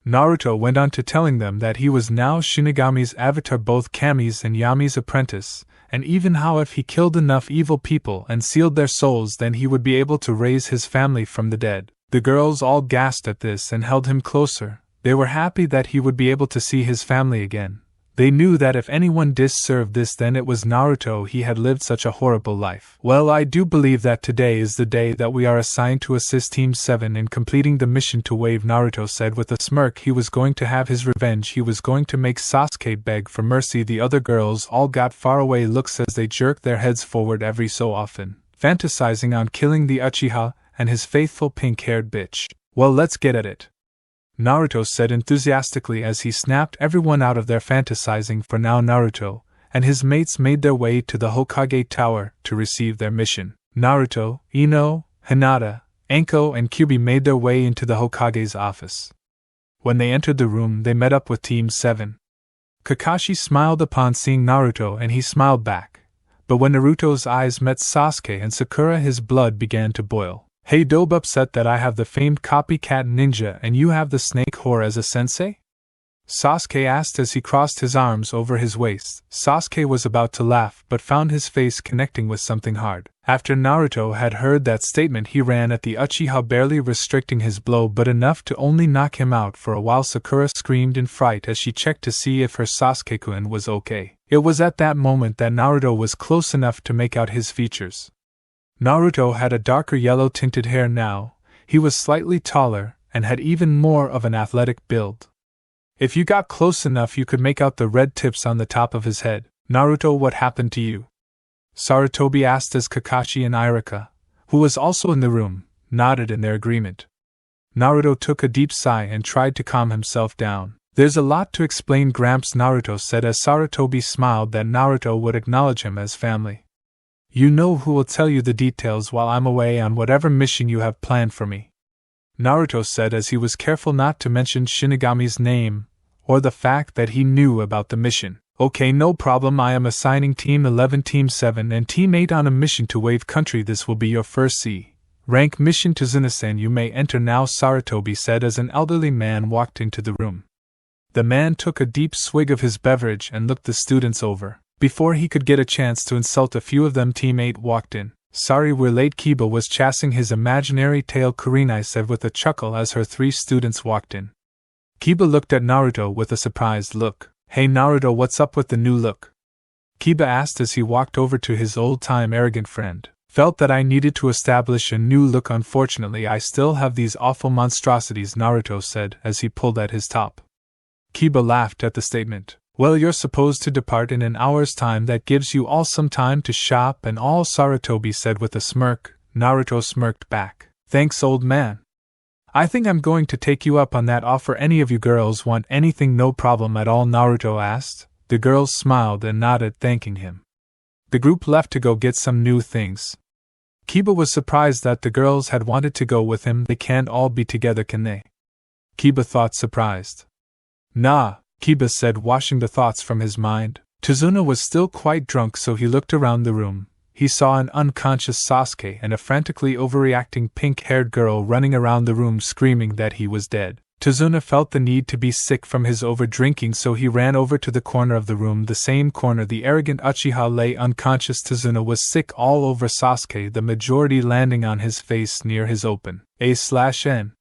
S1: Naruto went on to telling them that he was now Shinigami's avatar, both Kami's and Yami's apprentice, and even how if he killed enough evil people and sealed their souls, then he would be able to raise his family from the dead. The girls all gasped at this and held him closer. They were happy that he would be able to see his family again. They knew that if anyone deserved this, then it was Naruto. He had lived such a horrible life. Well, I do believe that today is the day that we are assigned to assist Team 7 in completing the mission to Wave, Naruto said with a smirk. He was going to have his revenge. He was going to make Sasuke beg for mercy. The other girls all got faraway looks as they jerked their heads forward every so often, fantasizing on killing the Uchiha and his faithful pink-haired bitch. Well, let's get at it, Naruto said enthusiastically as he snapped everyone out of their fantasizing. For now, Naruto and his mates made their way to the Hokage Tower to receive their mission. Naruto, Ino, Hinata, Anko, and Kyuubi made their way into the Hokage's office. When they entered the room, they met up with Team 7. Kakashi smiled upon seeing Naruto and he smiled back. But when Naruto's eyes met Sasuke and Sakura, his blood began to boil. Hey, Dobe, upset that I have the famed copycat ninja and you have the snake whore as a sensei? Sasuke asked as he crossed his arms over his waist. Sasuke was about to laugh but found his face connecting with something hard. After Naruto had heard that statement, he ran at the Uchiha, barely restricting his blow but enough to only knock him out for a while. Sakura screamed in fright as she checked to see if her Sasuke-kun was okay. It was at that moment that Naruto was close enough to make out his features. Naruto had a darker yellow tinted hair now. He was slightly taller and had even more of an athletic build. If you got close enough, you could make out the red tips on the top of his head. Naruto, what happened to you? Sarutobi asked as Kakashi and Irika, who was also in the room, nodded in their agreement. Naruto took a deep sigh and tried to calm himself down. There's a lot to explain, Gramps, Naruto said as Sarutobi smiled that Naruto would acknowledge him as family. You know who will tell you the details while I'm away on whatever mission you have planned for me, Naruto said as he was careful not to mention Shinigami's name or the fact that he knew about the mission. Okay, no problem. I am assigning Team 11, Team 7, and Team 8 on a mission to Wave Country. This will be your first C-rank mission to Zunasan. You may enter now, Sarutobi said as an elderly man walked into the room. The man took a deep swig of his beverage and looked the students over. Before he could get a chance to insult a few of them, Team 8 walked in. Sorry we're late. Kiba was chasing his imaginary tail, Kurenai said with a chuckle as her 3 students walked in. Kiba looked at Naruto with a surprised look. Hey Naruto, what's up with the new look? Kiba asked as he walked over to his old-time arrogant friend. Felt that I needed to establish a new look. Unfortunately, I still have these awful monstrosities, Naruto said as he pulled at his top. Kiba laughed at the statement. Well, you're supposed to depart in an hour's time. That gives you all some time to shop and all, Sarutobi said with a smirk. Naruto smirked back. Thanks, old man. I think I'm going to take you up on that offer. Any of you girls want anything? No problem at all, Naruto asked. The girls smiled and nodded, thanking him. The group left to go get some new things. Kiba was surprised that the girls had wanted to go with him. They can't all be together, can they? Kiba thought, surprised. Nah, Kiba said, washing the thoughts from his mind. Tazuna was still quite drunk, so he looked around the room. He saw an unconscious Sasuke and a frantically overreacting pink-haired girl running around the room screaming that he was dead. Tazuna felt the need to be sick from his overdrinking, so he ran over to the corner of the room, the same corner the arrogant Uchiha lay unconscious. Tazuna was sick all over Sasuke, the majority landing on his face near his open A/N.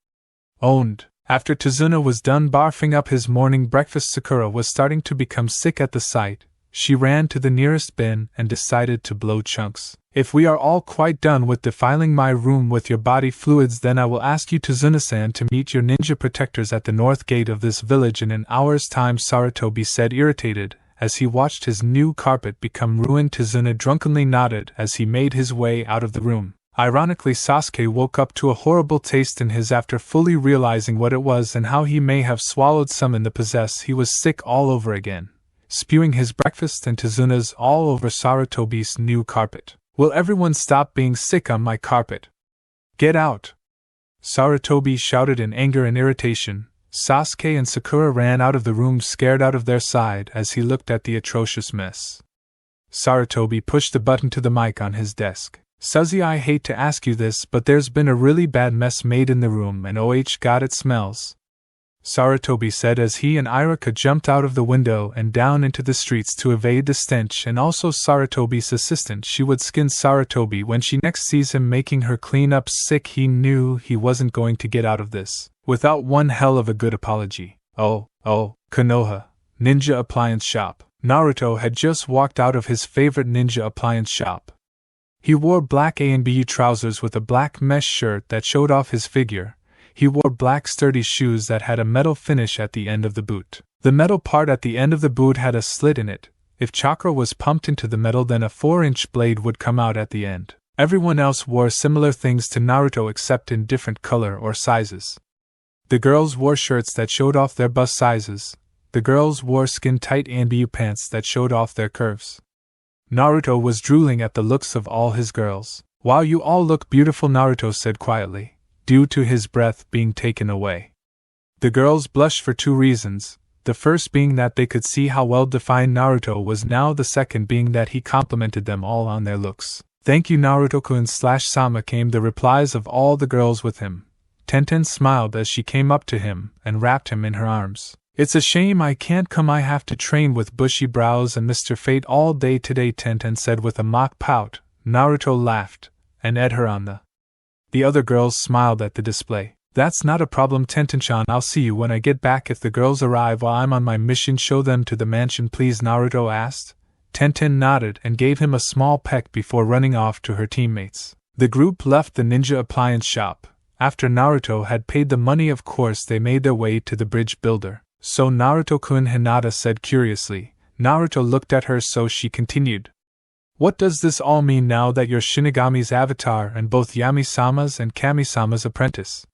S1: Owned. After Tazuna was done barfing up his morning breakfast, Sakura was starting to become sick at the sight. She ran to the nearest bin and decided to blow chunks. If we are all quite done with defiling my room with your body fluids, then I will ask you, Tazuna-san, to meet your ninja protectors at the north gate of this village in an hour's time, Sarutobi said, irritated, as he watched his new carpet become ruined. Tazuna drunkenly nodded as he made his way out of the room. Ironically, Sasuke woke up to a horrible taste in his after fully realizing what it was and how he may have swallowed some in the process. He was sick all over again. spewing his breakfast and Tizunas all over Sarutobi's new carpet. Will everyone stop being sick on my carpet? Get out! Sarutobi shouted in anger and irritation. Sasuke and Sakura ran out of the room scared out of their side as he looked at the atrocious mess. Sarutobi pushed a button to the mic on his desk. Suzy, I hate to ask you this, but there's been a really bad mess made in the room and God, it smells. Sarutobi said as he and Irika jumped out of the window and down into the streets to evade the stench, and also Sarutobi's assistant. She would skin Sarutobi when she next sees him making her clean up sick. He knew he wasn't going to get out of this without one hell of a good apology. Oh, Konoha, Ninja Appliance Shop. Naruto had just walked out of his favorite ninja appliance shop. He wore black A&BU trousers with a black mesh shirt that showed off his figure. He wore black sturdy shoes that had a metal finish at the end of the boot. The metal part at the end of the boot had a slit in it. If chakra was pumped into the metal, then a 4-inch blade would come out at the end. Everyone else wore similar things to Naruto except in different color or sizes. The girls wore shirts that showed off their bust sizes. The girls wore skin-tight A&BU pants that showed off their curves. Naruto was drooling at the looks of all his girls. Wow, you all look beautiful, Naruto said quietly, due to his breath being taken away. The girls blushed for 2 reasons, the first being that they could see how well-defined Naruto was now, the second being that he complimented them all on their looks. Thank you, Naruto-kun/Sama, came the replies of all the girls with him. Tenten smiled as she came up to him and wrapped him in her arms. It's a shame I can't come, I have to train with bushy brows and Mr. Fate all day today, Tenten said with a mock pout. Naruto laughed and edged her on. The other girls smiled at the display. That's not a problem, Tenten-chan, I'll see you when I get back. If the girls arrive while I'm on my mission, show them to the mansion please, Naruto asked. Tenten nodded and gave him a small peck before running off to her teammates. The group left the ninja appliance shop. After Naruto had paid the money, of course, they made their way to the bridge builder. So Naruto-kun, Hinata said curiously. Naruto looked at her, so she continued. What does this all mean now that you're Shinigami's avatar and both Yami-sama's and Kami-sama's apprentice?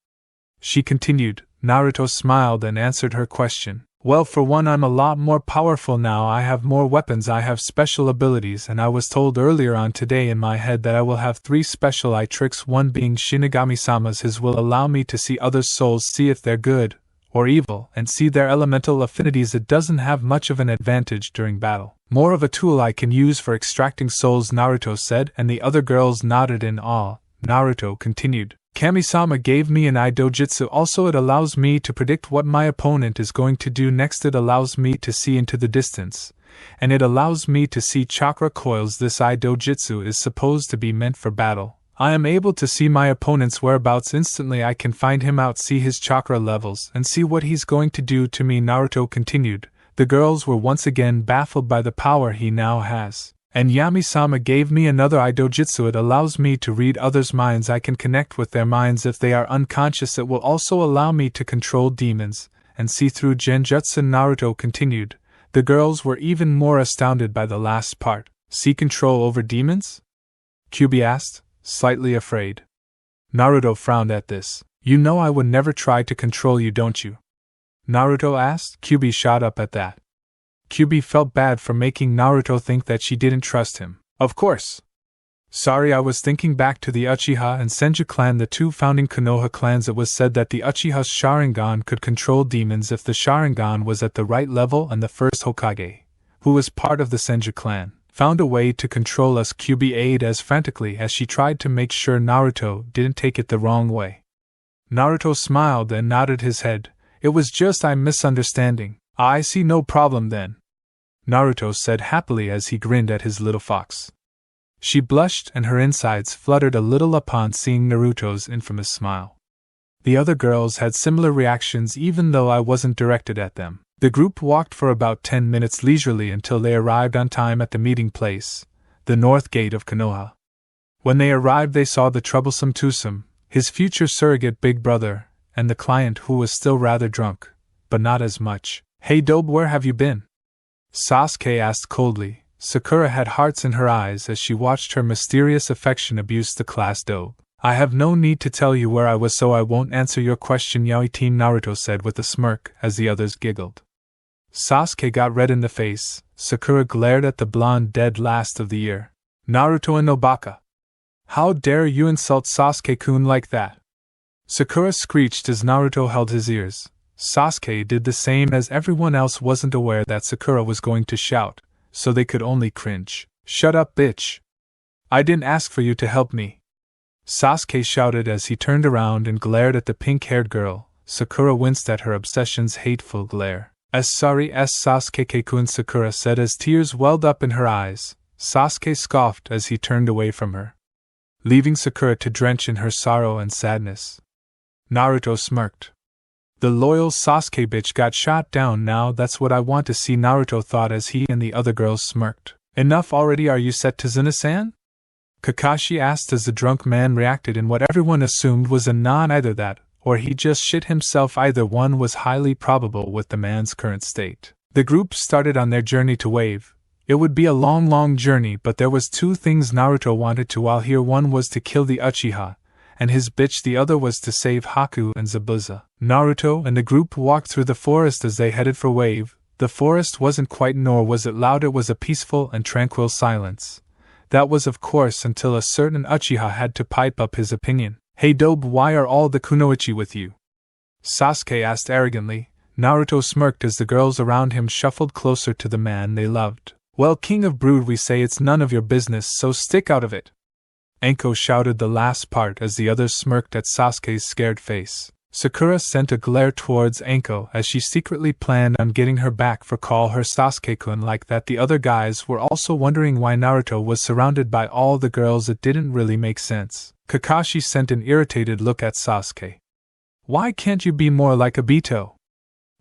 S1: She continued. Naruto smiled and answered her question. Well, for one, I'm a lot more powerful now. I have more weapons, I have special abilities, and I was told earlier on today in my head that I will have 3 special eye tricks, one being Shinigami-sama's. His will allow me to see other souls, see if they're good or evil, and see their elemental affinities. It doesn't have much of an advantage during battle. More of a tool I can use for extracting souls, Naruto said, and the other girls nodded in awe. Naruto continued. Kami-sama gave me an eye dojutsu. Also, it allows me to predict what my opponent is going to do next. It allows me to see into the distance, and it allows me to see chakra coils. This eye dojutsu is supposed to be meant for battle. I am able to see my opponent's whereabouts instantly. I can find him out, see his chakra levels, and see what he's going to do to me, Naruto continued. The girls were once again baffled by the power he now has. And Yami-sama gave me another eye dojutsu. It allows me to read others' minds. I can connect with their minds if they are unconscious. It will also allow me to control demons and see through genjutsu, Naruto continued. The girls were even more astounded by the last part. See control over demons? Kyubi asked, slightly afraid. Naruto frowned at this. You know I would never try to control you, don't you? Naruto asked. Kyubi shot up at that. Kyubi felt bad for making Naruto think that she didn't trust him. Of course. Sorry, I was thinking back to the Uchiha and Senju clan, the 2 founding Konoha clans. It was said that the Uchiha's Sharingan could control demons if the Sharingan was at the right level, and the first Hokage, who was part of the Senju clan, found a way to control us. Kyubi eyed as frantically as she tried to make sure Naruto didn't take it the wrong way. Naruto smiled and nodded his head. It was just a misunderstanding. I see, no problem then, Naruto said happily as he grinned at his little fox. She blushed and her insides fluttered a little upon seeing Naruto's infamous smile. The other girls had similar reactions even though I wasn't directed at them. The group walked for about 10 minutes leisurely until they arrived on time at the meeting place, the north gate of Konoha. When they arrived, they saw the troublesome Tusum, his future surrogate big brother, and the client, who was still rather drunk, but not as much. Hey Dobe, where have you been? Sasuke asked coldly. Sakura had hearts in her eyes as she watched her mysterious affection abuse the class Dobe. I have no need to tell you where I was, so I won't answer your question, Yaoi team, Naruto said with a smirk as the others giggled. Sasuke got red in the face. Sakura glared at the blonde dead last of the year. Naruto and Nobaka. How dare you insult Sasuke-kun like that? Sakura screeched as Naruto held his ears. Sasuke did the same as everyone else wasn't aware that Sakura was going to shout, so they could only cringe. Shut up, bitch! I didn't ask for you to help me. Sasuke shouted as he turned around and glared at the pink-haired girl. Sakura winced at her obsession's hateful glare. As sorry as Sasuke-kun, Sakura said as tears welled up in her eyes. Sasuke scoffed as he turned away from her, leaving Sakura to drench in her sorrow and sadness. Naruto smirked. The loyal Sasuke bitch got shot down now, that's what I want to see, Naruto thought as he and the other girls smirked. Enough already, are you set to Zuna-san? Kakashi asked as the drunk man reacted in what everyone assumed was a nod, either that, or he just shit himself. Either one was highly probable with the man's current state. The group started on their journey to Wave. It would be a long journey, but there was two things Naruto wanted to while here. One was to kill the Uchiha and his bitch, the other was to save Haku and Zabuza. Naruto and the group walked through the forest as they headed for Wave. The forest wasn't quiet nor was it loud, it was a peaceful and tranquil silence. That was of course until a certain Uchiha had to pipe up his opinion. Hey Dobe, why are all the kunoichi with you? Sasuke asked arrogantly. Naruto smirked as the girls around him shuffled closer to the man they loved. Well, King of Brood, we say it's none of your business, so stick out of it. Anko shouted the last part as the others smirked at Sasuke's scared face. Sakura sent a glare towards Anko as she secretly planned on getting her back for call her Sasuke-kun like that. The other guys were also wondering why Naruto was surrounded by all the girls. It didn't really make sense. Kakashi sent an irritated look at Sasuke. Why can't you be more like Obito?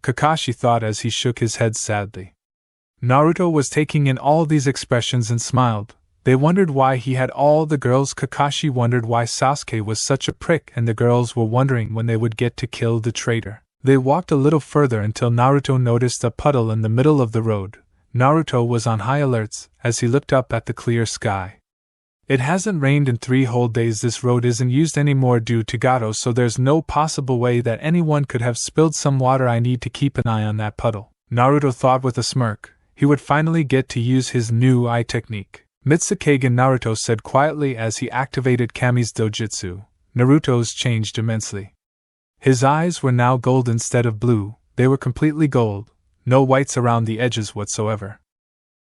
S1: Kakashi thought as he shook his head sadly. Naruto was taking in all these expressions and smiled. They wondered why he had all the girls. Kakashi wondered why Sasuke was such a prick, and the girls were wondering when they would get to kill the traitor. They walked a little further until Naruto noticed a puddle in the middle of the road. Naruto was on high alerts as he looked up at the clear sky. It hasn't rained in 3 whole days. This road isn't used anymore due to Gato, so there's no possible way that anyone could have spilled some water. I need to keep an eye on that puddle, Naruto thought with a smirk. He would finally get to use his new eye technique. Mitsukage, Naruto said quietly as he activated Kami's dojutsu. Naruto's changed immensely. His eyes were now gold instead of blue. They were completely gold, no whites around the edges whatsoever.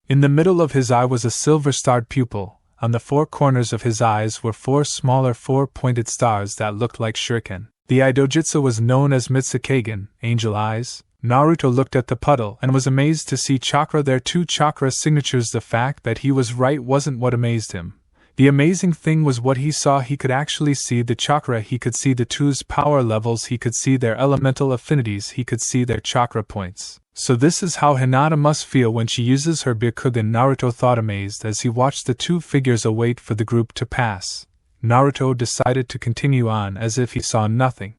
S1: In the middle of his eye was a silver-starred pupil. On the 4 corners of his eyes were 4 smaller 4-pointed stars that looked like shuriken. The eye dojutsu was known as Mitsukagen, angel eyes. Naruto looked at the puddle and was amazed to see chakra there, 2 chakra signatures. The fact that he was right wasn't what amazed him. The amazing thing was what he saw. He could actually see the chakra, he could see the 2's power levels, he could see their elemental affinities, he could see their chakra points. So this is how Hinata must feel when she uses her Byakugan, Naruto thought amazed as he watched the 2 figures await for the group to pass. Naruto decided to continue on as if he saw nothing.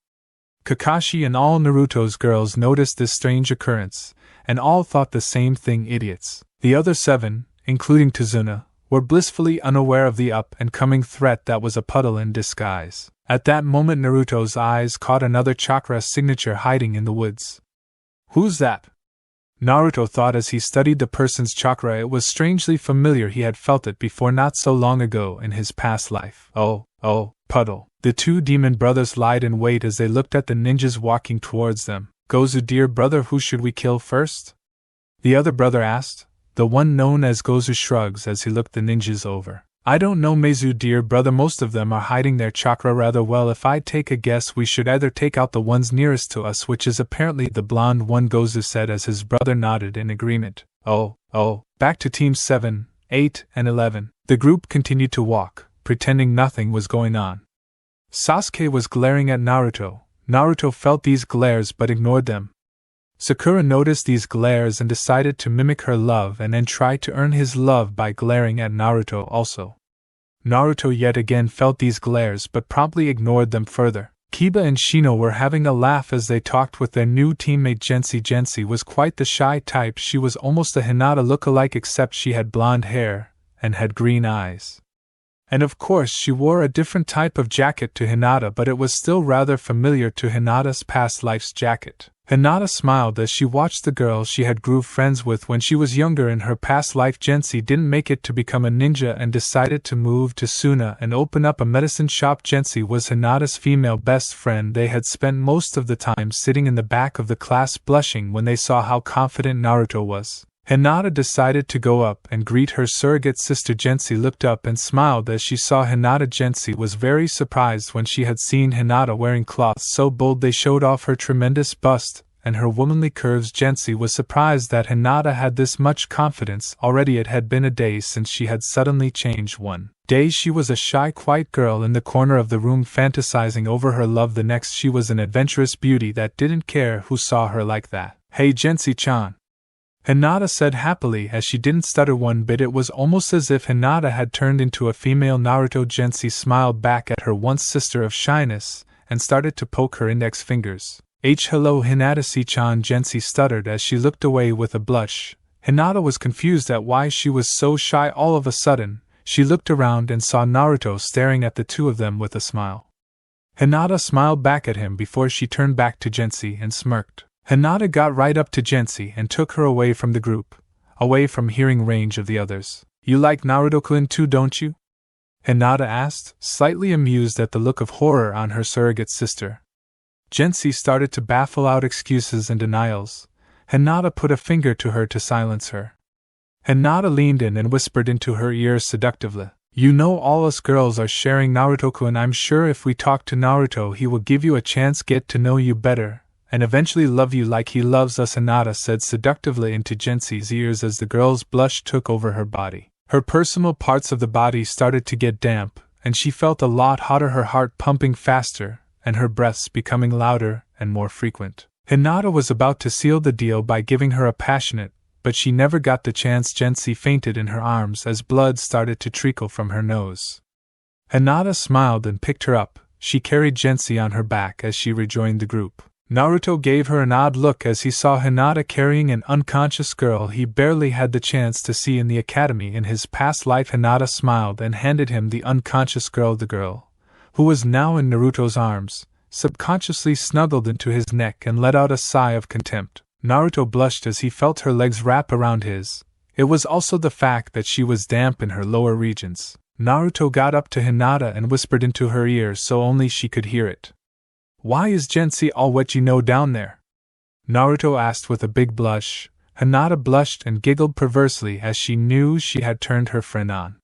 S1: Kakashi and all Naruto's girls noticed this strange occurrence, and all thought the same thing, idiots. The other 7, including Tazuna, were blissfully unaware of the up-and-coming threat that was a puddle in disguise. At that moment Naruto's eyes caught another chakra signature hiding in the woods. Who's that? Naruto thought as he studied the person's chakra. It was strangely familiar. He had felt it before not so long ago in his past life. Oh, puddle. The 2 demon brothers lied in wait as they looked at the ninjas walking towards them. Gozu, dear brother, who should we kill first? The other brother asked. The one known as Gozu shrugs as he looked the ninjas over. I don't know, Meizu, dear brother, most of them are hiding their chakra rather well. If I take a guess, we should either take out the ones nearest to us, which is apparently the blonde one, Gozu said as his brother nodded in agreement. Oh. Back to teams 7, 8, and 11. The group continued to walk, pretending nothing was going on. Sasuke was glaring at Naruto. Naruto felt these glares but ignored them. Sakura noticed these glares and decided to mimic her love and then try to earn his love by glaring at Naruto also. Naruto yet again felt these glares but promptly ignored them further. Kiba and Shino were having a laugh as they talked with their new teammate Gensi. Gensi was quite the shy type. She was almost a Hinata look-alike except she had blonde hair and had green eyes. And of course she wore a different type of jacket to Hinata, but it was still rather familiar to Hinata's past life's jacket. Hinata smiled as she watched the girl she had grew friends with when she was younger in her past life. Gensi didn't make it to become a ninja and decided to move to Suna and open up a medicine shop. Gensi was Hinata's female best friend. They had spent most of the time sitting in the back of the class blushing when they saw how confident Naruto was. Hinata decided to go up and greet her surrogate sister. Gensi looked up and smiled as she saw Hinata. Gensi was very surprised when she had seen Hinata wearing cloths so bold they showed off her tremendous bust and her womanly curves. Gensi was surprised that Hinata had this much confidence. Already it had been a day since she had suddenly changed. One day she was a shy, quiet girl in the corner of the room fantasizing over her love. The next she was an adventurous beauty that didn't care who saw her like that. "Hey Gensi-chan," Hinata said happily as she didn't stutter one bit. It was almost as if Hinata had turned into a female Naruto. Gensi smiled back at her once sister of shyness and started to poke her index fingers. Hello Hinata-chan. Gensi stuttered as she looked away with a blush. Hinata was confused at why she was so shy. All of a sudden, she looked around and saw Naruto staring at the two of them with a smile. Hinata smiled back at him before she turned back to Gensi and smirked. Hinata got right up to Gensi and took her away from the group, away from hearing range of the others. "You like Naruto-kun too, don't you?" Hinata asked, slightly amused at the look of horror on her surrogate sister. Gensi started to baffle out excuses and denials. Hinata put a finger to her to silence her. Hinata leaned in and whispered into her ear seductively, "You know all us girls are sharing Naruto-kun. I'm sure if we talk to Naruto he will give you a chance, get to know you better, and eventually love you like he loves us," Hinata said seductively into Gensi's ears as the girl's blush took over her body. Her personal parts of the body started to get damp, and she felt a lot hotter, her heart pumping faster, and her breaths becoming louder and more frequent. Hinata was about to seal the deal by giving her a passionate, but she never got the chance. Gensi fainted in her arms as blood started to trickle from her nose. Hinata smiled and picked her up. She carried Gensi on her back as she rejoined the group. Naruto gave her an odd look as he saw Hinata carrying an unconscious girl he barely had the chance to see in the academy in his past life. Hinata smiled and handed him the unconscious girl. The girl, who was now in Naruto's arms, subconsciously snuggled into his neck and let out a sigh of contempt. Naruto blushed as he felt her legs wrap around his. It was also the fact that she was damp in her lower regions. Naruto got up to Hinata and whispered into her ear so only she could hear it. "Why is Gensi all wet down there?" Naruto asked with a big blush. Hinata blushed and giggled perversely as she knew she had turned her friend on.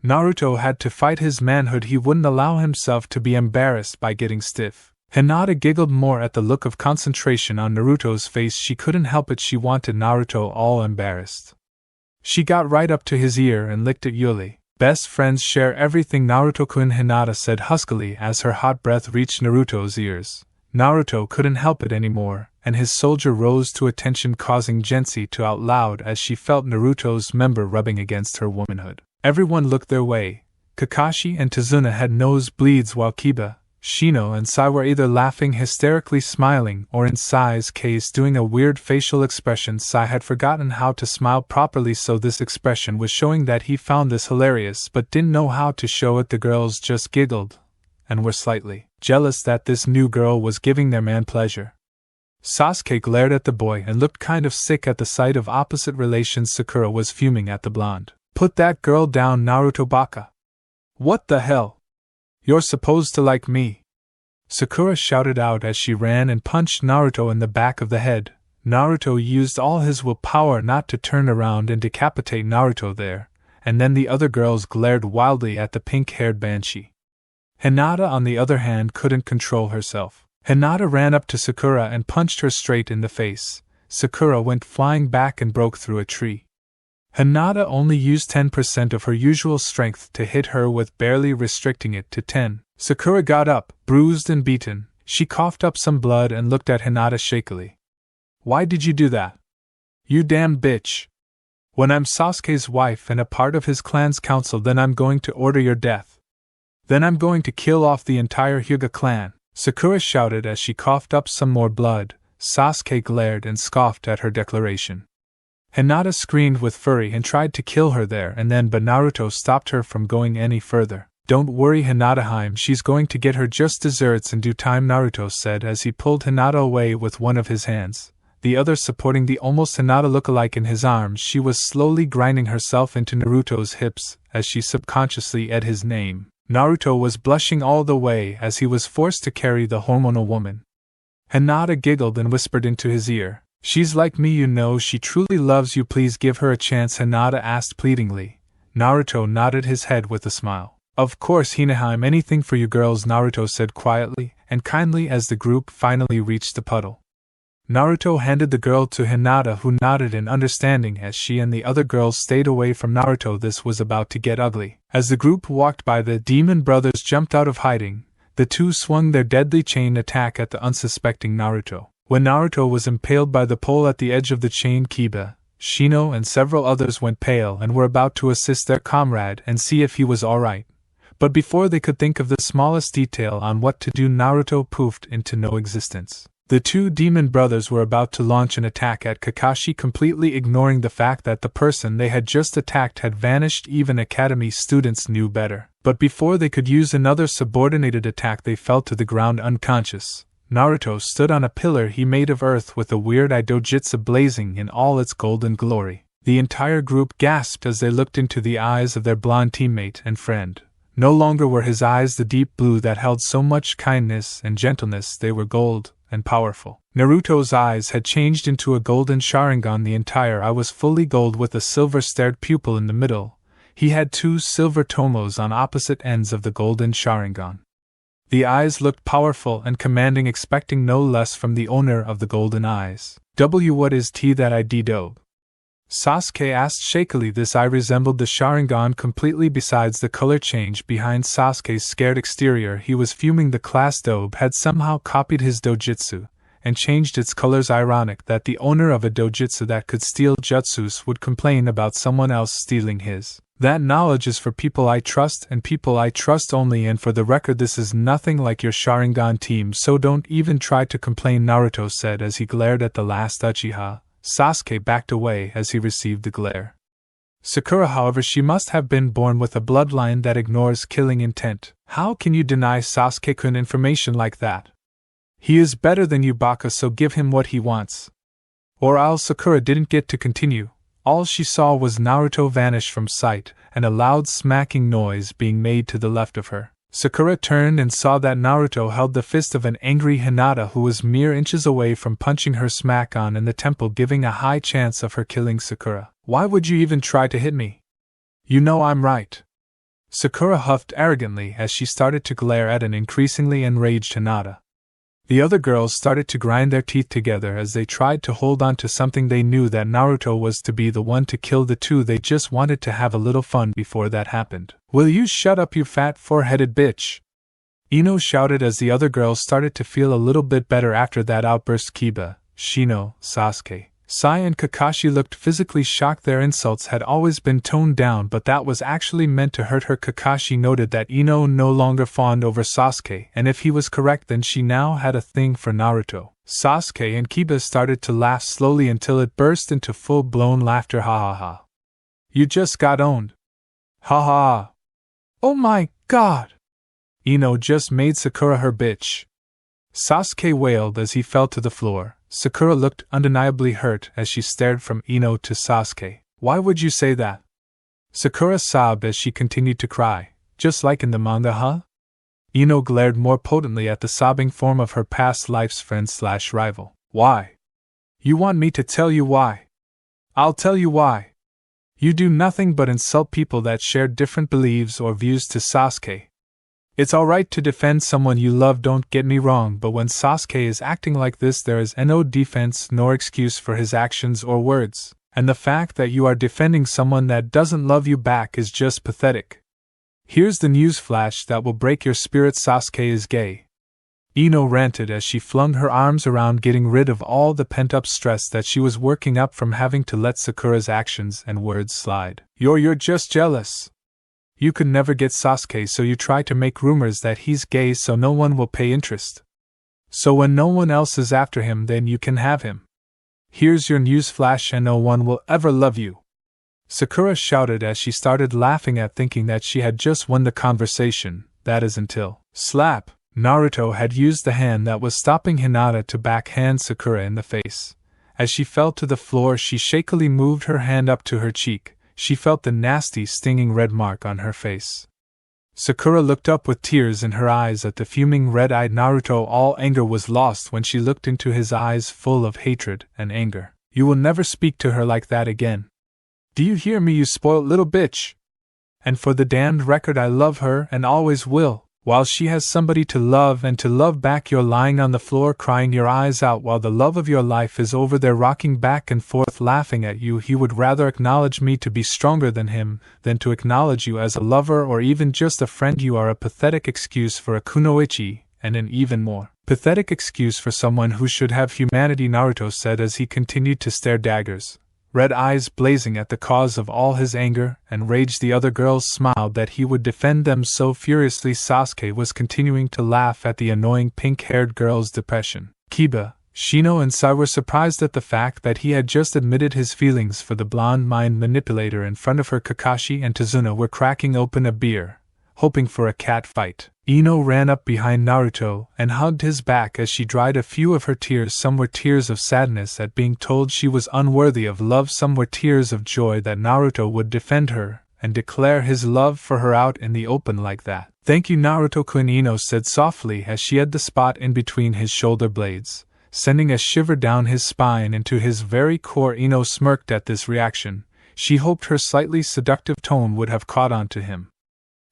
S1: Naruto had to fight his manhood. He wouldn't allow himself to be embarrassed by getting stiff. Hinata giggled more at the look of concentration on Naruto's face. She couldn't help it. She wanted Naruto all embarrassed. She got right up to his ear and licked it. "Yuli. Best friends share everything, Naruto-kun," Hinata said huskily as her hot breath reached Naruto's ears. Naruto couldn't help it anymore, and his soldier rose to attention, causing Gensi to out loud as she felt Naruto's member rubbing against her womanhood. Everyone looked their way. Kakashi and Tazuna had nosebleeds while Kiba, Shino and Sai were either laughing hysterically, smiling, or in Sai's case doing a weird facial expression. Sai had forgotten how to smile properly, so this expression was showing that he found this hilarious but didn't know how to show it. The girls just giggled and were slightly jealous that this new girl was giving their man pleasure. Sasuke glared at the boy and looked kind of sick at the sight of opposite relations. Sakura was fuming at the blonde. "Put that girl down, Naruto baka. What the hell? You're supposed to like me," Sakura shouted out as she ran and punched Naruto in the back of the head. Naruto used all his willpower not to turn around and decapitate Naruto there, and then the other girls glared wildly at the pink-haired banshee. Hinata, on the other hand, couldn't control herself. Hinata ran up to Sakura and punched her straight in the face. Sakura went flying back and broke through a tree. Hinata only used 10% of her usual strength to hit her, with barely restricting it to 10. Sakura got up, bruised and beaten. She coughed up some blood and looked at Hinata shakily. "Why did you do that? You damn bitch. When I'm Sasuke's wife and a part of his clan's council, then I'm going to order your death. Then I'm going to kill off the entire Hyuga clan," Sakura shouted as she coughed up some more blood. Sasuke glared and scoffed at her declaration. Hinata screamed with fury and tried to kill her there and then, but Naruto stopped her from going any further. Don't worry Hinata-hime, she's going to get her just desserts in due time, Naruto said as he pulled Hinata away with one of his hands, the other supporting the almost Hinata lookalike in his arms. She was slowly grinding herself into Naruto's hips as she subconsciously ed his name. Naruto was blushing all the way as he was forced to carry the hormonal woman. Hinata giggled and whispered into his ear, "She's like me, you know, she truly loves you, please give her a chance," Hinata asked pleadingly. Naruto nodded his head with a smile. "Of course Hinata-hime, anything for you girls," Naruto said quietly and kindly as the group finally reached the puddle. Naruto handed the girl to Hinata, who nodded in understanding as she and the other girls stayed away from Naruto. This was about to get ugly. As the group walked by, the demon brothers jumped out of hiding. The two swung their deadly chain attack at the unsuspecting Naruto. When Naruto was impaled by the pole at the edge of the chain, Kiba, Shino and several others went pale and were about to assist their comrade and see if he was alright. But before they could think of the smallest detail on what to do, Naruto poofed into no existence. The two demon brothers were about to launch an attack at Kakashi, completely ignoring the fact that the person they had just attacked had vanished. Even academy students knew better. But before they could use another subordinated attack, they fell to the ground unconscious. Naruto stood on a pillar he made of earth with a weird eye dojutsu blazing in all its golden glory. The entire group gasped as they looked into the eyes of their blonde teammate and friend. No longer were his eyes the deep blue that held so much kindness and gentleness, they were gold and powerful. Naruto's eyes had changed into a golden Sharingan. The entire eye was fully gold with a silver-starred pupil in the middle. He had two silver tomos on opposite ends of the golden Sharingan. The eyes looked powerful and commanding, expecting no less from the owner of the golden eyes. What is that ID dope? Sasuke asked shakily. This eye resembled the Sharingan completely. Besides the color change behind Sasuke's scared exterior, he was fuming. The class dobe had somehow copied his dojutsu and changed its colors. Ironic that the owner of a dojutsu that could steal jutsus would complain about someone else stealing his. That knowledge is for people I trust and people I trust only, and for the record, this is nothing like your Sharingan team, so don't even try to complain, Naruto said as he glared at the last Uchiha. Sasuke backed away as he received the glare. Sakura, however, she must have been born with a bloodline that ignores killing intent. How can you deny Sasuke-kun information like that? He is better than you, Baka, so give him what he wants. Or else. Sakura didn't get to continue. All she saw was Naruto vanish from sight, and a loud smacking noise being made to the left of her. Sakura turned and saw that Naruto held the fist of an angry Hinata, who was mere inches away from punching her smack on in the temple, giving a high chance of her killing Sakura. Why would you even try to hit me? You know I'm right. Sakura huffed arrogantly as she started to glare at an increasingly enraged Hinata. The other girls started to grind their teeth together as they tried to hold on to something. They knew that Naruto was to be the one to kill the two. They just wanted to have a little fun before that happened. Will you shut up, you fat four-headed bitch? Ino shouted as the other girls started to feel a little bit better after that outburst. Kiba, Shino, Sasuke, Sai and Kakashi looked physically shocked. Their insults had always been toned down, but that was actually meant to hurt her. Kakashi noted that Ino no longer fawned over Sasuke, and if he was correct, then she now had a thing for Naruto. Sasuke and Kiba started to laugh slowly until it burst into full-blown laughter. Ha ha ha. You just got owned. Ha ha ha. Oh my god. Ino just made Sakura her bitch. Sasuke wailed as he fell to the floor. Sakura looked undeniably hurt as she stared from Ino to Sasuke. Why would you say that? Sakura sobbed as she continued to cry. Just like in the manga, huh? Ino glared more potently at the sobbing form of her past life's friend/rival. Why? You want me to tell you why? I'll tell you why. You do nothing but insult people that share different beliefs or views. To Sasuke. It's alright to defend someone you love, don't get me wrong, but when Sasuke is acting like this, there is no defense nor excuse for his actions or words, and the fact that you are defending someone that doesn't love you back is just pathetic. Here's the newsflash that will break your spirit: Sasuke is gay. Ino ranted as she flung her arms around, getting rid of all the pent-up stress that she was working up from having to let Sakura's actions and words slide. You're just jealous. You could never get Sasuke, so you try to make rumors that he's gay so no one will pay interest. So when no one else is after him, then you can have him. Here's your newsflash, and no one will ever love you. Sakura shouted as she started laughing at thinking that she had just won the conversation, that is until slap! Naruto had used the hand that was stopping Hinata to backhand Sakura in the face. As she fell to the floor, she shakily moved her hand up to her cheek. She felt the nasty, stinging red mark on her face. Sakura looked up with tears in her eyes at the fuming red-eyed Naruto. All anger was lost when she looked into his eyes full of hatred and anger. You will never speak to her like that again. Do you hear me, you spoilt little bitch? And for the damned record, I love her and always will. While she has somebody to love and to love back, you're lying on the floor crying your eyes out while the love of your life is over there rocking back and forth laughing at you. He would rather acknowledge me to be stronger than him than to acknowledge you as a lover or even just a friend. You are a pathetic excuse for a kunoichi, and an even more pathetic excuse for someone who should have humanity, Naruto said as he continued to stare daggers, red eyes blazing at the cause of all his anger and rage. The other girls smiled that he would defend them so furiously. Sasuke was continuing to laugh at the annoying pink-haired girl's depression. Kiba, Shino and Sai were surprised at the fact that he had just admitted his feelings for the blonde mind manipulator in front of her. Kakashi and Tazuna were cracking open a beer, hoping for a cat fight. Ino ran up behind Naruto and hugged his back as she dried a few of her tears. Some were tears of sadness at being told she was unworthy of love, some were tears of joy that Naruto would defend her and declare his love for her out in the open like that. Thank you, Naruto-kun, Ino said softly as she had the spot in between his shoulder blades, sending a shiver down his spine into his very core. Ino smirked at this reaction. She hoped her slightly seductive tone would have caught on to him.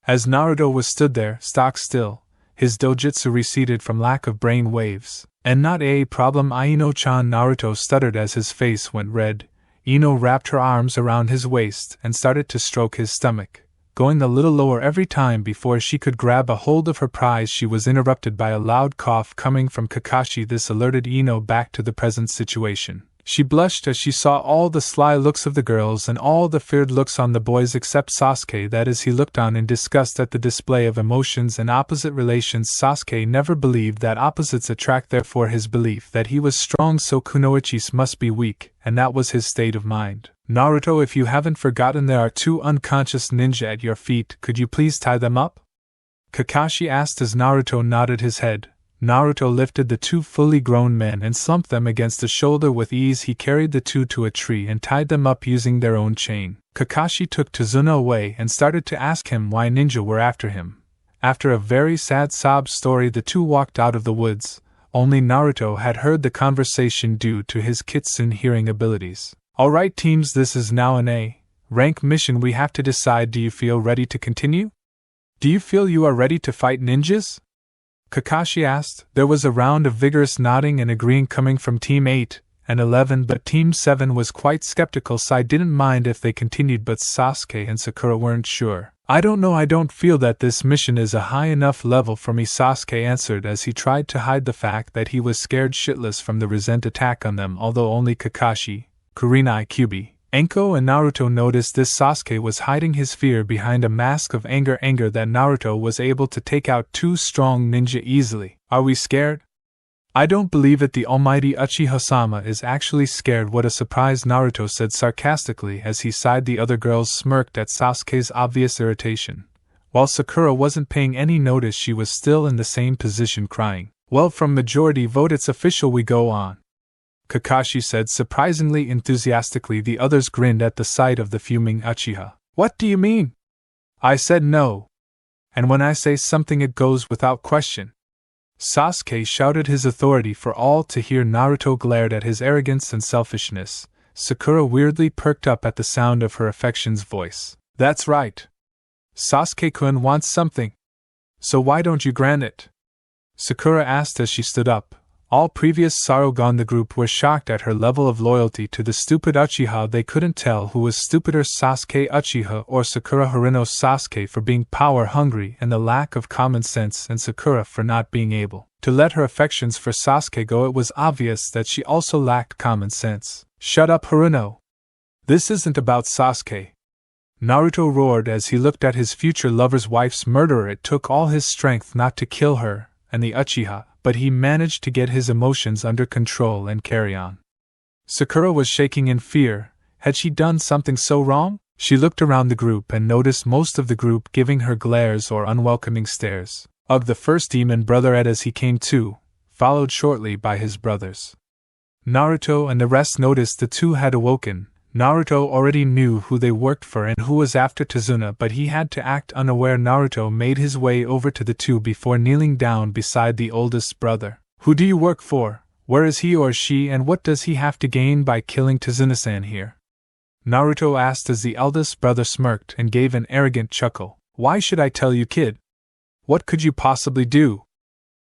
S1: As Naruto was stood there, stock still, his dojutsu receded from lack of brain waves. And not a problem, Ino-chan, Naruto stuttered as his face went red. Ino wrapped her arms around his waist and started to stroke his stomach, going a little lower every time before she could grab a hold of her prize. She was interrupted by a loud cough coming from Kakashi. This alerted Ino back to the present situation. She blushed as she saw all the sly looks of the girls and all the feared looks on the boys except Sasuke. That is, he looked on in disgust at the display of emotions and opposite relations. Sasuke never believed that opposites attract, therefore his belief that he was strong so kunoichis must be weak, and that was his state of mind. Naruto, if you haven't forgotten, there are 2 unconscious ninja at your feet. Could you please tie them up? Kakashi asked as Naruto nodded his head. Naruto lifted the 2 fully grown men and slumped them against a shoulder with ease. He carried the 2 to a tree and tied them up using their own chain. Kakashi took Tazuna away and started to ask him why ninja were after him. After a very sad sob story, the 2 walked out of the woods. Only Naruto had heard the conversation due to his kitsune hearing abilities. Alright teams, this is now an A-rank mission we have to decide. Do you feel ready to continue? Do you feel you are ready to fight ninjas? Kakashi asked. There was a round of vigorous nodding and agreeing coming from Team 8 and 11, but Team 7 was quite skeptical. Sai didn't mind if they continued, but Sasuke and Sakura weren't sure. I don't know, I don't feel that this mission is a high enough level for me, Sasuke answered as he tried to hide the fact that he was scared shitless from the recent attack on them. Although only Kakashi, Kurenai Kyuubi, Enko and Naruto noticed this, Sasuke was hiding his fear behind a mask of anger that Naruto was able to take out 2 strong ninja easily. Are we scared? I don't believe it. The almighty Uchiha-sama is actually scared. What a surprise, Naruto said sarcastically as he sighed. The other girls smirked at Sasuke's obvious irritation. While Sakura wasn't paying any notice, she was still in the same position crying. Well, from majority vote it's official, we go on, Kakashi said surprisingly enthusiastically. The others grinned at the sight of the fuming Uchiha. What do you mean? I said no. And when I say something it goes without question. Sasuke shouted his authority for all to hear. Naruto glared at his arrogance and selfishness. Sakura weirdly perked up at the sound of her affection's voice. That's right. Sasuke-kun wants something. So why don't you grant it? Sakura asked as she stood up. All previous Sarugan the group were shocked at her level of loyalty to the stupid Uchiha. They couldn't tell who was stupider, Sasuke Uchiha or Sakura Haruno. Sasuke for being power-hungry and the lack of common sense, and Sakura for not being able to let her affections for Sasuke go. It was obvious that she also lacked common sense. Shut up, Haruno. This isn't about Sasuke, Naruto roared as he looked at his future lover's wife's murderer. It took all his strength not to kill her and the Uchiha, but he managed to get his emotions under control and carry on. Sakura was shaking in fear. Had she done something so wrong? She looked around the group and noticed most of the group giving her glares or unwelcoming stares. Of the first demon brother Ed as he came to, followed shortly by his brothers. Naruto and the rest noticed the two had awoken. Naruto already knew who they worked for and who was after Tazuna, but he had to act unaware. Naruto made his way over to the two before kneeling down beside the oldest brother. Who do you work for? Where is he or she, and what does he have to gain by killing Tazuna-san here? Naruto asked as the eldest brother smirked and gave an arrogant chuckle. Why should I tell you, kid? What could you possibly do?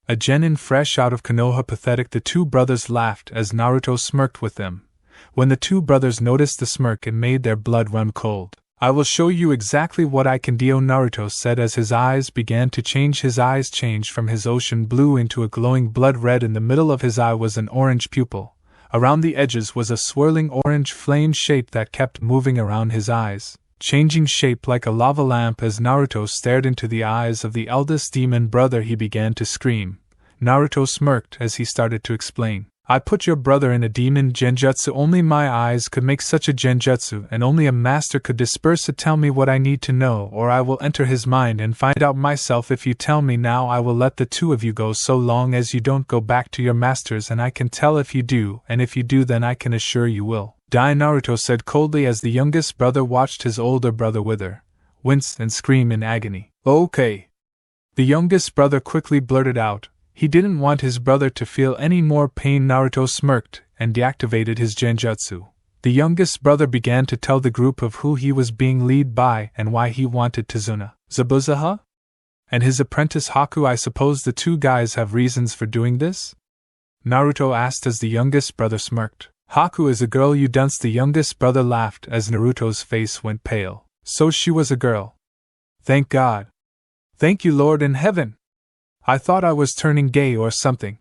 S1: A genin fresh out of Konoha pathetic. The two brothers laughed as Naruto smirked with them. When the two brothers noticed the smirk, it made their blood run cold. I will show you exactly what I can do, Naruto said as his eyes began to change. His eyes changed from his ocean blue into a glowing blood red. In the middle of his eye was an orange pupil. Around the edges was a swirling orange flame shape that kept moving around his eyes, changing shape like a lava lamp. As Naruto stared into the eyes of the eldest demon brother, he began to scream. Naruto smirked as he started to explain. I put your brother in a demon genjutsu. Only my eyes could make such a genjutsu, and only a master could disperse it. Tell me what I need to know, or I will enter his mind and find out myself. If you tell me now, I will let the two of you go so long as you don't go back to your masters, and I can tell if you do, and if you do, then I can assure you will die, Naruto said coldly as the youngest brother watched his older brother wither, wince, and scream in agony. Okay. The youngest brother quickly blurted out. He didn't want his brother to feel any more pain. Naruto smirked and deactivated his genjutsu. The youngest brother began to tell the group of who he was being led by and why he wanted Tazuna. Zabuzaha? And his apprentice Haku. I suppose the two guys have reasons for doing this? Naruto asked as the youngest brother smirked. Haku is a girl, you dunce. The youngest brother laughed as Naruto's face went pale. So she was a girl. Thank God. Thank you, Lord in heaven. I thought I was turning gay or something.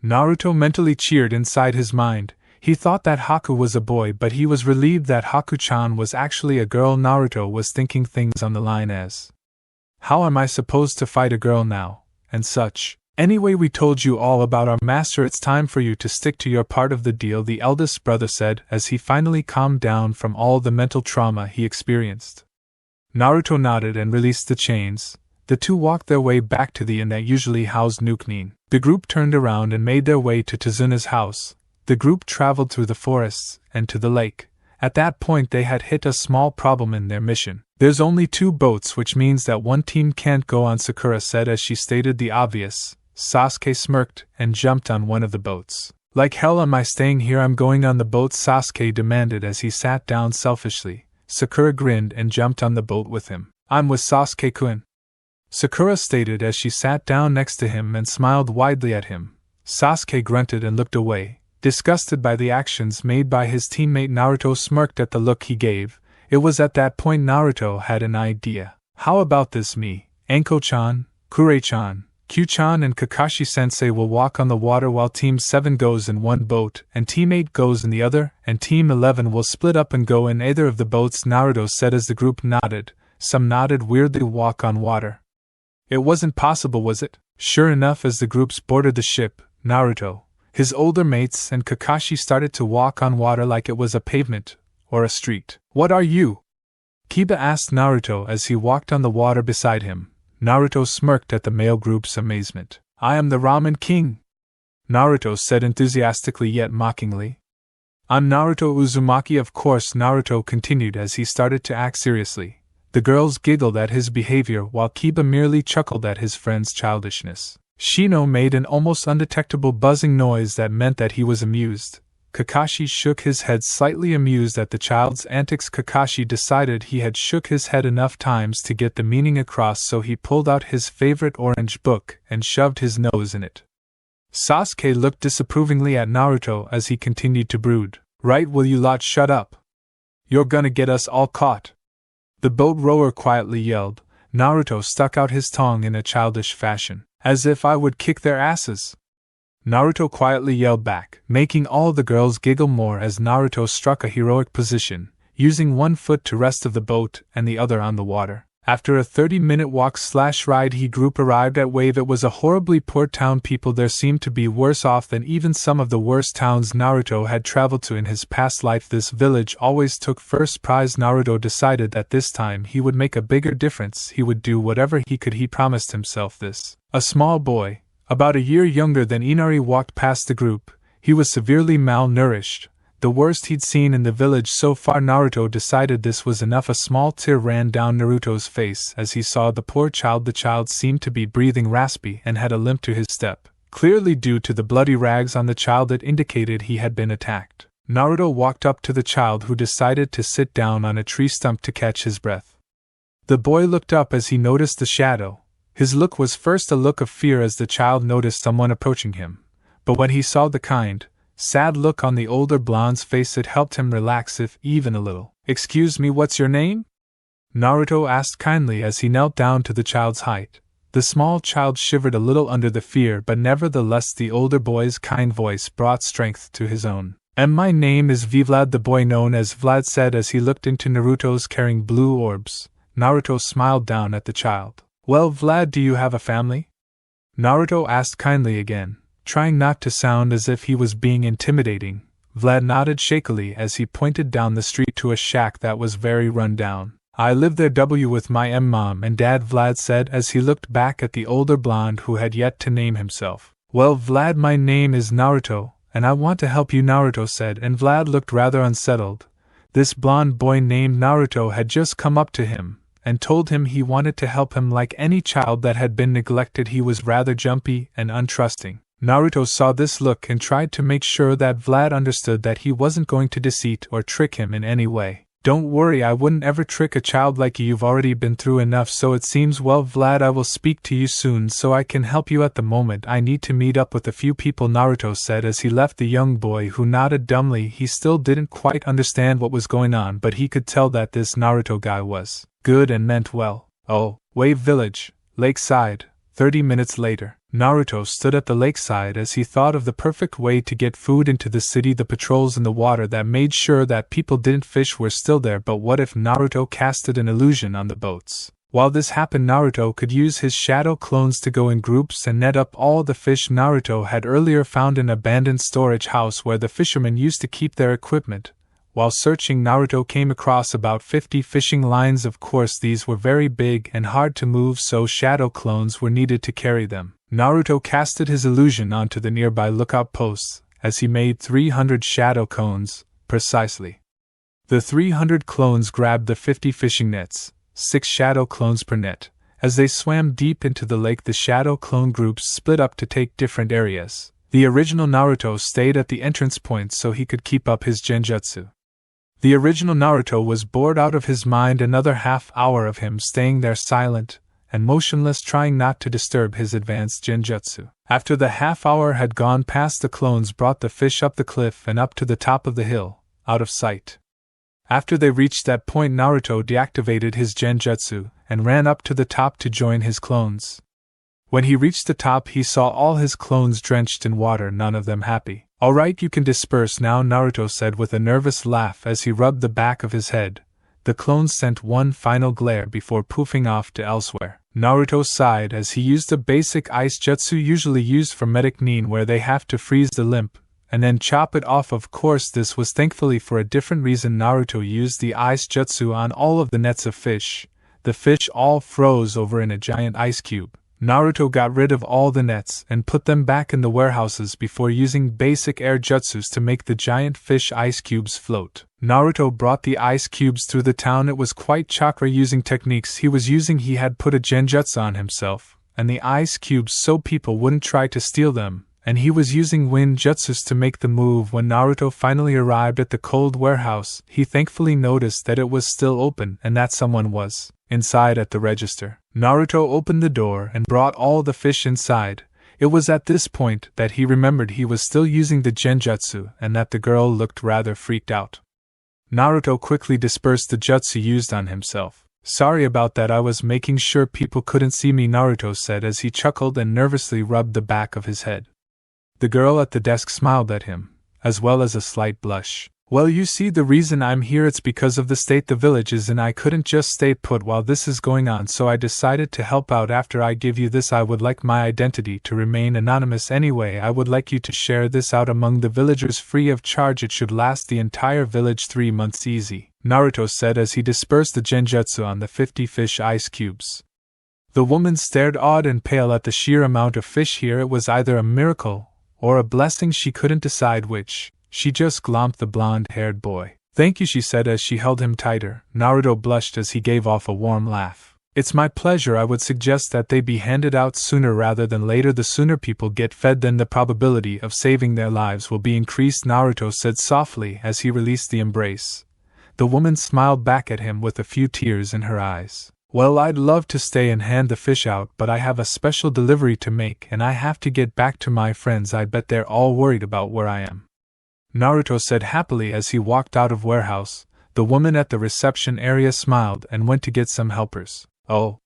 S1: Naruto mentally cheered inside his mind. He thought that Haku was a boy, but he was relieved that Haku-chan was actually a girl. Naruto was thinking things on the line as, how am I supposed to fight a girl now, and such. Anyway, we told you all about our master. It's time for you to stick to your part of the deal, the eldest brother said as he finally calmed down from all the mental trauma he experienced. Naruto nodded and released the chains. The two walked their way back to the inn that usually housed Nukenin. The group turned around and made their way to Tazuna's house. The group traveled through the forests and to the lake. At that point they had hit a small problem in their mission. There's only 2 boats, which means that one team can't go on, Sakura said as she stated the obvious. Sasuke smirked and jumped on one of the boats. Like hell am I staying here? I'm going on the boat, Sasuke demanded as he sat down selfishly. Sakura grinned and jumped on the boat with him. I'm with Sasuke-kun, Sakura stated as she sat down next to him and smiled widely at him. Sasuke grunted and looked away, disgusted by the actions made by his teammate. Naruto smirked at the look he gave. It was at that point Naruto had an idea. How about this? Me, Anko-chan, Kure-chan, Q-chan and Kakashi-sensei will walk on the water while Team 7 goes in one boat and Team 8 goes in the other, and Team 11 will split up and go in either of the boats, Naruto said as the group nodded. Some nodded weirdly. Walk on water. It wasn't possible, was it? Sure enough, as the groups boarded the ship, Naruto, his older mates, and Kakashi started to walk on water like it was a pavement or a street. What are you? Kiba asked Naruto as he walked on the water beside him. Naruto smirked at the male group's amazement. I am the Ramen King, Naruto said enthusiastically yet mockingly. I'm Naruto Uzumaki, of course, Naruto continued as he started to act seriously. The girls giggled at his behavior while Kiba merely chuckled at his friend's childishness. Shino made an almost undetectable buzzing noise that meant that he was amused. Kakashi shook his head, slightly amused at the child's antics. Kakashi decided he had shook his head enough times to get the meaning across, so he pulled out his favorite orange book and shoved his nose in it. Sasuke looked disapprovingly at Naruto as he continued to brood. Right, will you lot shut up? You're gonna get us all caught. The boat rower quietly yelled. Naruto stuck out his tongue in a childish fashion. As if I would kick their asses. Naruto quietly yelled back, making all the girls giggle more as Naruto struck a heroic position, using one foot to rest of the boat and the other on the water. After a 30-minute walk/ride he group arrived at Wave. It was a horribly poor town. People there seemed to be worse off than even some of the worst towns Naruto had traveled to in his past life. This village always took first prize. Naruto decided that this time he would make a bigger difference. He would do whatever he could. He promised himself this. A small boy, about a year younger than Inari, walked past the group. He was severely malnourished, the worst he'd seen in the village so far. Naruto decided this was enough. A small tear ran down Naruto's face as he saw the poor child. The child seemed to be breathing raspy and had a limp to his step, clearly due to the bloody rags on the child that indicated he had been attacked. Naruto walked up to the child, who decided to sit down on a tree stump to catch his breath. The boy looked up as he noticed the shadow. His look was first a look of fear as the child noticed someone approaching him, but when he saw the kind, sad look on the older blonde's face, it helped him relax, if even a little. "Excuse me, what's your name?" Naruto asked kindly as he knelt down to the child's height. The small child shivered a little under the fear, but nevertheless the older boy's kind voice brought strength to his own. "My name is Vlad," the boy known as Vlad said as he looked into Naruto's carrying blue orbs. Naruto smiled down at the child. "Well, Vlad, do you have a family?" Naruto asked kindly again, trying not to sound as if he was being intimidating. Vlad nodded shakily as he pointed down the street to a shack that was very run down. "I live there with my mom and dad," Vlad said as he looked back at the older blonde who had yet to name himself. "Well, Vlad, my name is Naruto, and I want to help you," Naruto said, and Vlad looked rather unsettled. This blonde boy named Naruto had just come up to him and told him he wanted to help him like any child that had been neglected. He was rather jumpy and untrusting. Naruto saw this look and tried to make sure that Vlad understood that he wasn't going to deceive or trick him in any way. "Don't worry, I wouldn't ever trick a child like you. You've already been through enough, so it seems. Well, Vlad, I will speak to you soon so I can help you. At the moment I need to meet up with a few people," Naruto said as he left the young boy, who nodded dumbly. He still didn't quite understand what was going on, but he could tell that this Naruto guy was good and meant well. Wave Village, Lakeside. 30 minutes later, Naruto stood at the lakeside as he thought of the perfect way to get food into the city. The patrols in the water that made sure that people didn't fish were still there, but what if Naruto casted an illusion on the boats? While this happened, Naruto could use his shadow clones to go in groups and net up all the fish. Naruto had earlier found an abandoned storage house where the fishermen used to keep their equipment. While searching, Naruto came across about 50 fishing lines. Of course, these were very big and hard to move, so shadow clones were needed to carry them. Naruto casted his illusion onto the nearby lookout posts as he made 300 shadow cones, precisely. The 300 clones grabbed the 50 fishing nets, 6 shadow clones per net. As they swam deep into the lake, the shadow clone groups split up to take different areas. The original Naruto stayed at the entrance point so he could keep up his genjutsu. The original Naruto was bored out of his mind. Another half hour of him staying there silent and motionless, trying not to disturb his advanced genjutsu. After the half hour had gone past, the clones brought the fish up the cliff and up to the top of the hill, out of sight. After they reached that point, Naruto deactivated his genjutsu and ran up to the top to join his clones. When he reached the top, he saw all his clones drenched in water, none of them happy. "All right, you can disperse now," Naruto said with a nervous laugh as he rubbed the back of his head. The clones sent one final glare before poofing off to elsewhere. Naruto sighed as he used a basic ice jutsu usually used for medic nin, where they have to freeze the limb and then chop it off. Of course, this was thankfully for a different reason. Naruto used the ice jutsu on all of the nets of fish. The fish all froze over in a giant ice cube. Naruto got rid of all the nets and put them back in the warehouses before using basic air jutsus to make the giant fish ice cubes float. Naruto brought the ice cubes through the town. It was quite chakra using techniques he was using. He had put a genjutsu on himself and the ice cubes so people wouldn't try to steal them, and he was using wind jutsus to make the move. When Naruto finally arrived at the cold warehouse, he thankfully noticed that it was still open and that someone was inside at the register. Naruto opened the door and brought all the fish inside. It was at this point that he remembered he was still using the genjutsu and that the girl looked rather freaked out. Naruto quickly dispersed the jutsu used on himself. "Sorry about that, I was making sure people couldn't see me," Naruto said as he chuckled and nervously rubbed the back of his head. The girl at the desk smiled at him, as well as a slight blush. Well, you see, the reason I'm here it's because of the state the village is in. I couldn't just stay put while this is going on, so I decided to help out. After I give you this, I would like my identity to remain anonymous anyway. I would like you to share this out among the villagers free of charge. It should last the entire village 3 months easy, Naruto said as he dispersed the genjutsu on the 50 fish ice cubes. The woman stared awed and pale at the sheer amount of fish here. It was either a miracle or a blessing, she couldn't decide which. She just glomped the blonde-haired boy. Thank you, she said as she held him tighter. Naruto blushed as he gave off a warm laugh. It's my pleasure. I would suggest that they be handed out sooner rather than later. The sooner people get fed, then the probability of saving their lives will be increased, Naruto said softly as he released the embrace. The woman smiled back at him with a few tears in her eyes. Well, I'd love to stay and hand the fish out, but I have a special delivery to make and I have to get back to my friends. I bet they're all worried about where I am, Naruto said happily as he walked out of warehouse. The woman at the reception area smiled and went to get some helpers. Oh,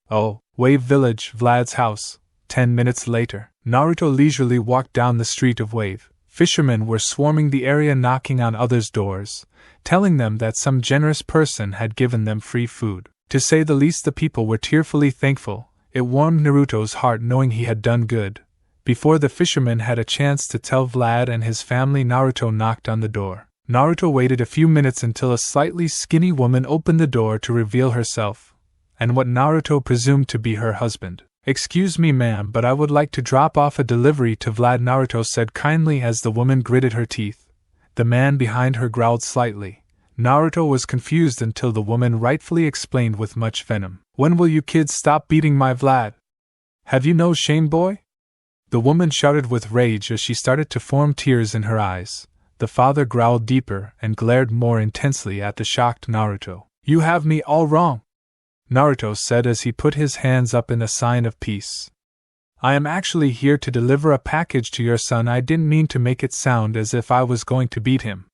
S1: Wave Village, Vlad's house. 10 minutes later, Naruto leisurely walked down the street of Wave. Fishermen were swarming the area, knocking on others' doors, telling them that some generous person had given them free food. To say the least, the people were tearfully thankful. It warmed Naruto's heart knowing he had done good. Before the fisherman had a chance to tell Vlad and his family, Naruto knocked on the door. Naruto waited a few minutes until a slightly skinny woman opened the door to reveal herself, and what Naruto presumed to be her husband. Excuse me, ma'am, but I would like to drop off a delivery to Vlad, Naruto said kindly as the woman gritted her teeth. The man behind her growled slightly. Naruto was confused until the woman rightfully explained with much venom. When will you kids stop beating my Vlad? Have you no shame, boy? The woman shouted with rage as she started to form tears in her eyes. The father growled deeper and glared more intensely at the shocked Naruto. You have me all wrong, Naruto said as he put his hands up in a sign of peace. I am actually here to deliver a package to your son. I didn't mean to make it sound as if I was going to beat him,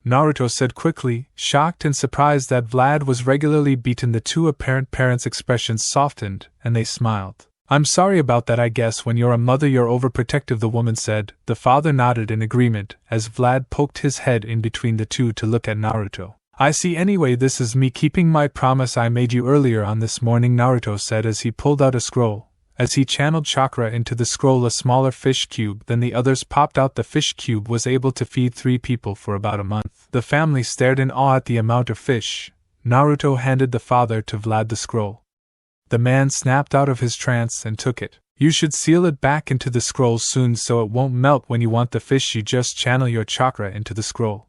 S1: Naruto said quickly, shocked and surprised that Vlad was regularly beaten. The two apparent parents' expressions softened and they smiled. I'm sorry about that. I guess when you're a mother you're overprotective, the woman said. The father nodded in agreement as Vlad poked his head in between the two to look at Naruto. I see. Anyway, this is me keeping my promise I made you earlier on this morning, Naruto said as he pulled out a scroll. As he channeled chakra into the scroll, a smaller fish cube than the others popped out. The fish cube was able to feed 3 people for about a month. The family stared in awe at the amount of fish. Naruto handed the father to Vlad the scroll. The man snapped out of his trance and took it. You should seal it back into the scroll soon so it won't melt when you want the fish. You just channel your chakra into the scroll,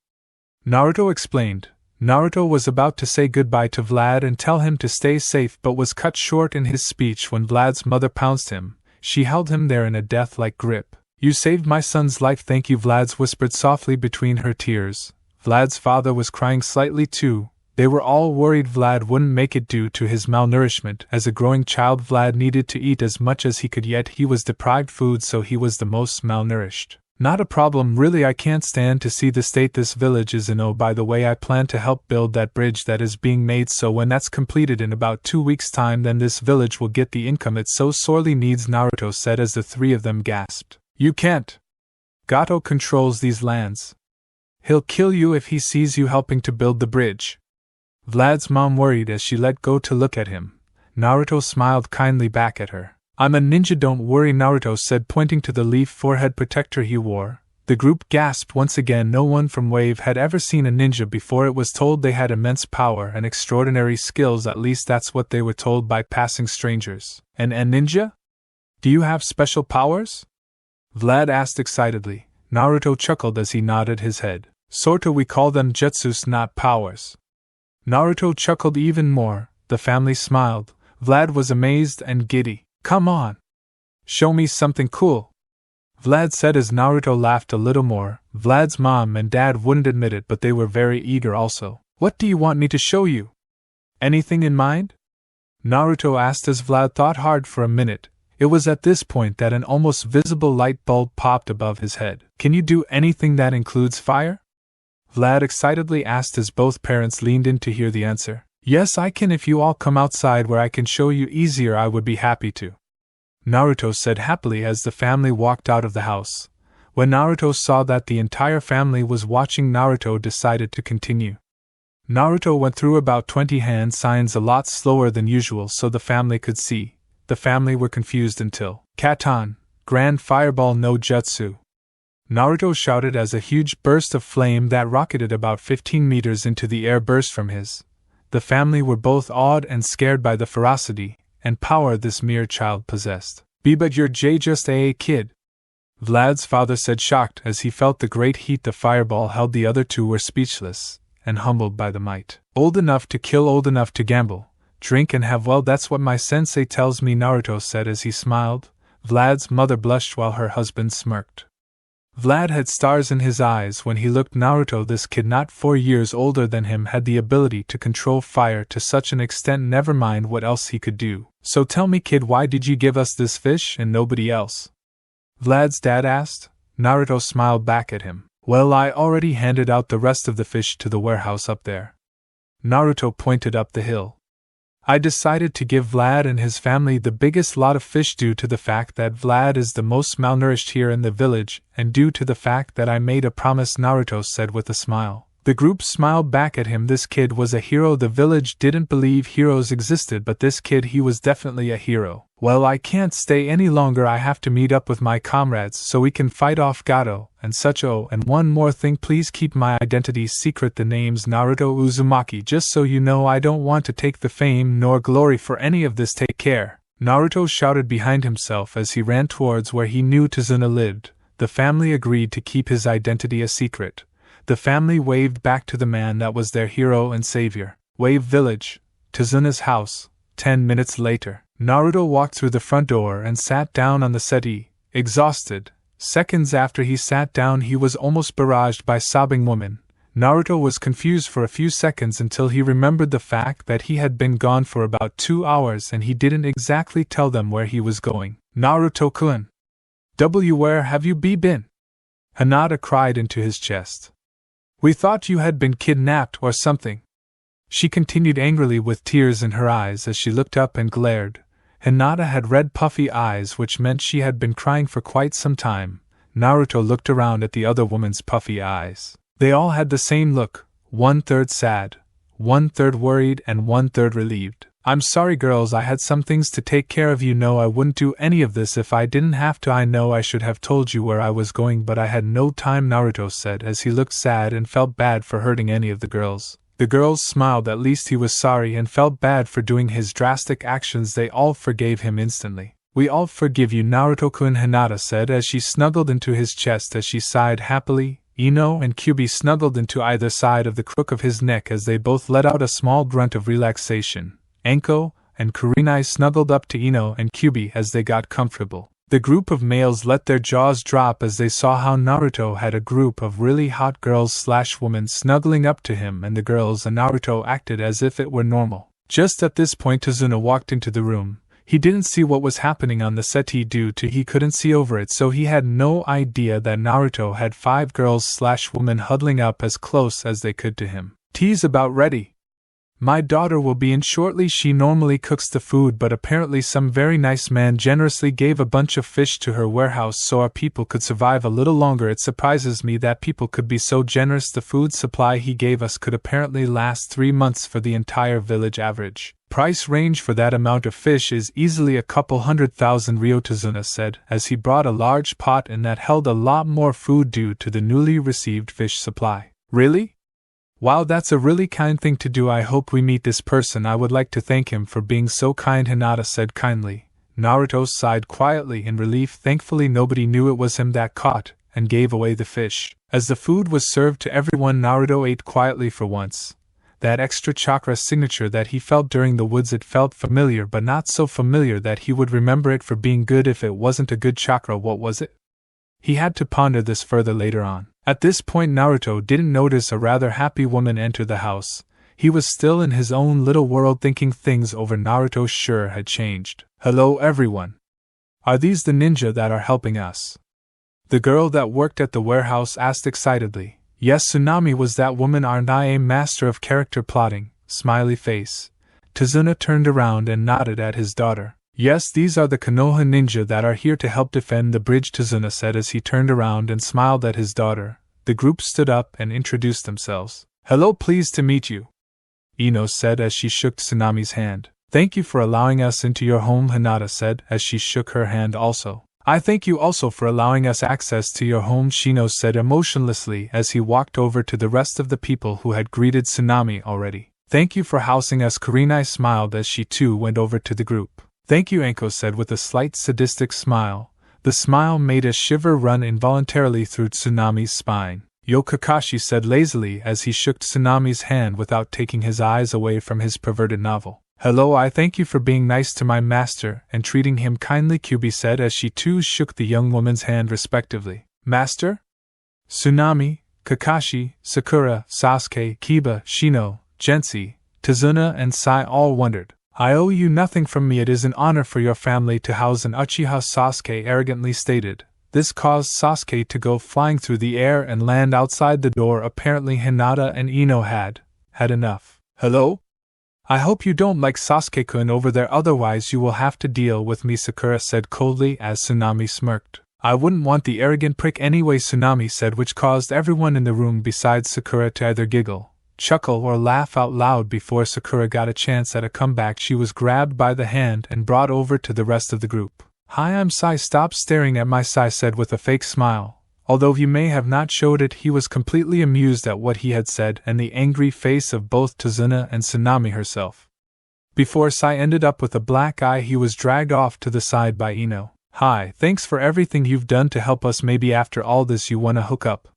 S1: Naruto explained. Naruto was about to say goodbye to Vlad and tell him to stay safe but was cut short in his speech when Vlad's mother pounced him. She held him there in a death-like grip. You saved my son's life. Thank you, Vlad whispered softly between her tears. Vlad's father was crying slightly too. They were all worried Vlad wouldn't make it due to his malnourishment. As a growing child, Vlad needed to eat as much as he could, yet he was deprived food, so he was the most malnourished. Not a problem, really. I can't stand to see the state this village is in. Oh, by the way, I plan to help build that bridge that is being made, so when that's completed in about 2 weeks' time, then this village will get the income it so sorely needs, Naruto said as the 3 of them gasped. You can't. Gato controls these lands. He'll kill you if he sees you helping to build the bridge. Vlad's mom worried as she let go to look at him. Naruto smiled kindly back at her. I'm a ninja, don't worry, Naruto said, pointing to the leaf forehead protector he wore. The group gasped once again. No one from Wave had ever seen a ninja before. It was told they had immense power and extraordinary skills, at least that's what they were told by passing strangers. And a ninja? Do you have special powers? Vlad asked excitedly. Naruto chuckled as he nodded his head. Sorta, we call them jutsus, not powers. Naruto chuckled even more. The family smiled. Vlad was amazed and giddy. Come on. Show me something cool, Vlad said as Naruto laughed a little more. Vlad's mom and dad wouldn't admit it, but they were very eager also. What do you want me to show you? Anything in mind? Naruto asked as Vlad thought hard for a minute. It was at this point that an almost visible light bulb popped above his head. Can you do anything that includes fire? Vlad excitedly asked as both parents leaned in to hear the answer. Yes, I can. If you all come outside where I can show you easier, I would be happy to, Naruto said happily as the family walked out of the house. When Naruto saw that the entire family was watching, Naruto decided to continue. Naruto went through about 20 hand signs a lot slower than usual so the family could see. The family were confused until Katan, Grand Fireball no Jutsu. Naruto shouted as a huge burst of flame that rocketed about 15 meters into the air burst from his. The family were both awed and scared by the ferocity and power this mere child possessed. But you're just a kid," Vlad's father said, shocked as he felt the great heat the fireball held. The other two were speechless and humbled by the might. "Old enough to kill, old enough to gamble, drink and have, well, that's what my sensei tells me," Naruto said as he smiled. Vlad's mother blushed while her husband smirked. Vlad had stars in his eyes when he looked Naruto. This kid, not 4 years older than him, had the ability to control fire to such an extent, never mind what else he could do. "So tell me, kid, why did you give us this fish and nobody else?" Vlad's dad asked. Naruto smiled back at him. "Well, I already handed out the rest of the fish to the warehouse up there." Naruto pointed up the hill. "I decided to give Vlad and his family the biggest lot of fish due to the fact that Vlad is the most malnourished here in the village, and due to the fact that I made a promise," Naruto said with a smile. The group smiled back at him. This kid was a hero. The village didn't believe heroes existed, but this kid, he was definitely a hero. "Well, I can't stay any longer. I have to meet up with my comrades so we can fight off Gato and such. Oh, and one more thing, please keep my identity secret. The name's Naruto Uzumaki. Just so you know, I don't want to take the fame nor glory for any of this. Take care," Naruto shouted behind himself as he ran towards where he knew Tazuna lived. The family agreed to keep his identity a secret. The family waved back to the man that was their hero and savior. Wave Village, Tazuna's house. 10 minutes later, Naruto walked through the front door and sat down on the settee, exhausted. Seconds after he sat down, he was almost barraged by sobbing women. Naruto was confused for a few seconds until he remembered the fact that he had been gone for about 2 hours and he didn't exactly tell them where he was going. "Naruto-kun! Where have you been?" Hinata cried into his chest. "We thought you had been kidnapped or something," she continued angrily with tears in her eyes as she looked up and glared. Hinata had red puffy eyes, which meant she had been crying for quite some time. Naruto looked around at the other woman's puffy eyes. They all had the same look, 1/3 sad, 1/3 worried, and 1/3 relieved. "I'm sorry, girls, I had some things to take care of. You know I wouldn't do any of this if I didn't have to. I know I should have told you where I was going, but I had no time," Naruto said as he looked sad and felt bad for hurting any of the girls. The girls smiled. At least he was sorry and felt bad for doing his drastic actions. They all forgave him instantly. "We all forgive you, Naruto-kun," Hinata said as she snuggled into his chest as she sighed happily. Ino and Kyubi snuggled into either side of the crook of his neck as they both let out a small grunt of relaxation. Enko and Kurenai snuggled up to Ino and Kyubi as they got comfortable. The group of males let their jaws drop as they saw how Naruto had a group of really hot girls/women snuggling up to him, and the girls and Naruto acted as if it were normal. Just at this point, Tazuna walked into the room. He didn't see what was happening on the settee due to he couldn't see over it, so he had no idea that Naruto had 5 girls/women huddling up as close as they could to him. "Tea's about ready. My daughter will be in shortly. She normally cooks the food, but apparently some very nice man generously gave a bunch of fish to her warehouse so our people could survive a little longer. It surprises me that people could be so generous. The food supply he gave us could apparently last 3 months for the entire village. Average price range for that amount of fish is easily a couple 100,000 ryo," Tazuna said, as he brought a large pot and that held a lot more food due to the newly received fish supply. "Really? Wow, that's a really kind thing to do. I hope we meet this person. I would like to thank him for being so kind," Hinata said kindly. Naruto sighed quietly in relief. Thankfully nobody knew it was him that caught and gave away the fish. As the food was served to everyone, Naruto ate quietly for once. That extra chakra signature that he felt during the woods, it felt familiar, but not so familiar that he would remember it for being good. If it wasn't a good chakra, what was it? He had to ponder this further later on. At this point, Naruto didn't notice a rather happy woman enter the house. He was still in his own little world thinking things over. Naruto sure had changed. "Hello everyone. Are these the ninja that are helping us?" The girl that worked at the warehouse asked excitedly. "Yes, Tsunami was that woman. Aren't I a master of character plotting?" Smiley face. Tazuna turned around and nodded at his daughter. Yes, these are the Konoha ninja that are here to help defend the bridge, Tazuna said as he turned around and smiled at his daughter. The group stood up and introduced themselves. Hello, pleased to meet you, Ino said as she shook Tsunami's hand. Thank you for allowing us into your home, Hinata said as she shook her hand also. I thank you also for allowing us access to your home, Shino said emotionlessly as he walked over to the rest of the people who had greeted Tsunami already. Thank you for housing us, Kurenai smiled as she too went over to the group. Thank you, Anko said with a slight sadistic smile. The smile made a shiver run involuntarily through Tsunami's spine. Yo, Kakashi said lazily as he shook Tsunami's hand without taking his eyes away from his perverted novel. Hello, I thank you for being nice to my master and treating him kindly, Kyubi said as she too shook the young woman's hand respectively. Master? Tsunami, Kakashi, Sakura, Sasuke, Kiba, Shino, Gensei, Tazuna and Sai all wondered. I owe you nothing from me. It is an honor for your family to house an Uchiha, Sasuke arrogantly stated. This caused Sasuke to go flying through the air and land outside the door. Apparently Hinata and Ino had enough. Hello? I hope you don't like Sasuke-kun over there, otherwise you will have to deal with me, Sakura said coldly as Tsunami smirked. I wouldn't want the arrogant prick anyway, Tsunami said, which caused everyone in the room besides Sakura to either giggle, chuckle or laugh out loud. Before Sakura got a chance at a comeback, she was grabbed by the hand and brought over to the rest of the group. Hi, I'm Sai. Stop staring at my, Sai said with a fake smile. Although he may have not showed it, he was completely amused at what he had said and the angry face of both Tazuna and Tsunami herself. Before Sai ended up with a black eye, he was dragged off to the side by Ino. Hi, thanks for everything you've done to help us. Maybe after all this you wanna hook up?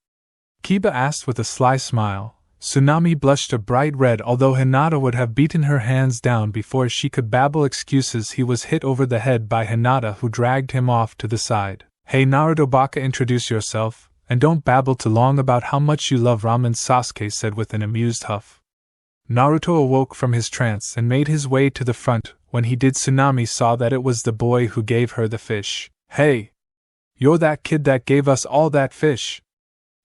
S1: Kiba asked with a sly smile. Tsunami blushed a bright red. Although Hinata would have beaten her hands down before she could babble excuses, he was hit over the head by Hinata, who dragged him off to the side. Hey Naruto Baka, introduce yourself, and don't babble too long about how much you love ramen, Sasuke said with an amused huff. Naruto awoke from his trance and made his way to the front. When he did, Tsunami saw that it was the boy who gave her the fish. Hey! You're that kid that gave us all that fish!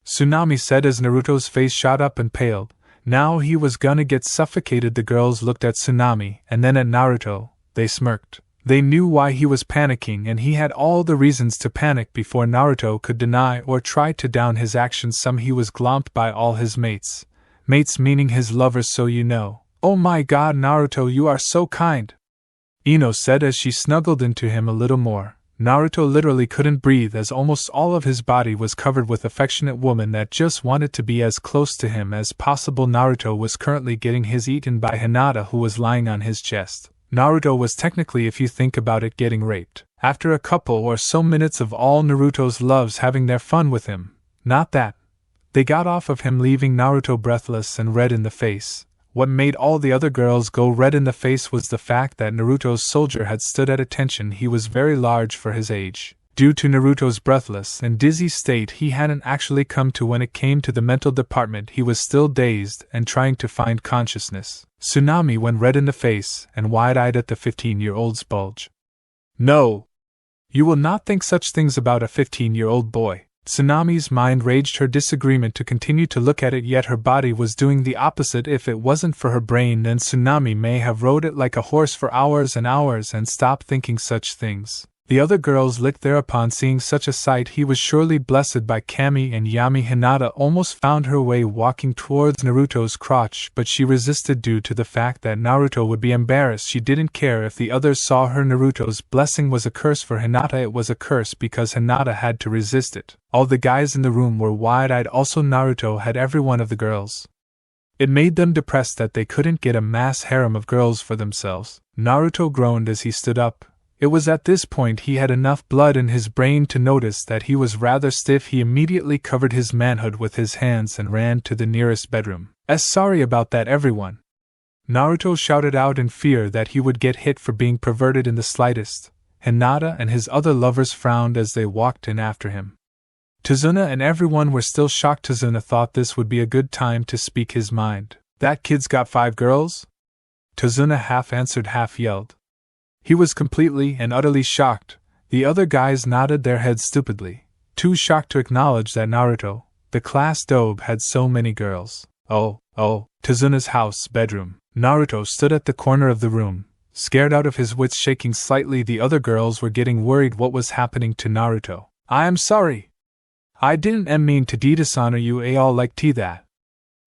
S1: Tsunami said as Naruto's face shot up and paled. Now he was gonna get suffocated. The girls looked at Tsunami and then at Naruto. They smirked. They knew why he was panicking, and he had all the reasons to panic before Naruto could deny or try to down his actions. He was glomped by all his mates. Mates meaning his lovers, so you know. Oh my god, Naruto, you are so kind! Ino said as she snuggled into him a little more. Naruto literally couldn't breathe as almost all of his body was covered with affectionate women that just wanted to be as close to him as possible. Naruto was currently getting his eaten by Hinata, who was lying on his chest. Naruto was technically, if you think about it, getting raped. After a couple or so minutes of all Naruto's loves having their fun with him. Not that. They got off of him, leaving Naruto breathless and red in the face. What made all the other girls go red in the face was the fact that Naruto's soldier had stood at attention. He was very large for his age. Due to Naruto's breathless and dizzy state, he hadn't actually come to. When it came to the mental department, he was still dazed and trying to find consciousness. Tsunami went red in the face and wide-eyed at the 15-year-old's bulge. No! You will not think such things about a 15-year-old boy. Tsunami's mind raged her disagreement to continue to look at it, yet her body was doing the opposite. If it wasn't for her brain, then Tsunami may have rode it like a horse for hours and hours and stopped thinking such things. The other girls licked thereupon, seeing such a sight. He was surely blessed by Kami and Yami. Hinata almost found her way walking towards Naruto's crotch, but she resisted due to the fact that Naruto would be embarrassed. She didn't care if the others saw her. Naruto's blessing was a curse for Hinata. It was a curse because Hinata had to resist it. All the guys in the room were wide-eyed. Also Naruto had every one of the girls. It made them depressed that they couldn't get a mass harem of girls for themselves. Naruto groaned as he stood up. It was at this point he had enough blood in his brain to notice that he was rather stiff. He immediately covered his manhood with his hands and ran to the nearest bedroom. Sorry about that, everyone. Naruto shouted out in fear that he would get hit for being perverted in the slightest. Hinata and his other lovers frowned as they walked in after him. Tazuna and everyone were still shocked. Tazuna thought this would be a good time to speak his mind. That kid's got 5 girls? Tazuna half answered, half yelled. He was completely and utterly shocked. The other guys nodded their heads stupidly, too shocked to acknowledge that Naruto, the class dobe, had so many girls. Oh, Tazuna's house bedroom. Naruto stood at the corner of the room, scared out of his wits, shaking slightly. The other girls were getting worried what was happening to Naruto. "I am sorry. I didn't mean to dishonor you all like that,"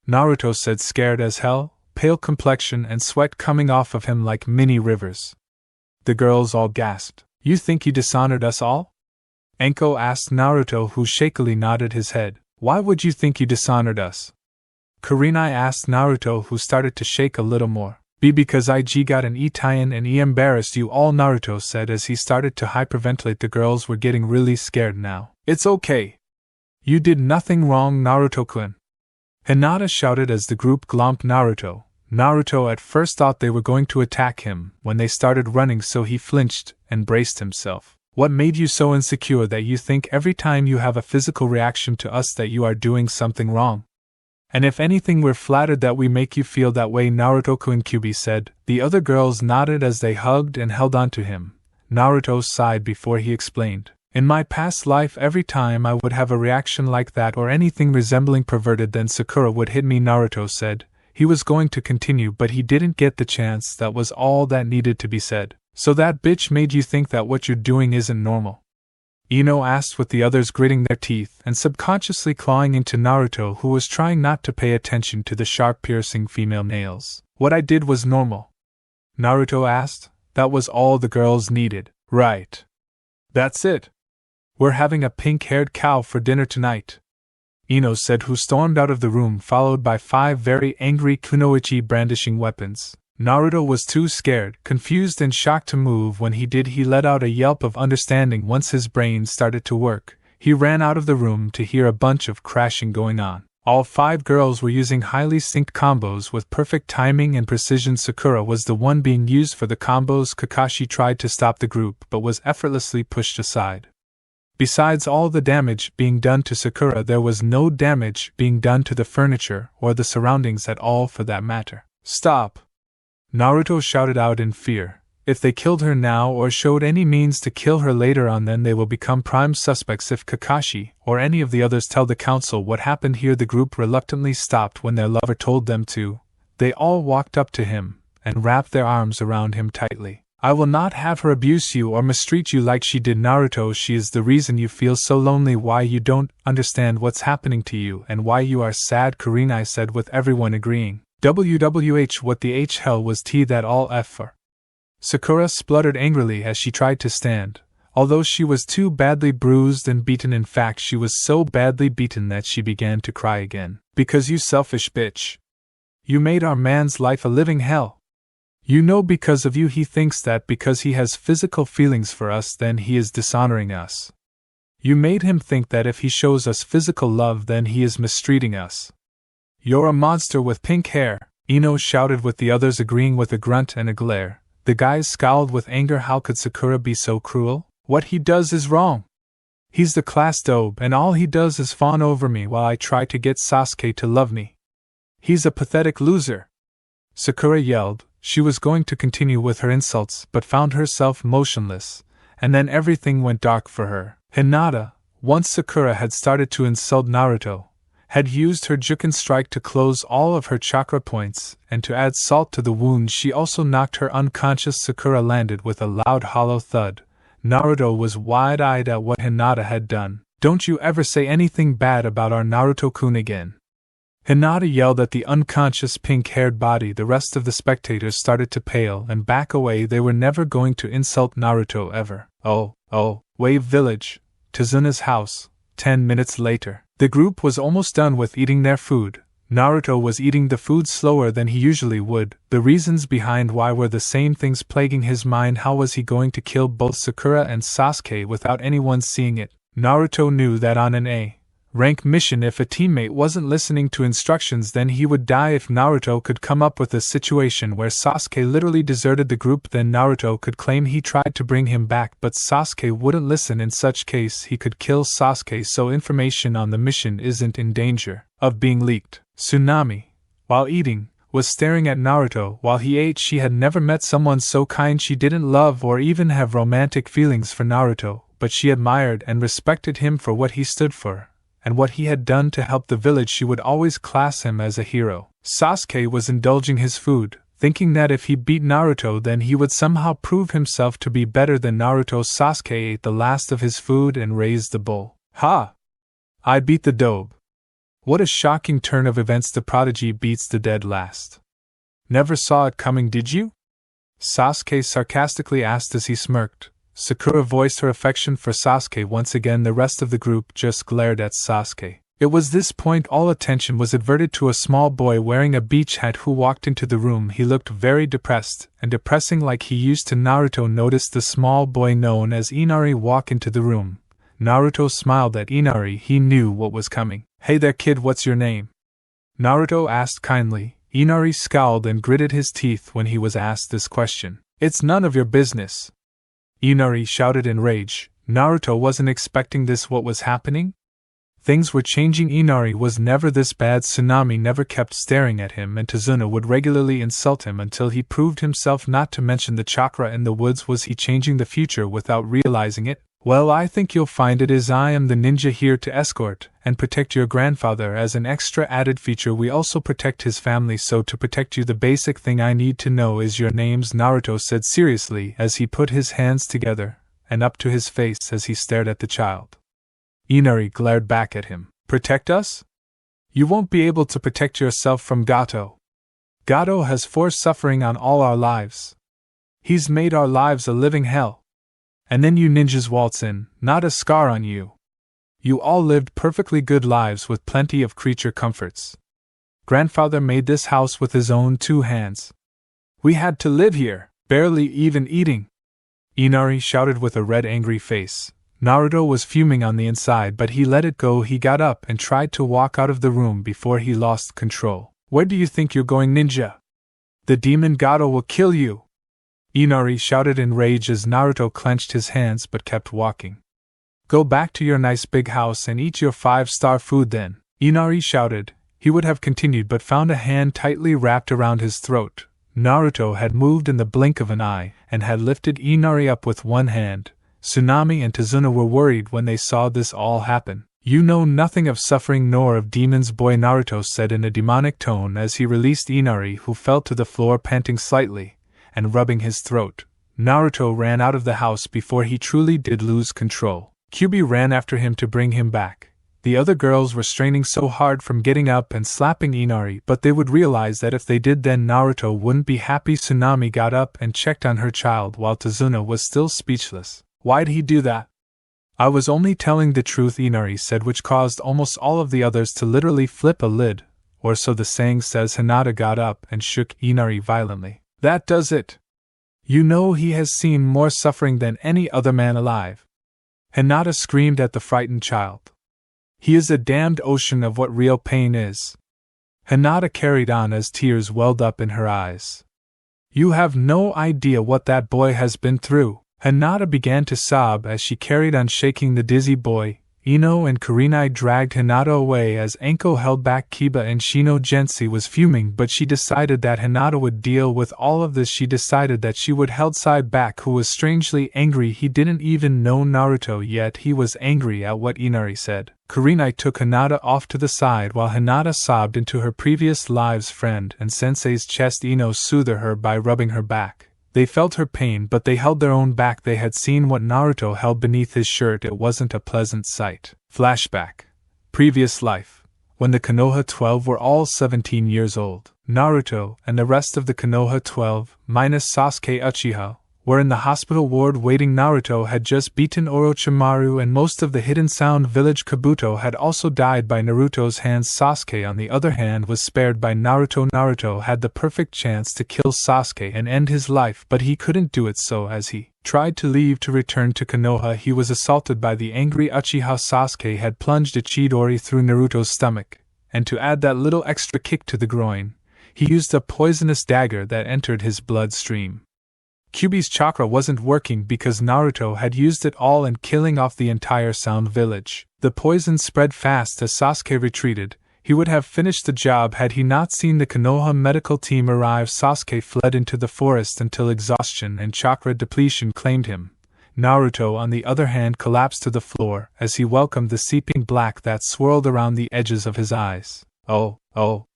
S1: Naruto said, scared as hell, pale complexion and sweat coming off of him like mini rivers. The girls all gasped. "You think you dishonored us all?" Enko asked Naruto, who shakily nodded his head. "Why would you think you dishonored us?" Kurenai asked Naruto, who started to shake a little more. Because I got an Italian and embarrassed you all," Naruto said as he started to hyperventilate. The girls were getting really scared now. "It's okay. You did nothing wrong, Naruto-kun," Hinata shouted as the group glomped Naruto. Naruto at first thought they were going to attack him when they started running, so he flinched and braced himself. "What made you so insecure that you think every time you have a physical reaction to us that you are doing something wrong? And if anything, we're flattered that we make you feel that way," Naruto-kun Kyubi said. The other girls nodded as they hugged and held on to him. Naruto sighed before he explained. "In my past life, every time I would have a reaction like that or anything resembling perverted, then Sakura would hit me," Naruto said. He was going to continue, but he didn't get the chance. That was all that needed to be said. "So that bitch made you think that what you're doing isn't normal?" Ino asked, with the others gritting their teeth and subconsciously clawing into Naruto, who was trying not to pay attention to the sharp piercing female nails. "What I did was normal?" Naruto asked. "That was all the girls needed, right?" "That's it. We're having a pink-haired cow for dinner tonight," Ino said, who stormed out of the room followed by 5 very angry kunoichi brandishing weapons. Naruto was too scared, confused and shocked to move. When he did, he let out a yelp of understanding. Once his brain started to work, he ran out of the room to hear a bunch of crashing going on. All 5 girls were using highly synced combos with perfect timing and precision. Sakura was the one being used for the combos. Kakashi tried to stop the group but was effortlessly pushed aside. Besides all the damage being done to Sakura, there was no damage being done to the furniture or the surroundings at all, for that matter. "Stop!" Naruto shouted out in fear. "If they killed her now or showed any means to kill her later on, then they will become prime suspects if Kakashi or any of the others tell the council what happened here." The group reluctantly stopped when their lover told them to. They all walked up to him and wrapped their arms around him tightly. "I will not have her abuse you or mistreat you like she did, Naruto. She is the reason you feel so lonely, why you don't understand what's happening to you, and why you are sad," Kurenai said, with everyone agreeing. "WWH, what the hell was that all F for?" Sakura spluttered angrily as she tried to stand, although she was too badly bruised and beaten. In fact, she was so badly beaten that she began to cry again. "Because you selfish bitch. You made our man's life a living hell. You know, because of you he thinks that because he has physical feelings for us, then he is dishonoring us. You made him think that if he shows us physical love, then he is mistreating us. You're a monster with pink hair," Ino shouted, with the others agreeing with a grunt and a glare. The guys scowled with anger. How could Sakura be so cruel? "What he does is wrong. He's the class dope, and all he does is fawn over me while I try to get Sasuke to love me. He's a pathetic loser," Sakura yelled. She was going to continue with her insults but found herself motionless, and then everything went dark for her. Hinata, once Sakura had started to insult Naruto, had used her Juken strike to close all of her chakra points, and to add salt to the wound she also knocked her unconscious. Sakura landed with a loud hollow thud. Naruto was wide-eyed at what Hinata had done. "Don't you ever say anything bad about our Naruto-kun again," Hinata yelled at the unconscious pink-haired body. The rest of the spectators started to pale and back away. They were never going to insult Naruto ever. Wave Village, Tazuna's house. 10 minutes later. The group was almost done with eating their food. Naruto was eating the food slower than he usually would. The reasons behind why were the same things plaguing his mind. How was he going to kill both Sakura and Sasuke without anyone seeing it? Naruto knew that on an A-rank mission, if a teammate wasn't listening to instructions, then he would die. If Naruto could come up with a situation where Sasuke literally deserted the group, then Naruto could claim he tried to bring him back, but Sasuke wouldn't listen. In such case, he could kill Sasuke, so information on the mission isn't in danger of being leaked. Tsunami, while eating, was staring at Naruto while he ate. She had never met someone so kind. She didn't love or even have romantic feelings for Naruto, but she admired and respected him for what he stood for, and what he had done to help the village. She would always class him as a hero. Sasuke was indulging his food, thinking that if he beat Naruto then he would somehow prove himself to be better than Naruto. Sasuke ate the last of his food and raised the bowl. Ha! I beat the dobe. What a shocking turn of events, the prodigy beats the dead last. Never saw it coming, did you? Sasuke sarcastically asked as he smirked. Sakura voiced her affection for Sasuke once again. The rest of the group just glared at Sasuke. It was this point all attention was adverted to a small boy wearing a beach hat who walked into the room. He looked very depressed, and depressing like he used to. Naruto noticed the small boy known as Inari walk into the room. Naruto smiled at Inari. He knew what was coming. Hey there kid, what's your name? Naruto asked kindly. Inari scowled and gritted his teeth when he was asked this question. It's none of your business. Inari shouted in rage. Naruto wasn't expecting this. What was happening? Things were changing. Inari was never this bad. Tsunami never kept staring at him, and Tazuna would regularly insult him until he proved himself. Not to mention the chakra in the woods. Was he changing the future without realizing it? Well, I think you'll find it is. I am the ninja here to escort and protect your grandfather. As an extra added feature, we also protect his family, so to protect you the basic thing I need to know is your names, Naruto said seriously as he put his hands together and up to his face as he stared at the child. Inari glared back at him. Protect us? You won't be able to protect yourself from Gato. Gato has forced suffering on all our lives. He's made our lives a living hell. And then you ninjas waltz in, not a scar on you. You all lived perfectly good lives with plenty of creature comforts. Grandfather made this house with his own 2 hands. We had to live here, barely even eating. Inari shouted with a red angry face. Naruto was fuming on the inside, but he let it go. He got up and tried to walk out of the room before he lost control. Where do you think you're going, ninja? The demon Gato will kill you! Inari shouted in rage as Naruto clenched his hands but kept walking. Go back to your nice big house and eat your 5-star food then, Inari shouted. He would have continued but found a hand tightly wrapped around his throat. Naruto had moved in the blink of an eye and had lifted Inari up with one hand. Tsunami and Tazuna were worried when they saw this all happen. You know nothing of suffering nor of demons, boy, Naruto said in a demonic tone as he released Inari, who fell to the floor panting slightly and rubbing his throat. Naruto ran out of the house before he truly did lose control. Kyuubi ran after him to bring him back. The other girls were straining so hard from getting up and slapping Inari, but they would realize that if they did then Naruto wouldn't be happy. Tsunami got up and checked on her child while Tazuna was still speechless. Why'd he do that? I was only telling the truth, Inari said, which caused almost all of the others to literally flip a lid, or so the saying says. Hinata got up and shook Inari violently. That does it. You know he has seen more suffering than any other man alive. Hinata screamed at the frightened child. He is a damned ocean of what real pain is. Hinata carried on as tears welled up in her eyes. You have no idea what that boy has been through. Hinata began to sob as she carried on, shaking the dizzy boy. Ino and Kurenai dragged Hinata away as Anko held back Kiba and Shino. Gensei was fuming, but she decided that Hinata would deal with all of this. She decided that she would held side back, who was strangely angry. He didn't even know Naruto yet. He was angry at what Inari said. Kurenai took Hinata off to the side while Hinata sobbed into her previous lives friend and sensei's chest. Ino soothed her by rubbing her back. They felt her pain, but they held their own back. They had seen what Naruto held beneath his shirt. It wasn't a pleasant sight. Flashback. Previous life. When the Konoha 12 were all 17 years old, Naruto and the rest of the Konoha 12, minus Sasuke Uchiha, were in the hospital ward waiting. Naruto had just beaten Orochimaru and most of the Hidden Sound village. Kabuto had also died by Naruto's hands. Sasuke, on the other hand, was spared by Naruto. Naruto had the perfect chance to kill Sasuke and end his life, but he couldn't do it, so as he tried to leave to return to Konoha, he was assaulted by the angry Uchiha. Sasuke had plunged a Chidori through Naruto's stomach, and to add that little extra kick to the groin, he used a poisonous dagger that entered his bloodstream. Kyuubi's chakra wasn't working because Naruto had used it all and killing off the entire Sound village. The poison spread fast as Sasuke retreated. He would have finished the job had he not seen the Konoha medical team arrive. Sasuke fled into the forest until exhaustion and chakra depletion claimed him. Naruto, on the other hand, collapsed to the floor as he welcomed the seeping black that swirled around the edges of his eyes. Oh,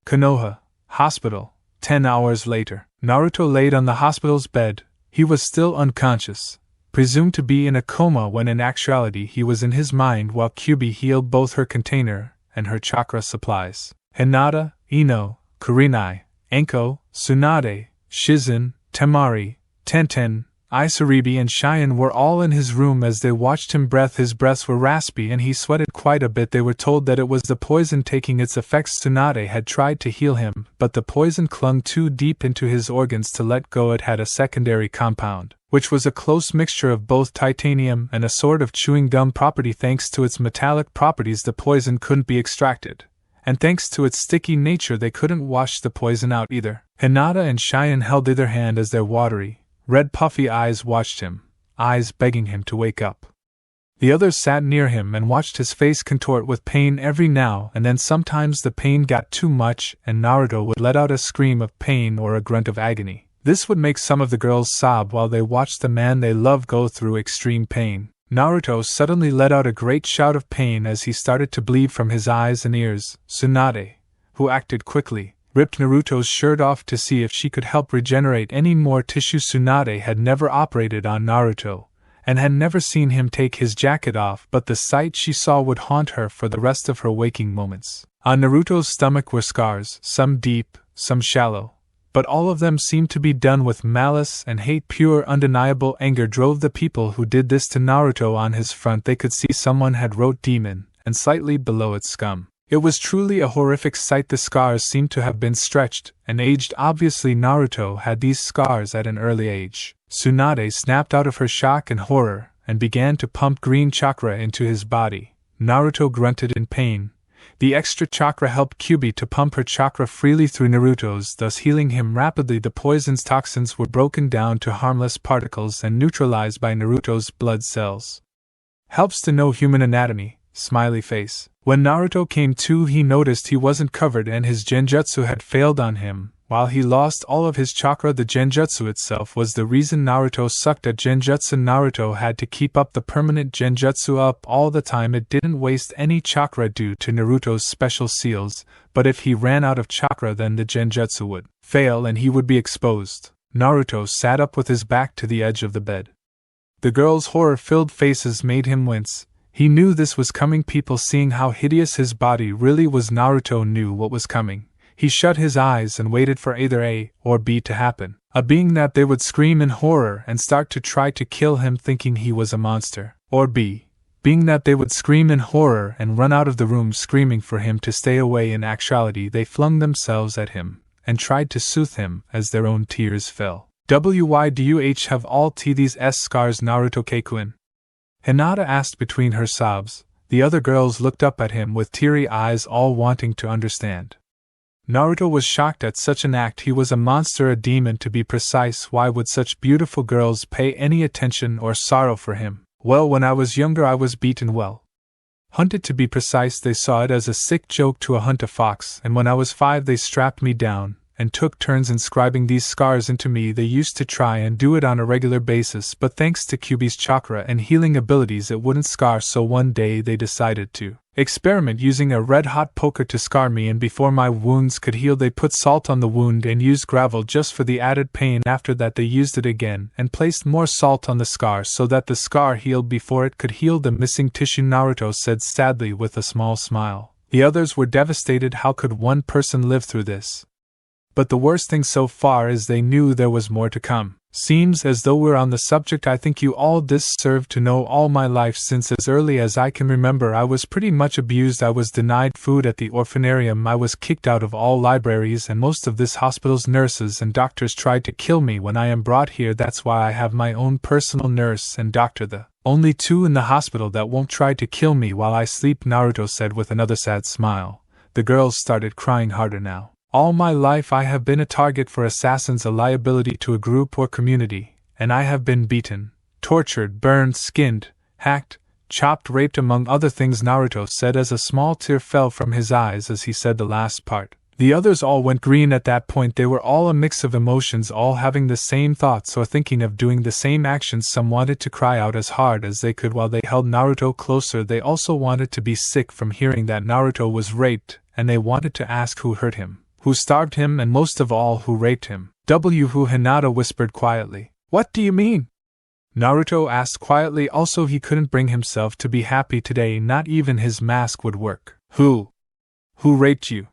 S1: Konoha Hospital. 10 hours later, Naruto laid on the hospital's bed. He was still unconscious, presumed to be in a coma when in actuality he was in his mind while Kyubi healed both her container and her chakra supplies. Hinata, Ino, Kurenai, Enko, Tsunade, Shizen, Temari, Tenten, Isaribi and Cheyenne were all in his room as they watched him breathe. His breaths were raspy and he sweated quite a bit. They were told that it was the poison taking its effects. Tsunade had tried to heal him, but the poison clung too deep into his organs to let go. It had a secondary compound, which was a close mixture of both titanium and a sort of chewing gum property. Thanks to its metallic properties, the poison couldn't be extracted, and thanks to its sticky nature, they couldn't wash the poison out either. Hinata and Cheyenne held either hand as their watery, red puffy eyes watched him, eyes begging him to wake up. The others sat near him and watched his face contort with pain every now and then. Sometimes the pain got too much and Naruto would let out a scream of pain or a grunt of agony. This would make some of the girls sob while they watched the man they loved go through extreme pain. Naruto suddenly let out a great shout of pain as he started to bleed from his eyes and ears. Tsunade, who acted quickly, ripped Naruto's shirt off to see if she could help regenerate any more tissue. Tsunade had never operated on Naruto, and had never seen him take his jacket off, but the sight she saw would haunt her for the rest of her waking moments. On Naruto's stomach were scars, some deep, some shallow, but all of them seemed to be done with malice and hate. Pure undeniable anger drove the people who did this to Naruto. On his front they could see someone had wrote demon, and slightly below it scum. It was truly a horrific sight. The scars seemed to have been stretched and aged. Obviously Naruto had these scars at an early age. Tsunade snapped out of her shock and horror, and began to pump green chakra into his body. Naruto grunted in pain. The extra chakra helped Kyubi to pump her chakra freely through Naruto's, thus healing him rapidly. The poison's toxins were broken down to harmless particles and neutralized by Naruto's blood cells. Helps to know human anatomy. Smiley face. When Naruto came to, he noticed he wasn't covered and his genjutsu had failed on him. While he lost all of his chakra, the genjutsu itself was the reason Naruto sucked at genjutsu. Naruto had to keep up the permanent genjutsu up all the time. It didn't waste any chakra due to Naruto's special seals, but if he ran out of chakra then the genjutsu would fail and he would be exposed. Naruto sat up with his back to the edge of the bed. The girls' horror-filled faces made him wince. He knew this was coming. People seeing how hideous his body really was. Naruto knew what was coming. He shut his eyes and waited for either A or B to happen. A being that they would scream in horror and start to try to kill him thinking he was a monster. Or B, being that they would scream in horror and run out of the room screaming for him to stay away. In actuality they flung themselves at him and tried to soothe him as their own tears fell. Why do you have all these scars, Naruto Keikuin? Hinata asked between her sobs. The other girls looked up at him with teary eyes, all wanting to understand. Naruto was shocked at such an act. He was a monster, a demon to be precise. Why would such beautiful girls pay any attention or sorrow for him? Well, when I was younger I was beaten well. Hunted to be precise. They saw it as a sick joke to hunt a fox, and when I was 5 they strapped me down and took turns inscribing these scars into me. They used to try and do it on a regular basis, but thanks to Kyubi's chakra and healing abilities it wouldn't scar, so one day they decided to experiment using a red-hot poker to scar me, and before my wounds could heal they put salt on the wound and used gravel just for the added pain. After that they used it again and placed more salt on the scar so that the scar healed before it could heal the missing tissue, Naruto said sadly with a small smile. The others were devastated. How could one person live through this? But the worst thing so far is they knew there was more to come. Seems as though we're on the subject. I think you all deserve to know all my life since as early as I can remember I was pretty much abused. I was denied food at the orphanarium. I was kicked out of all libraries, and most of this hospital's nurses and doctors tried to kill me when I am brought here. That's why I have my own personal nurse and doctor, the only 2 in the hospital that won't try to kill me while I sleep, Naruto said with another sad smile. The girls started crying harder now. All my life I have been a target for assassins, a liability to a group or community, and I have been beaten, tortured, burned, skinned, hacked, chopped, raped, among other things, Naruto said as a small tear fell from his eyes as he said the last part. The others all went green at that point. They were all a mix of emotions, all having the same thoughts or thinking of doing the same actions. Some wanted to cry out as hard as they could while they held Naruto closer. They also wanted to be sick from hearing that Naruto was raped, and they wanted to ask who hurt him. Who starved him and most of all who raped him. Who Hinata whispered quietly. What do you mean? Naruto asked quietly. Also he couldn't bring himself to be happy today, not even his mask would work. Who raped you?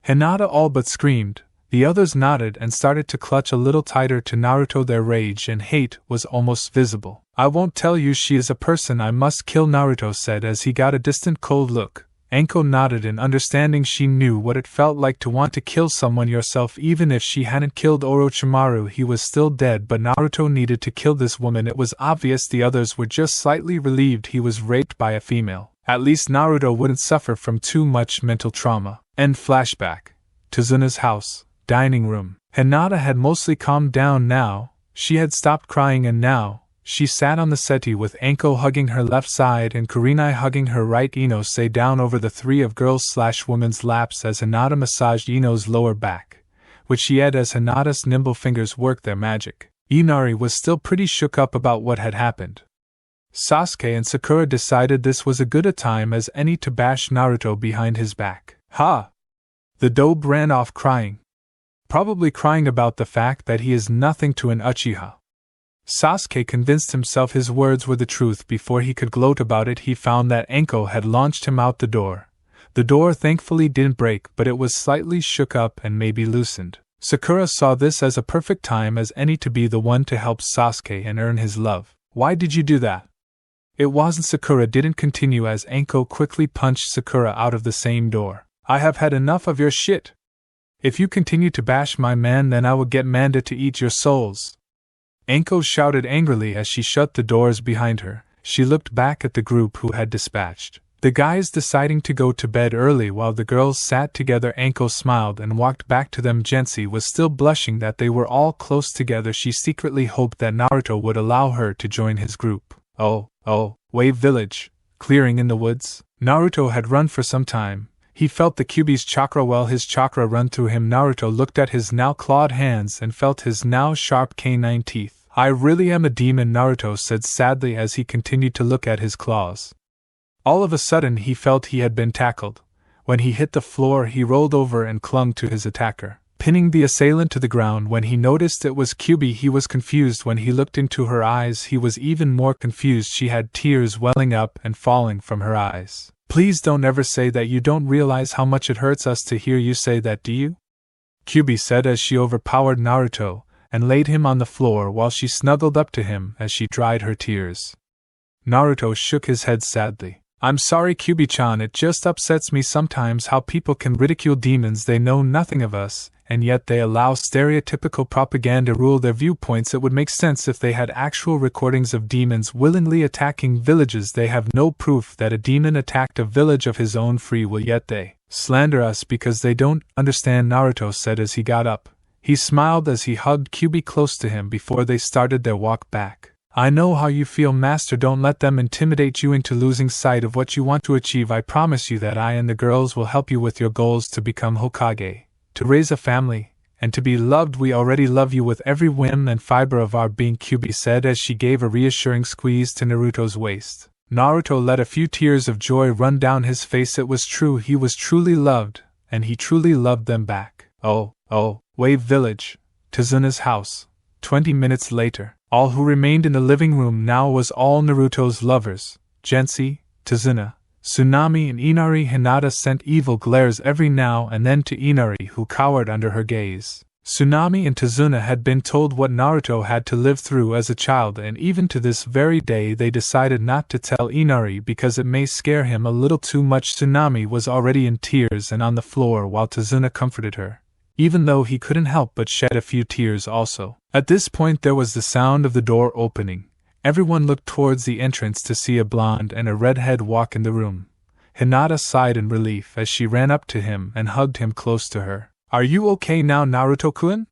S1: Hinata all but screamed. The others nodded and started to clutch a little tighter to Naruto. Their rage and hate was almost visible. I won't tell you, she is a person I must kill, Naruto said as he got a distant cold look. Anko nodded in understanding. She knew what it felt like to want to kill someone yourself. Even if she hadn't killed Orochimaru, he was still dead, but Naruto needed to kill this woman. It was obvious the others were just slightly relieved he was raped by a female. At least Naruto wouldn't suffer from too much mental trauma. End flashback. Tazuna's house. Dining room. Hinata had mostly calmed down now. She had stopped crying and now, she sat on the settee with Anko hugging her left side and Kurenai hugging her right. Ino sat down over the three of girls/women's laps as Hinata massaged Ino's lower back, which she had as Hinata's nimble fingers worked their magic. Inari was still pretty shook up about what had happened. Sasuke and Sakura decided this was as good a time as any to bash Naruto behind his back. Ha! The dobe ran off crying. Probably crying about the fact that he is nothing to an Uchiha. Sasuke convinced himself his words were the truth before he could gloat about it. He found that Anko had launched him out the door. The door thankfully didn't break, but it was slightly shook up and maybe loosened. Sakura saw this as a perfect time as any to be the one to help Sasuke and earn his love. Why did you do that? It wasn't. Sakura didn't continue as Anko quickly punched Sakura out of the same door. I have had enough of your shit. If you continue to bash my man, then I will get Manda to eat your souls. Anko shouted angrily as she shut the doors behind her. She looked back at the group who had dispatched. The guys deciding to go to bed early while the girls sat together. Anko smiled and walked back to them. Gensei was still blushing that they were all close together. She secretly hoped that Naruto would allow her to join his group. Oh, Wave Village. Clearing in the woods. Naruto had run for some time. He felt the Kyuubi's chakra his chakra run through him. Naruto looked at his now clawed hands and felt his now sharp canine teeth. I really am a demon, Naruto said sadly as he continued to look at his claws. All of a sudden he felt he had been tackled. When he hit the floor he rolled over and clung to his attacker, pinning the assailant to the ground. When he noticed it was Kyuubi he was confused. When he looked into her eyes he was even more confused. She had tears welling up and falling from her eyes. Please don't ever say that. You don't realize how much it hurts us to hear you say that, do you? Kyuubi said as she overpowered Naruto and laid him on the floor while she snuggled up to him as she dried her tears. Naruto shook his head sadly. I'm sorry, Kyuubi-chan, it just upsets me sometimes how people can ridicule demons. They know nothing of us, and yet they allow stereotypical propaganda rule their viewpoints. It would make sense if they had actual recordings of demons willingly attacking villages. They have no proof that a demon attacked a village of his own free will, yet they slander us because they don't understand, Naruto said as he got up. He smiled as he hugged Kyuubi close to him before they started their walk back. I know how you feel, Master. Don't let them intimidate you into losing sight of what you want to achieve. I promise you that I and the girls will help you with your goals to become Hokage, to raise a family, and to be loved. We already love you with every whim and fiber of our being, Kyuubi said as she gave a reassuring squeeze to Naruto's waist. Naruto let a few tears of joy run down his face. It was true, he was truly loved, and he truly loved them back. Oh, Wave Village, Tazuna's house. 20 minutes later. All who remained in the living room now was all Naruto's lovers, Gensei, Tazuna, Tsunami and Inari. Hinata sent evil glares every now and then to Inari, who cowered under her gaze. Tsunami and Tazuna had been told what Naruto had to live through as a child, and even to this very day they decided not to tell Inari because it may scare him a little too much. Tsunami was already in tears and on the floor while Tazuna comforted her, even though he couldn't help but shed a few tears also. At this point there was the sound of the door opening. Everyone looked towards the entrance to see a blonde and a redhead walk in the room. Hinata sighed in relief as she ran up to him and hugged him close to her. Are you okay now, Naruto-kun?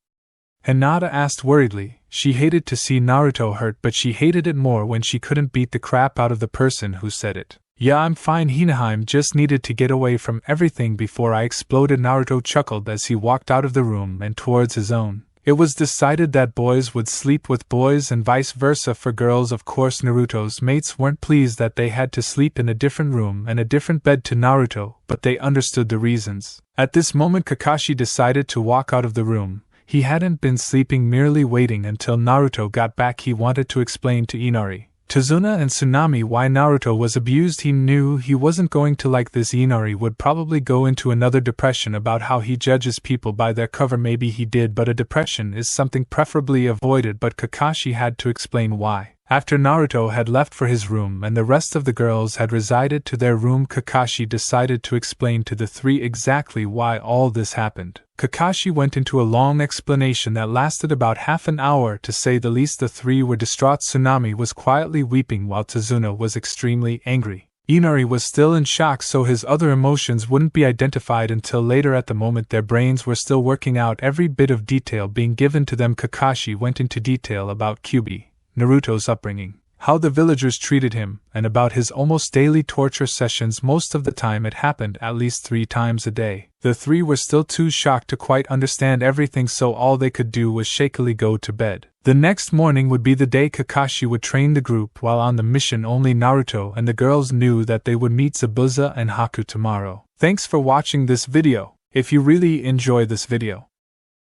S1: Hinata asked worriedly. She hated to see Naruto hurt, but she hated it more when she couldn't beat the crap out of the person who said it. Yeah, I'm fine. Hinaheim just needed to get away from everything before I exploded. Naruto chuckled as he walked out of the room and towards his own. It was decided that boys would sleep with boys and vice versa for girls. Of course, Naruto's mates weren't pleased that they had to sleep in a different room and a different bed to Naruto, but they understood the reasons. At this moment, Kakashi decided to walk out of the room. He hadn't been sleeping, merely waiting until Naruto got back. He wanted to explain to Inari, Tazuna and Tsunami why Naruto was abused. He knew he wasn't going to like this. Inari would probably go into another depression about how he judges people by their cover. Maybe he did, but a depression is something preferably avoided. But Kakashi had to explain why. After Naruto had left for his room and the rest of the girls had resided to their room, Kakashi decided to explain to the three exactly why all this happened. Kakashi went into a long explanation that lasted about half an hour, to say the least. The three were distraught. Tsunami was quietly weeping while Tazuna was extremely angry. Inari was still in shock, so his other emotions wouldn't be identified until later. At the moment, their brains were still working out every bit of detail being given to them. Kakashi went into detail about Kyuubi, Naruto's upbringing, how the villagers treated him, and about his almost daily torture sessions. Most of the time it happened at least 3 times a day. The three were still too shocked to quite understand everything, so all they could do was shakily go to bed. The next morning would be the day Kakashi would train the group. While on the mission, only Naruto and the girls knew that they would meet Zabuza and Haku tomorrow. Thanks for watching this video. If you really enjoy this video,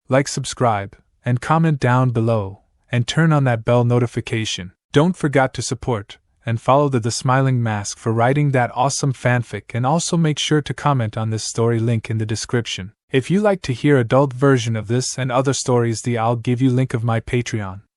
S1: like, subscribe, and comment down below, and turn on that bell notification. Don't forget to support and follow the Smiling Mask for writing that awesome fanfic, and also make sure to comment on this story, link in the description. If you like to hear adult version of this and other stories, I'll give you link of my Patreon.